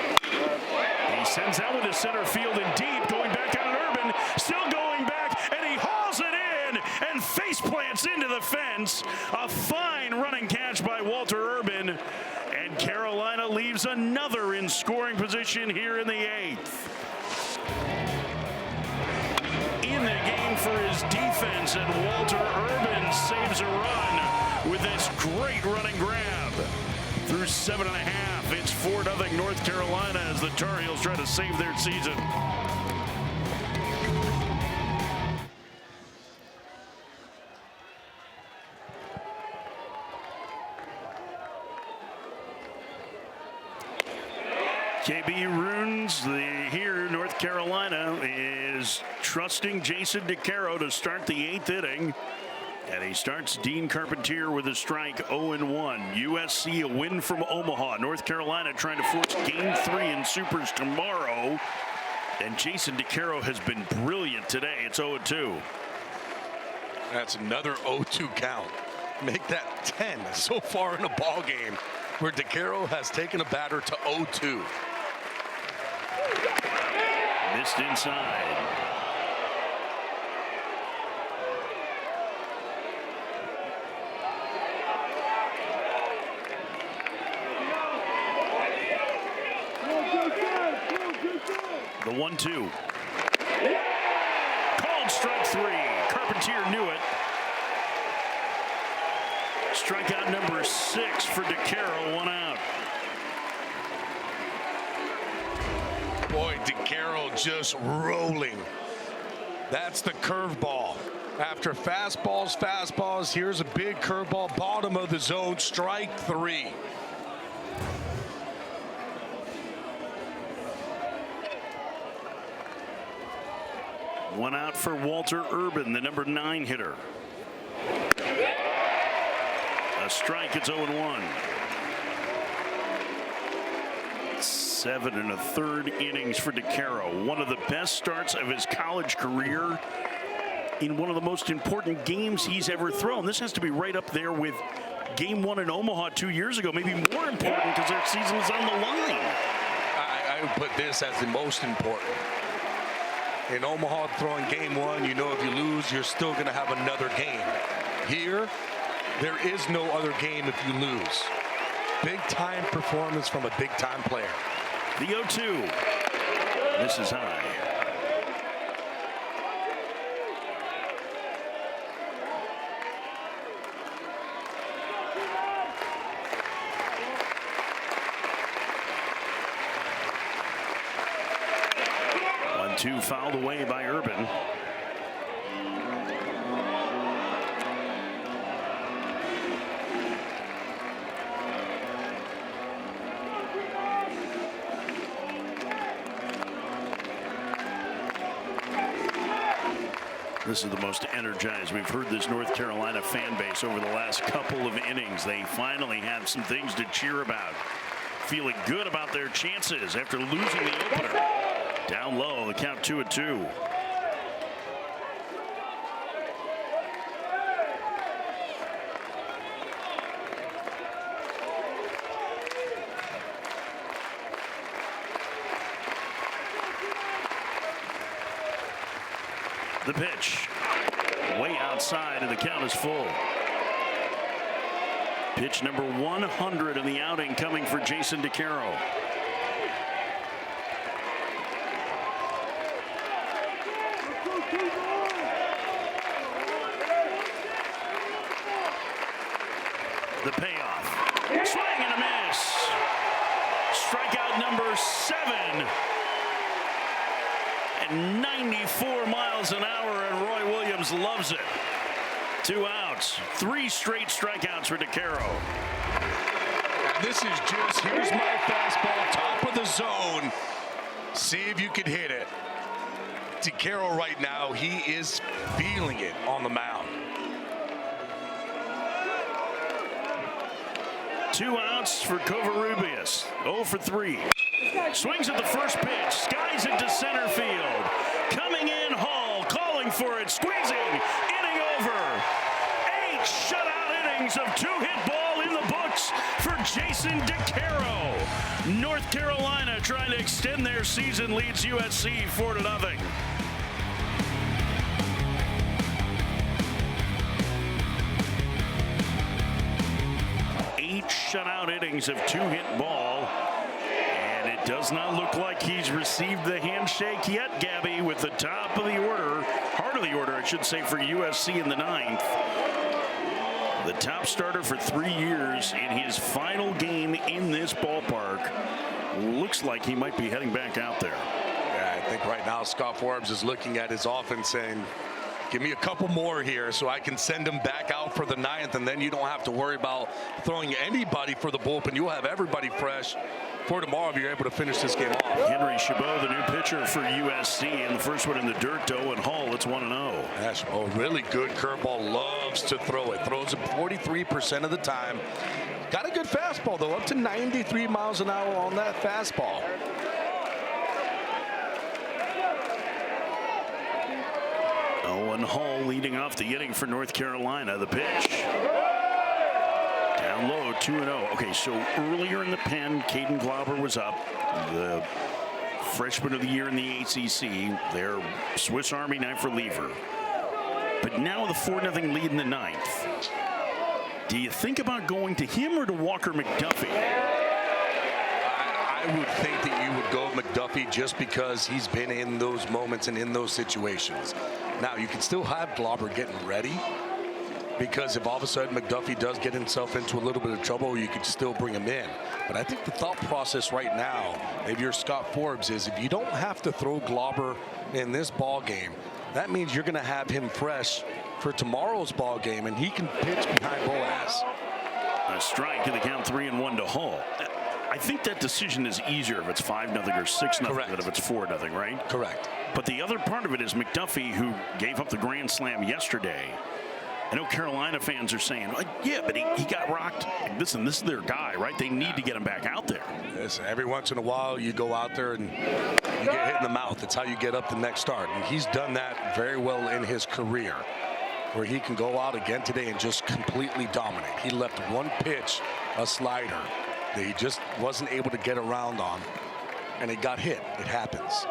He sends that one to center field and deep, going back on Urban, still going back, and he hauls it in and face plants into the fence. A fine running catch by Walter Urban, and Carolina leaves another in scoring position here in the 8th. In the game for his defense, and Walter Urban saves a run with this great running grab. Through 7.5, it's 4-0 North Carolina as the Tar Heels try to save their season. KB Runes, here North Carolina is trusting Jason DeCaro to start the 8th inning. And he starts Dean Carpentier with a strike, 0-1. USC a win from Omaha. North Carolina trying to force game 3 in Supers tomorrow. And Jason DeCaro has been brilliant today. It's 0-2. That's another 0-2 count. Make that 10 so far in a ball game where DeCaro has taken a batter to 0-2. Missed inside. The 1-2. Called strike 3. Carpentier knew it. Strikeout number 6 for DeCaro, 1 out. Boy, DeCaro just rolling. That's the curveball. After fastballs, here's a big curveball, bottom of the zone, strike 3. One out for Walter Urban, the number 9 hitter. A strike, it's 0-1. 7 1/3 innings for DeCaro. One of the best starts of his college career in one of the most important games he's ever thrown. This has to be right up there with game 1 in Omaha 2 years ago, maybe more important because their season is on the line. I would put this as the most important. In Omaha, throwing game 1, you know if you lose, you're still going to have another game. Here, there is no other game if you lose. Big-time performance from a big-time player. The 0-2. This is high. Two fouled away by Urban. This is the most energized we've heard this North Carolina fan base over the last couple of innings. They finally have some things to cheer about. Feeling good about their chances after losing the opener. Down low, the count 2-2. The pitch, way outside, and the count is full. Pitch number 100 in the outing coming for Jason DeCaro. The payoff. Swing and a miss. Strikeout number 7. And 94 miles an hour, and Roy Williams loves it. 2 outs. 3 straight strikeouts for DeCaro. And this is just, here's my fastball, top of the zone. See if you can hit it. DeCaro right now, he is feeling it on the mound. 2 outs for Covarrubias. 0 for 3. Swings at the first pitch. Skies it to center field. Coming in, Hall calling for it. Squeezing. Inning over. 8 shutout innings of 2-hit ball in the books for Jason DeCaro. North Carolina trying to extend their season, leads USC 4-0. Shutout innings of 2-hit ball, and it does not look like he's received the handshake yet, Gabby, with the top of the order, heart of the order, I should say, for USC in the 9th. The top starter for 3 years in his final game in this ballpark. Looks like he might be heading back out there. Yeah, I think right now Scott Forbes is looking at his offense saying, give me a couple more here so I can send him back out for the 9th, and then you don't have to worry about throwing anybody for the bullpen. You'll have everybody fresh for tomorrow if you're able to finish this game off. Henry Chabot, the new pitcher for USC, and the first one in the dirt to Owen Hall. It's 1-0. Yeah, Chabot, really good curveball, loves to throw it. Throws it 43% of the time. Got a good fastball, though, up to 93 miles an hour on that fastball. Owen Hall leading off the inning for North Carolina. The pitch. Down low, 2-0. Okay, so earlier in the pen, Caden Glauber was up. The freshman of the year in the ACC. Their Swiss Army knife reliever. But now the 4-0 lead in the 9th. Do you think about going to him or to Walker McDuffie? I would think that you would go McDuffie just because he's been in those moments and in those situations. Now, you can still have Glauber getting ready, because if all of a sudden McDuffie does get himself into a little bit of trouble, you could still bring him in. But I think the thought process right now, if you're Scott Forbes, is if you don't have to throw Glauber in this ball game, that means you're going to have him fresh for tomorrow's ball game, and he can pitch behind Boaz. A strike in the count, 3-1 to Hall. I think that decision is easier if it's 5-0 or 6-0 than if it's 4-0, right? Correct. But the other part of it is McDuffie, who gave up the grand slam yesterday. I know Carolina fans are saying, like, yeah, but he got rocked. Listen, this is their guy, right? They need to get him back out there. Yes, every once in a while you go out there and you get hit in the mouth. That's how you get up the next start. And he's done that very well in his career, where he can go out again today and just completely dominate. He left one pitch, a slider, that he just wasn't able to get around on, and it got hit. It happens.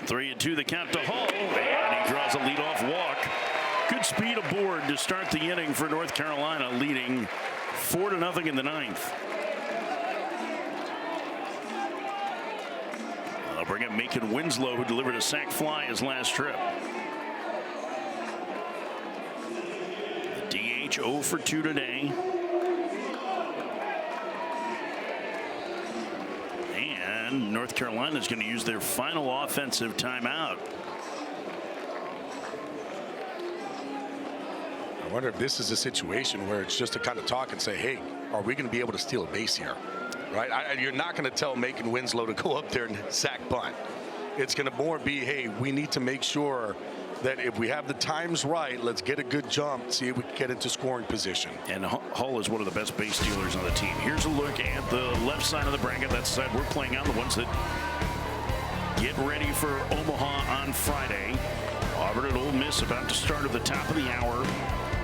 3-2 the count to Hall, and he draws a leadoff walk. Good speed aboard to start the inning for North Carolina, leading 4-0 in the ninth. They'll bring up Macon Winslow, who delivered a sac fly his last trip. The DH 0 for 2 today. And North Carolina is going to use their final offensive timeout. I wonder if this is a situation where it's just to kind of talk and say, hey, are we going to be able to steal a base here? Right? You're not going to tell Macon Winslow to go up there and sack bunt. It's going to more be, hey, we need to make sure that if we have the times right, let's get a good jump, see if we can get into scoring position. And Hull is one of the best base stealers on the team. Here's a look at the left side of the bracket. That's the side we're playing on, the ones that get ready for Omaha on Friday. Auburn and Ole Miss about to start at the top of the hour.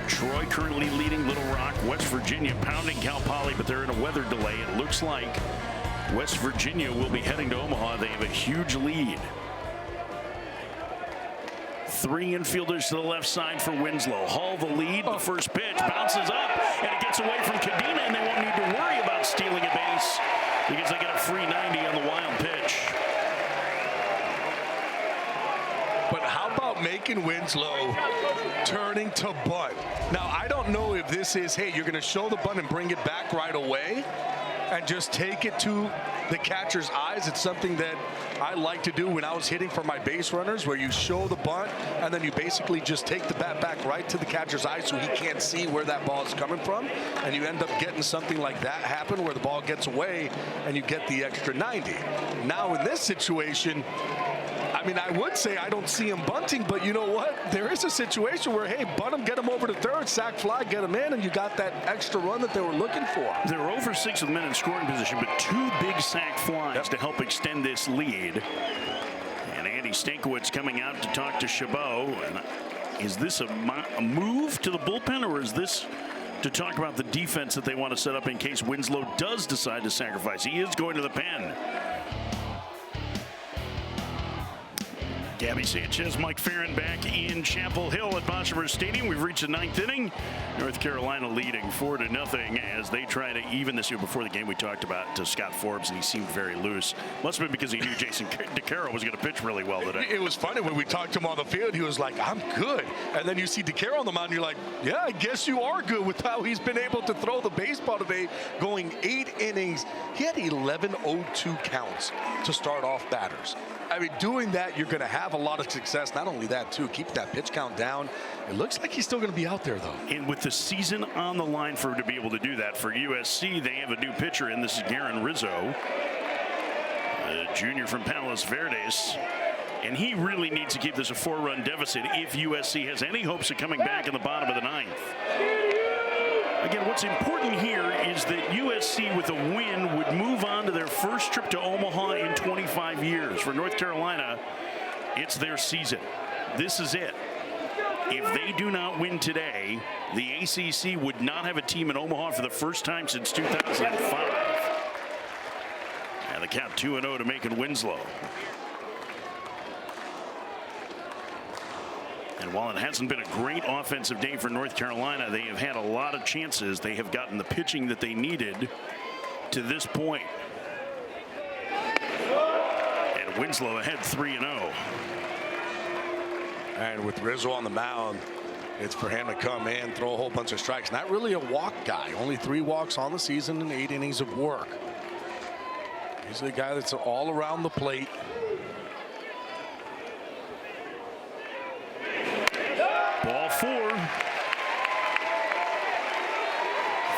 Troy currently leading Little Rock. West Virginia pounding Cal Poly, but they're in a weather delay. It looks like West Virginia will be heading to Omaha. They have a huge lead. 3 infielders to the left side for Winslow. Hull the lead. The first pitch bounces up, and it gets away from Cadena, and they won't need to worry about stealing a base because they get a free 90 on the wild pitch. But how about Macon Winslow turning to bunt? Now, I don't know if this is, hey, you're going to show the bunt and bring it back right away and just take it to the catcher's eyes. It's something that I like to do when I was hitting for my base runners, where you show the bunt and then you basically just take the bat back right to the catcher's eyes so he can't see where that ball is coming from. And you end up getting something like that happen where the ball gets away and you get the extra 90. Now, in this situation, I mean, I would say I don't see him bunting, but you know what? There is a situation where, hey, bunt him, get him over to third, sack fly, get him in, and you got that extra run that they were looking for. They're over 6 with men in scoring position, but 2 big sack flies to help extend this lead. And Andy Stankiewicz coming out to talk to Chabot. And is this a move to the bullpen, or is this to talk about the defense that they want to set up in case Winslow does decide to sacrifice? He is going to the pen. Gabby Sanchez, Mike Farron back in Chapel Hill at Boshamer Stadium. We've reached the 9th inning. North Carolina leading 4-0 as they try to even this year. Before the game, we talked about to Scott Forbes, and he seemed very loose. Must have been because he knew Jason DeCaro was going to pitch really well today. It was funny when we talked to him on the field. He was like, I'm good. And then you see DeCaro on the mound, and you're like, yeah, I guess you are good with how he's been able to throw the baseball today, going 8 innings. He had 11 0-2 counts to start off batters. I mean, doing that, you're going to have a lot of success. Not only that, too, keep that pitch count down. It looks like he's still going to be out there, though. And with the season on the line for to be able to do that, for USC, they have a new pitcher, and this is Garen Rizzo, a junior from Palos Verdes. And he really needs to keep this a 4-run deficit if USC has any hopes of coming back in the bottom of the 9th. Again, what's important here is that USC, with a win, would move on to their first trip to Omaha in 25 years. For North Carolina, it's their season. This is it. If they do not win today, the ACC would not have a team in Omaha for the first time since 2005. And the count 2-0 to Macon Winslow. And while it hasn't been a great offensive day for North Carolina, they have had a lot of chances. They have gotten the pitching that they needed to this point. And Winslow ahead 3-0. And with Rizzo on the mound, it's for him to come in, throw a whole bunch of strikes. Not really a walk guy. Only 3 walks on the season and 8 innings of work. He's the guy that's all around the plate. Ball 4.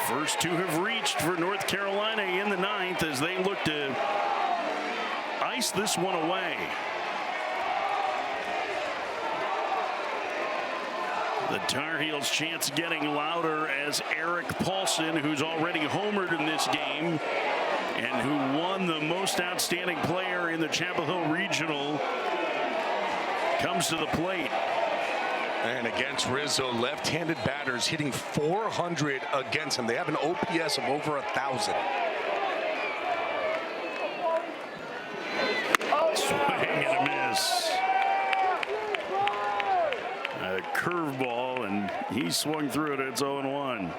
First 2 have reached for North Carolina in the 9th as they look to ice this one away. The Tar Heels chants getting louder as Eric Paulson, who's already homered in this game and who won the most outstanding player in the Chapel Hill Regional, comes to the plate. And against Rizzo, left-handed batters hitting 400 against him. They have an OPS of over 1,000. Swing and a miss. A curveball He swung through it. It's 0-1.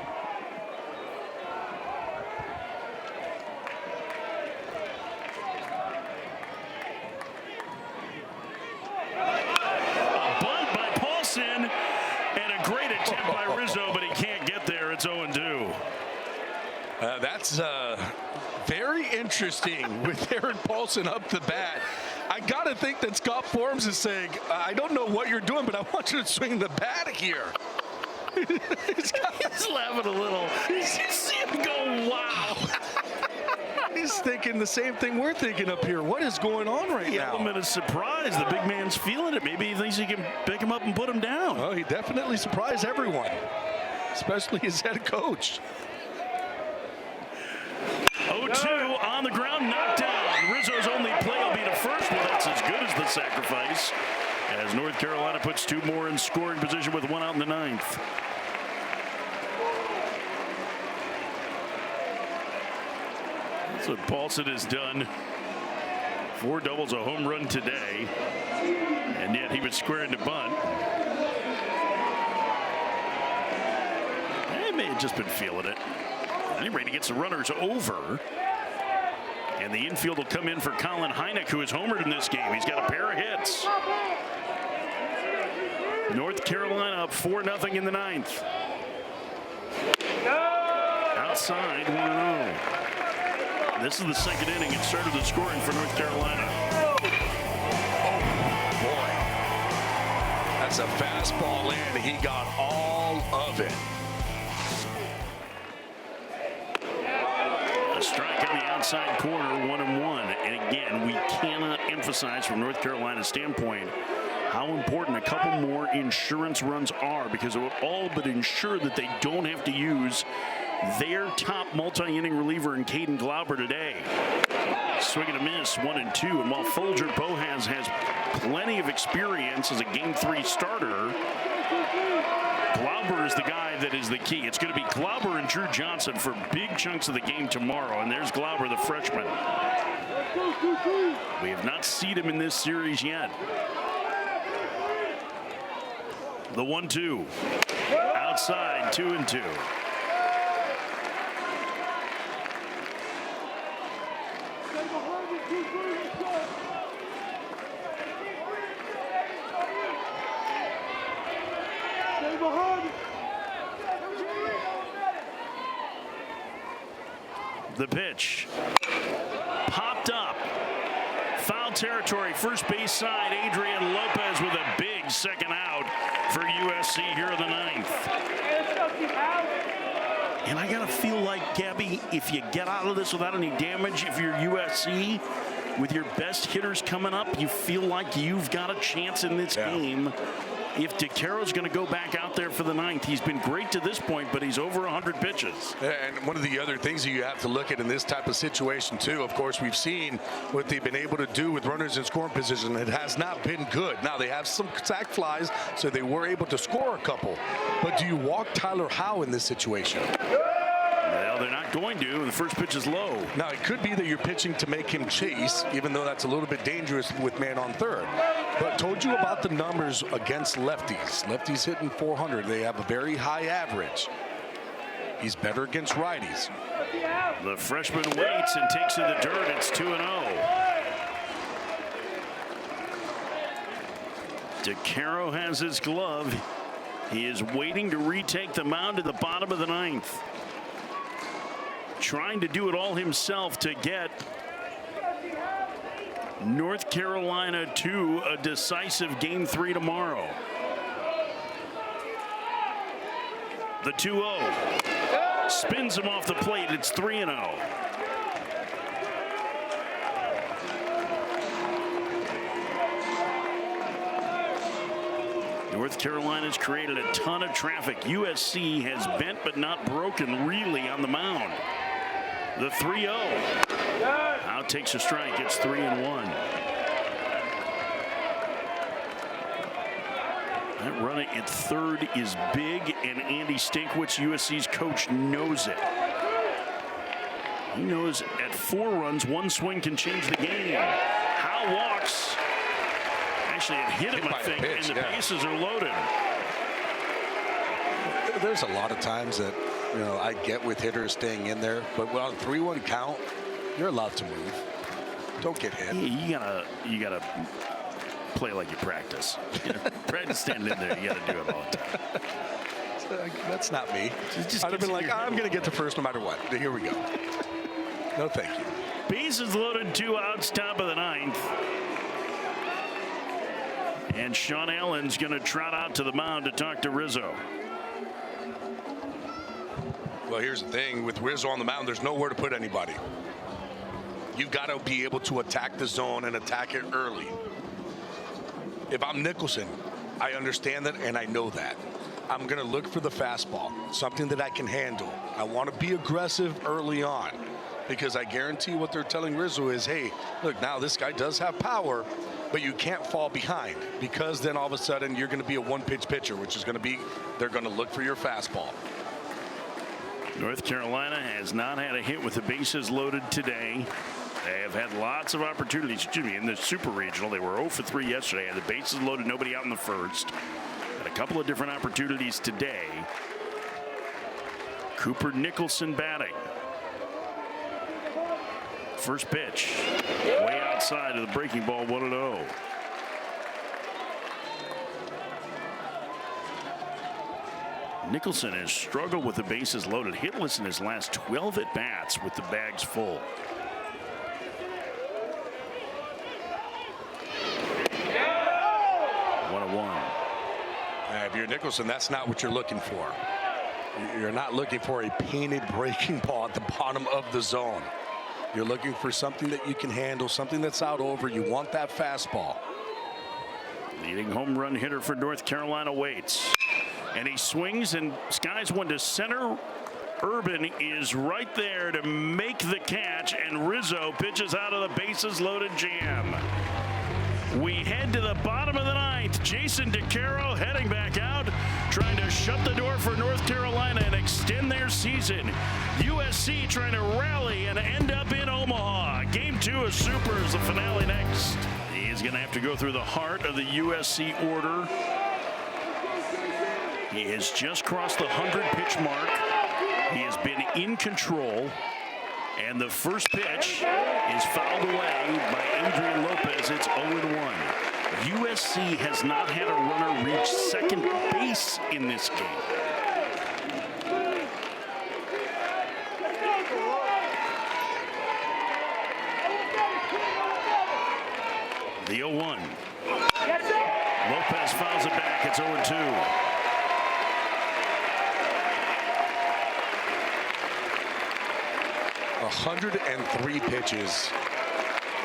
That's very interesting with Aaron Paulson up the bat. I got to think that Scott Forms is saying, I don't know what you're doing, but I want you to swing the bat here. He's laughing a little. You see him go, wow. He's thinking the same thing we're thinking up here. What is going on right now? The element of surprise. The big man's feeling it. Maybe he thinks he can pick him up and put him down. Well, he definitely surprised everyone, especially his head coach. 0-2 on the ground, knocked down. Rizzo's only play will be to first, but that's as good as the sacrifice, as North Carolina puts 2 more in scoring position with 1 out in the 9th. That's what Paulson has done. 4 doubles, a home run today, and yet he was squaring to bunt. He may have just been feeling it. Ready gets the runners over, and the infield will come in for Colin Hynek, who has homered in this game. He's got a pair of hits. North Carolina up 4-0 in the 9th. Outside 1-0. This is the 2nd inning. It started the scoring for North Carolina. Oh boy, that's a fastball in. He got all of it. Strike on the outside corner, 1-1. And again, we cannot emphasize from North Carolina's standpoint how important a couple more insurance runs are, because it will all but ensure that they don't have to use their top multi-inning reliever in Caden Glauber today. Swing and a miss, 1-2. And while Folger Bohaz has plenty of experience as a Game 3 starter, Glauber is the guy that is the key. It's going to be Glauber and Drew Johnson for big chunks of the game tomorrow. And there's Glauber, the freshman. We have not seen him in this series yet. The 1-2. Outside, 2-2. The pitch popped up, foul territory, first base side. Adrian Lopez with a big second out for USC here in the 9th. And I gotta feel like, Gabby, if you get out of this without any damage, if you're USC with your best hitters coming up, you feel like you've got a chance in this game. If DeCaro's going to go back out there for the 9th, he's been great to this point, but he's over 100 pitches. And one of the other things that you have to look at in this type of situation, too, of course, we've seen what they've been able to do with runners in scoring position. It has not been good. Now, they have some sac flies, so they were able to score a couple. But do you walk Tyler Howe in this situation? Well, they're not going to. The first pitch is low. Now, it could be that you're pitching to make him chase, even though that's a little bit dangerous with man on third. But told you about the numbers against lefties. Lefties hitting 400. They have a very high average. He's better against righties. The freshman waits and takes to the dirt. It's 2-0. DeCaro has his glove. He is waiting to retake the mound at the bottom of the 9th. Trying to do it all himself to get North Carolina to a decisive Game 3 tomorrow. The 2-0 spins him off the plate. It's 3-0. North Carolina's created a ton of traffic. USC has bent but not broken really on the mound. The 3-0. Now takes a strike. It's 3-1. That run at third is big, and Andy Stankiewicz, USC's coach, knows it. He knows at 4 runs, 1 swing can change the game. Howe walks. Actually, it hit him, I think, and the bases are loaded. There's a lot of times that, I get with hitters staying in there, but on a 3-1 count, you're allowed to move. Don't get hit. You gotta play like you practice. Practice standing in there. You gotta do it all the time. That's not me. Just I'd have been like, I'm going to get to first no matter what. Here we go. No, thank you. Bases loaded, 2 outs, top of the 9th. And Sean Allen's going to trot out to the mound to talk to Rizzo. Well, here's the thing. With Rizzo on the mound, there's nowhere to put anybody. You've got to be able to attack the zone and attack it early. If I'm Nicholson, I understand that and I know that. I'm going to look for the fastball, something that I can handle. I want to be aggressive early on because I guarantee what they're telling Rizzo is, hey, look, now this guy does have power, but you can't fall behind because then all of a sudden you're going to be a one-pitch pitcher, which is going to be, they're going to look for your fastball. North Carolina has not had a hit with the bases loaded today. They have had lots of opportunities. In the Super Regional, they were 0 for 3 yesterday. Had the bases loaded, nobody out in the first. Had a couple of different opportunities today. Cooper Nicholson batting. First pitch, way outside of the breaking ball, 1-0. Nicholson has struggled with the bases loaded, hitless in his last 12 at-bats with the bags full. If you're Nicholson, that's not what you're looking for. You're not looking for a painted breaking ball at the bottom of the zone. You're looking for something that you can handle, something that's out over. You want that fastball. Leading home run hitter for North Carolina waits. And he swings and skies one to center. Urban is right there to make the catch, and Rizzo pitches out of the bases loaded jam. We head to the bottom of the 9th. Jason DeCaro heading back out, trying to shut the door for North Carolina and extend their season. USC trying to rally and end up in Omaha. Game 2 of Supers, the finale next. He is going to have to go through the heart of the USC order. He has just crossed the 100-pitch mark. He has been in control. And the first pitch is fouled away by Adrian Lopez. It's 0-1. USC has not had a runner reach second base in this game. The 0-1. Lopez fouls it back. It's 0-2. 103 pitches,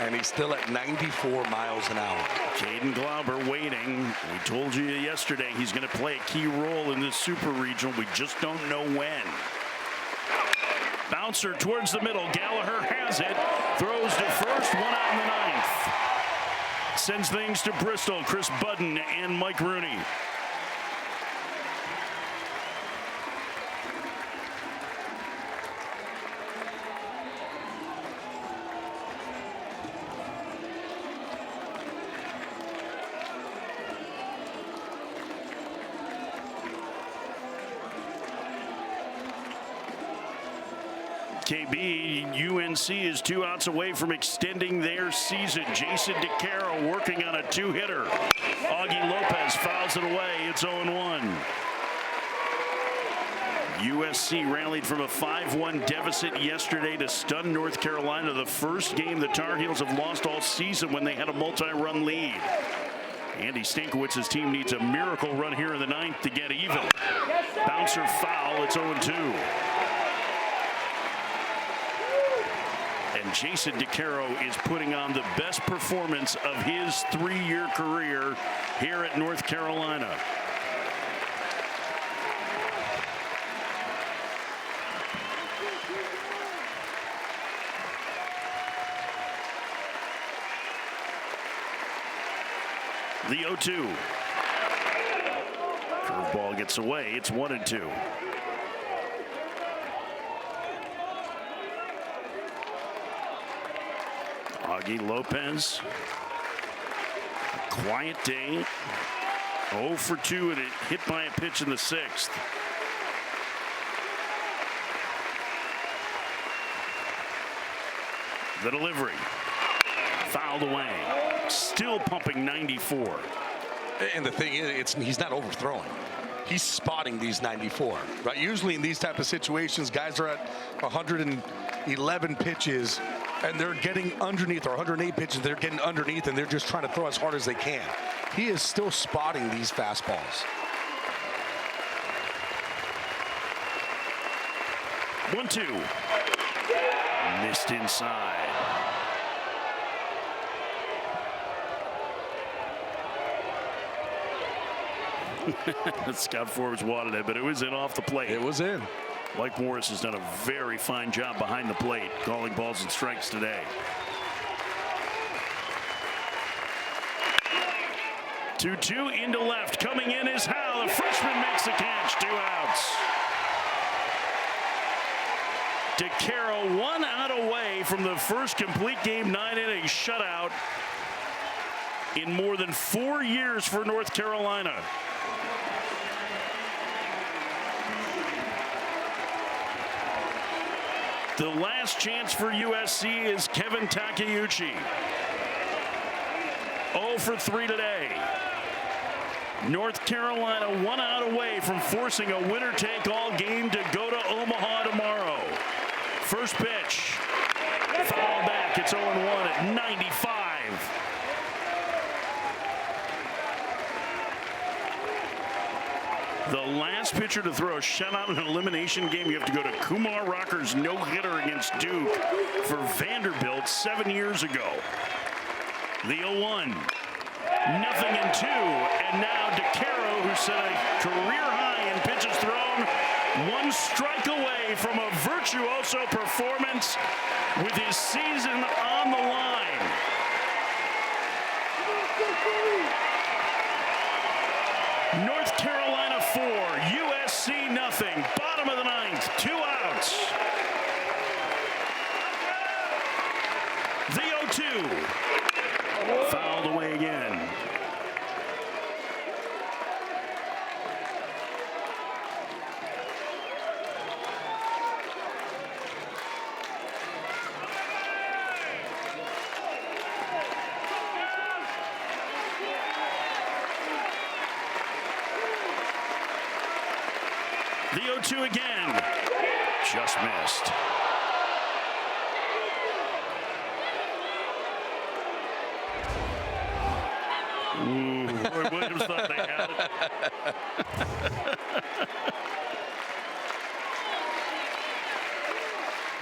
and he's still at 94 miles an hour. Caden Glauber waiting. We told you yesterday he's going to play a key role in this Super Regional. We just don't know when. Bouncer towards the middle. Gallagher has it. Throws to first. 1 out in the 9th. Sends things to Bristol. Chris Budden and Mike Rooney. KB, UNC is 2 outs away from extending their season. Jason DeCaro working on a 2-hitter. Augie Lopez fouls it away. It's 0-1. USC rallied from a 5-1 deficit yesterday to stun North Carolina. The first game the Tar Heels have lost all season when they had a multi-run lead. Andy Stankiewicz's team needs a miracle run here in the 9th to get even. Bouncer foul. It's 0-2. And Jason DeCaro is putting on the best performance of his 3-year career here at North Carolina. The 0-2. Curveball gets away. It's 1-2. Augie Lopez, a quiet day, 0 for 2 and it hit by a pitch in the 6th. The delivery. Fouled away. Still pumping 94. And the thing is, he's not overthrowing. He's spotting these 94. Right? Usually in these type of situations, guys are at 111 pitches, and they're getting underneath, or 108 pitches, they're getting underneath, and they're just trying to throw as hard as they can. He is still spotting these fastballs. 1-2. Missed inside. Scott Forbes wanted it, but it was in off the plate. It was in. Mike Morris has done a very fine job behind the plate, calling balls and strikes today. 2-2 into left. Coming in is Howe. The freshman makes the catch. 2 outs. DeCaro 1 out away from the first complete game 9-inning shutout in more than 4 years for North Carolina. The last chance for USC is Kevin Takeuchi. 0 for 3 today. North Carolina 1 out away from forcing a winner-take-all game to go to Omaha tomorrow. First pitch. Foul back. It's 0-1 at 95. The last pitcher to throw a shutout in an elimination game, you have to go to Kumar Rocker's no-hitter against Duke for Vanderbilt 7 years ago. The 0-1. Nothing in 2. And now DeCaro, who set a career high in pitches thrown, 1 strike away from a virtuoso performance with his season on the line. North Carolina 4, USC nothing. Bottom of the 9th, 2 outs. The 0-2. Fouled away again. The 0-2 again. Just missed. Ooh, Roy Williams thought they had it.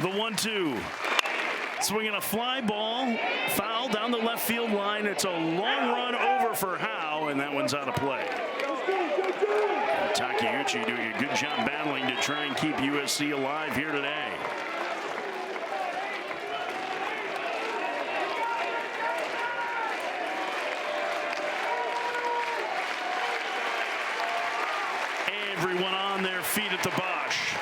The 1-2. Swinging a fly ball. Foul down the left field line. It's a long run over for Howe, and that one's out of play. Takeuchi doing a good job battling to try and keep USC alive here today. Everyone on their feet at the Bosch.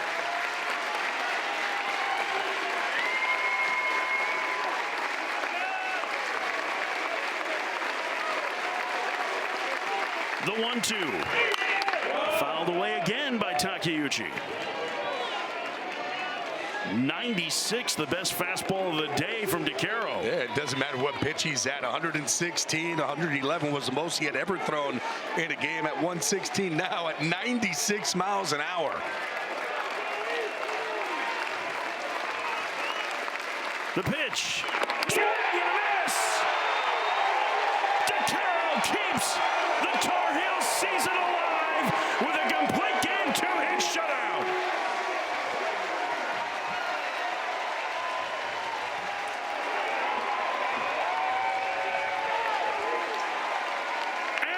The 1-2. Fouled away again by Takeuchi. 96, the best fastball of the day from DeCaro. Yeah, it doesn't matter what pitch he's at. 116, 111 was the most he had ever thrown in a game. At 116 now at 96 miles an hour. The pitch. Swing and a miss. DeCaro keeps the Tar Heels season alive with a complete game 2-hit shutout.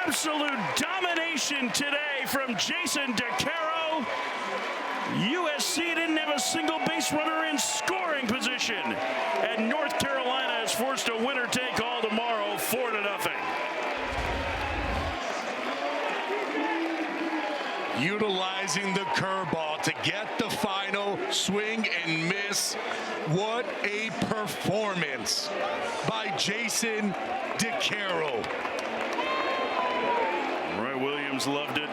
Absolute domination today from Jason DeCaro. USC didn't have a single base runner in scoring position, and North Carolina is forced a winner-take-all tomorrow, 4-0. Utilizing the curveball to get the final swing and miss. What a performance by Jason DeCaro. Roy Williams loved it.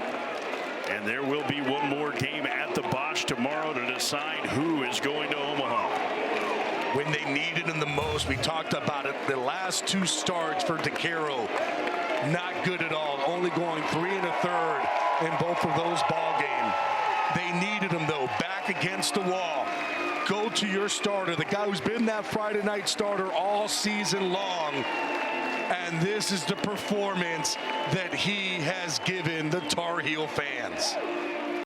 And there will be one more game at the Bosch tomorrow to decide who is going to Omaha. when they needed him the most. We talked about it. The last 2 starts for DeCaro, not good at all. Only going 3 1/3 in both of those ball games. They needed him, though, back against the wall. Go to your starter, the guy who's been that Friday night starter all season long. And this is the performance that he has given the Tar Heel fans.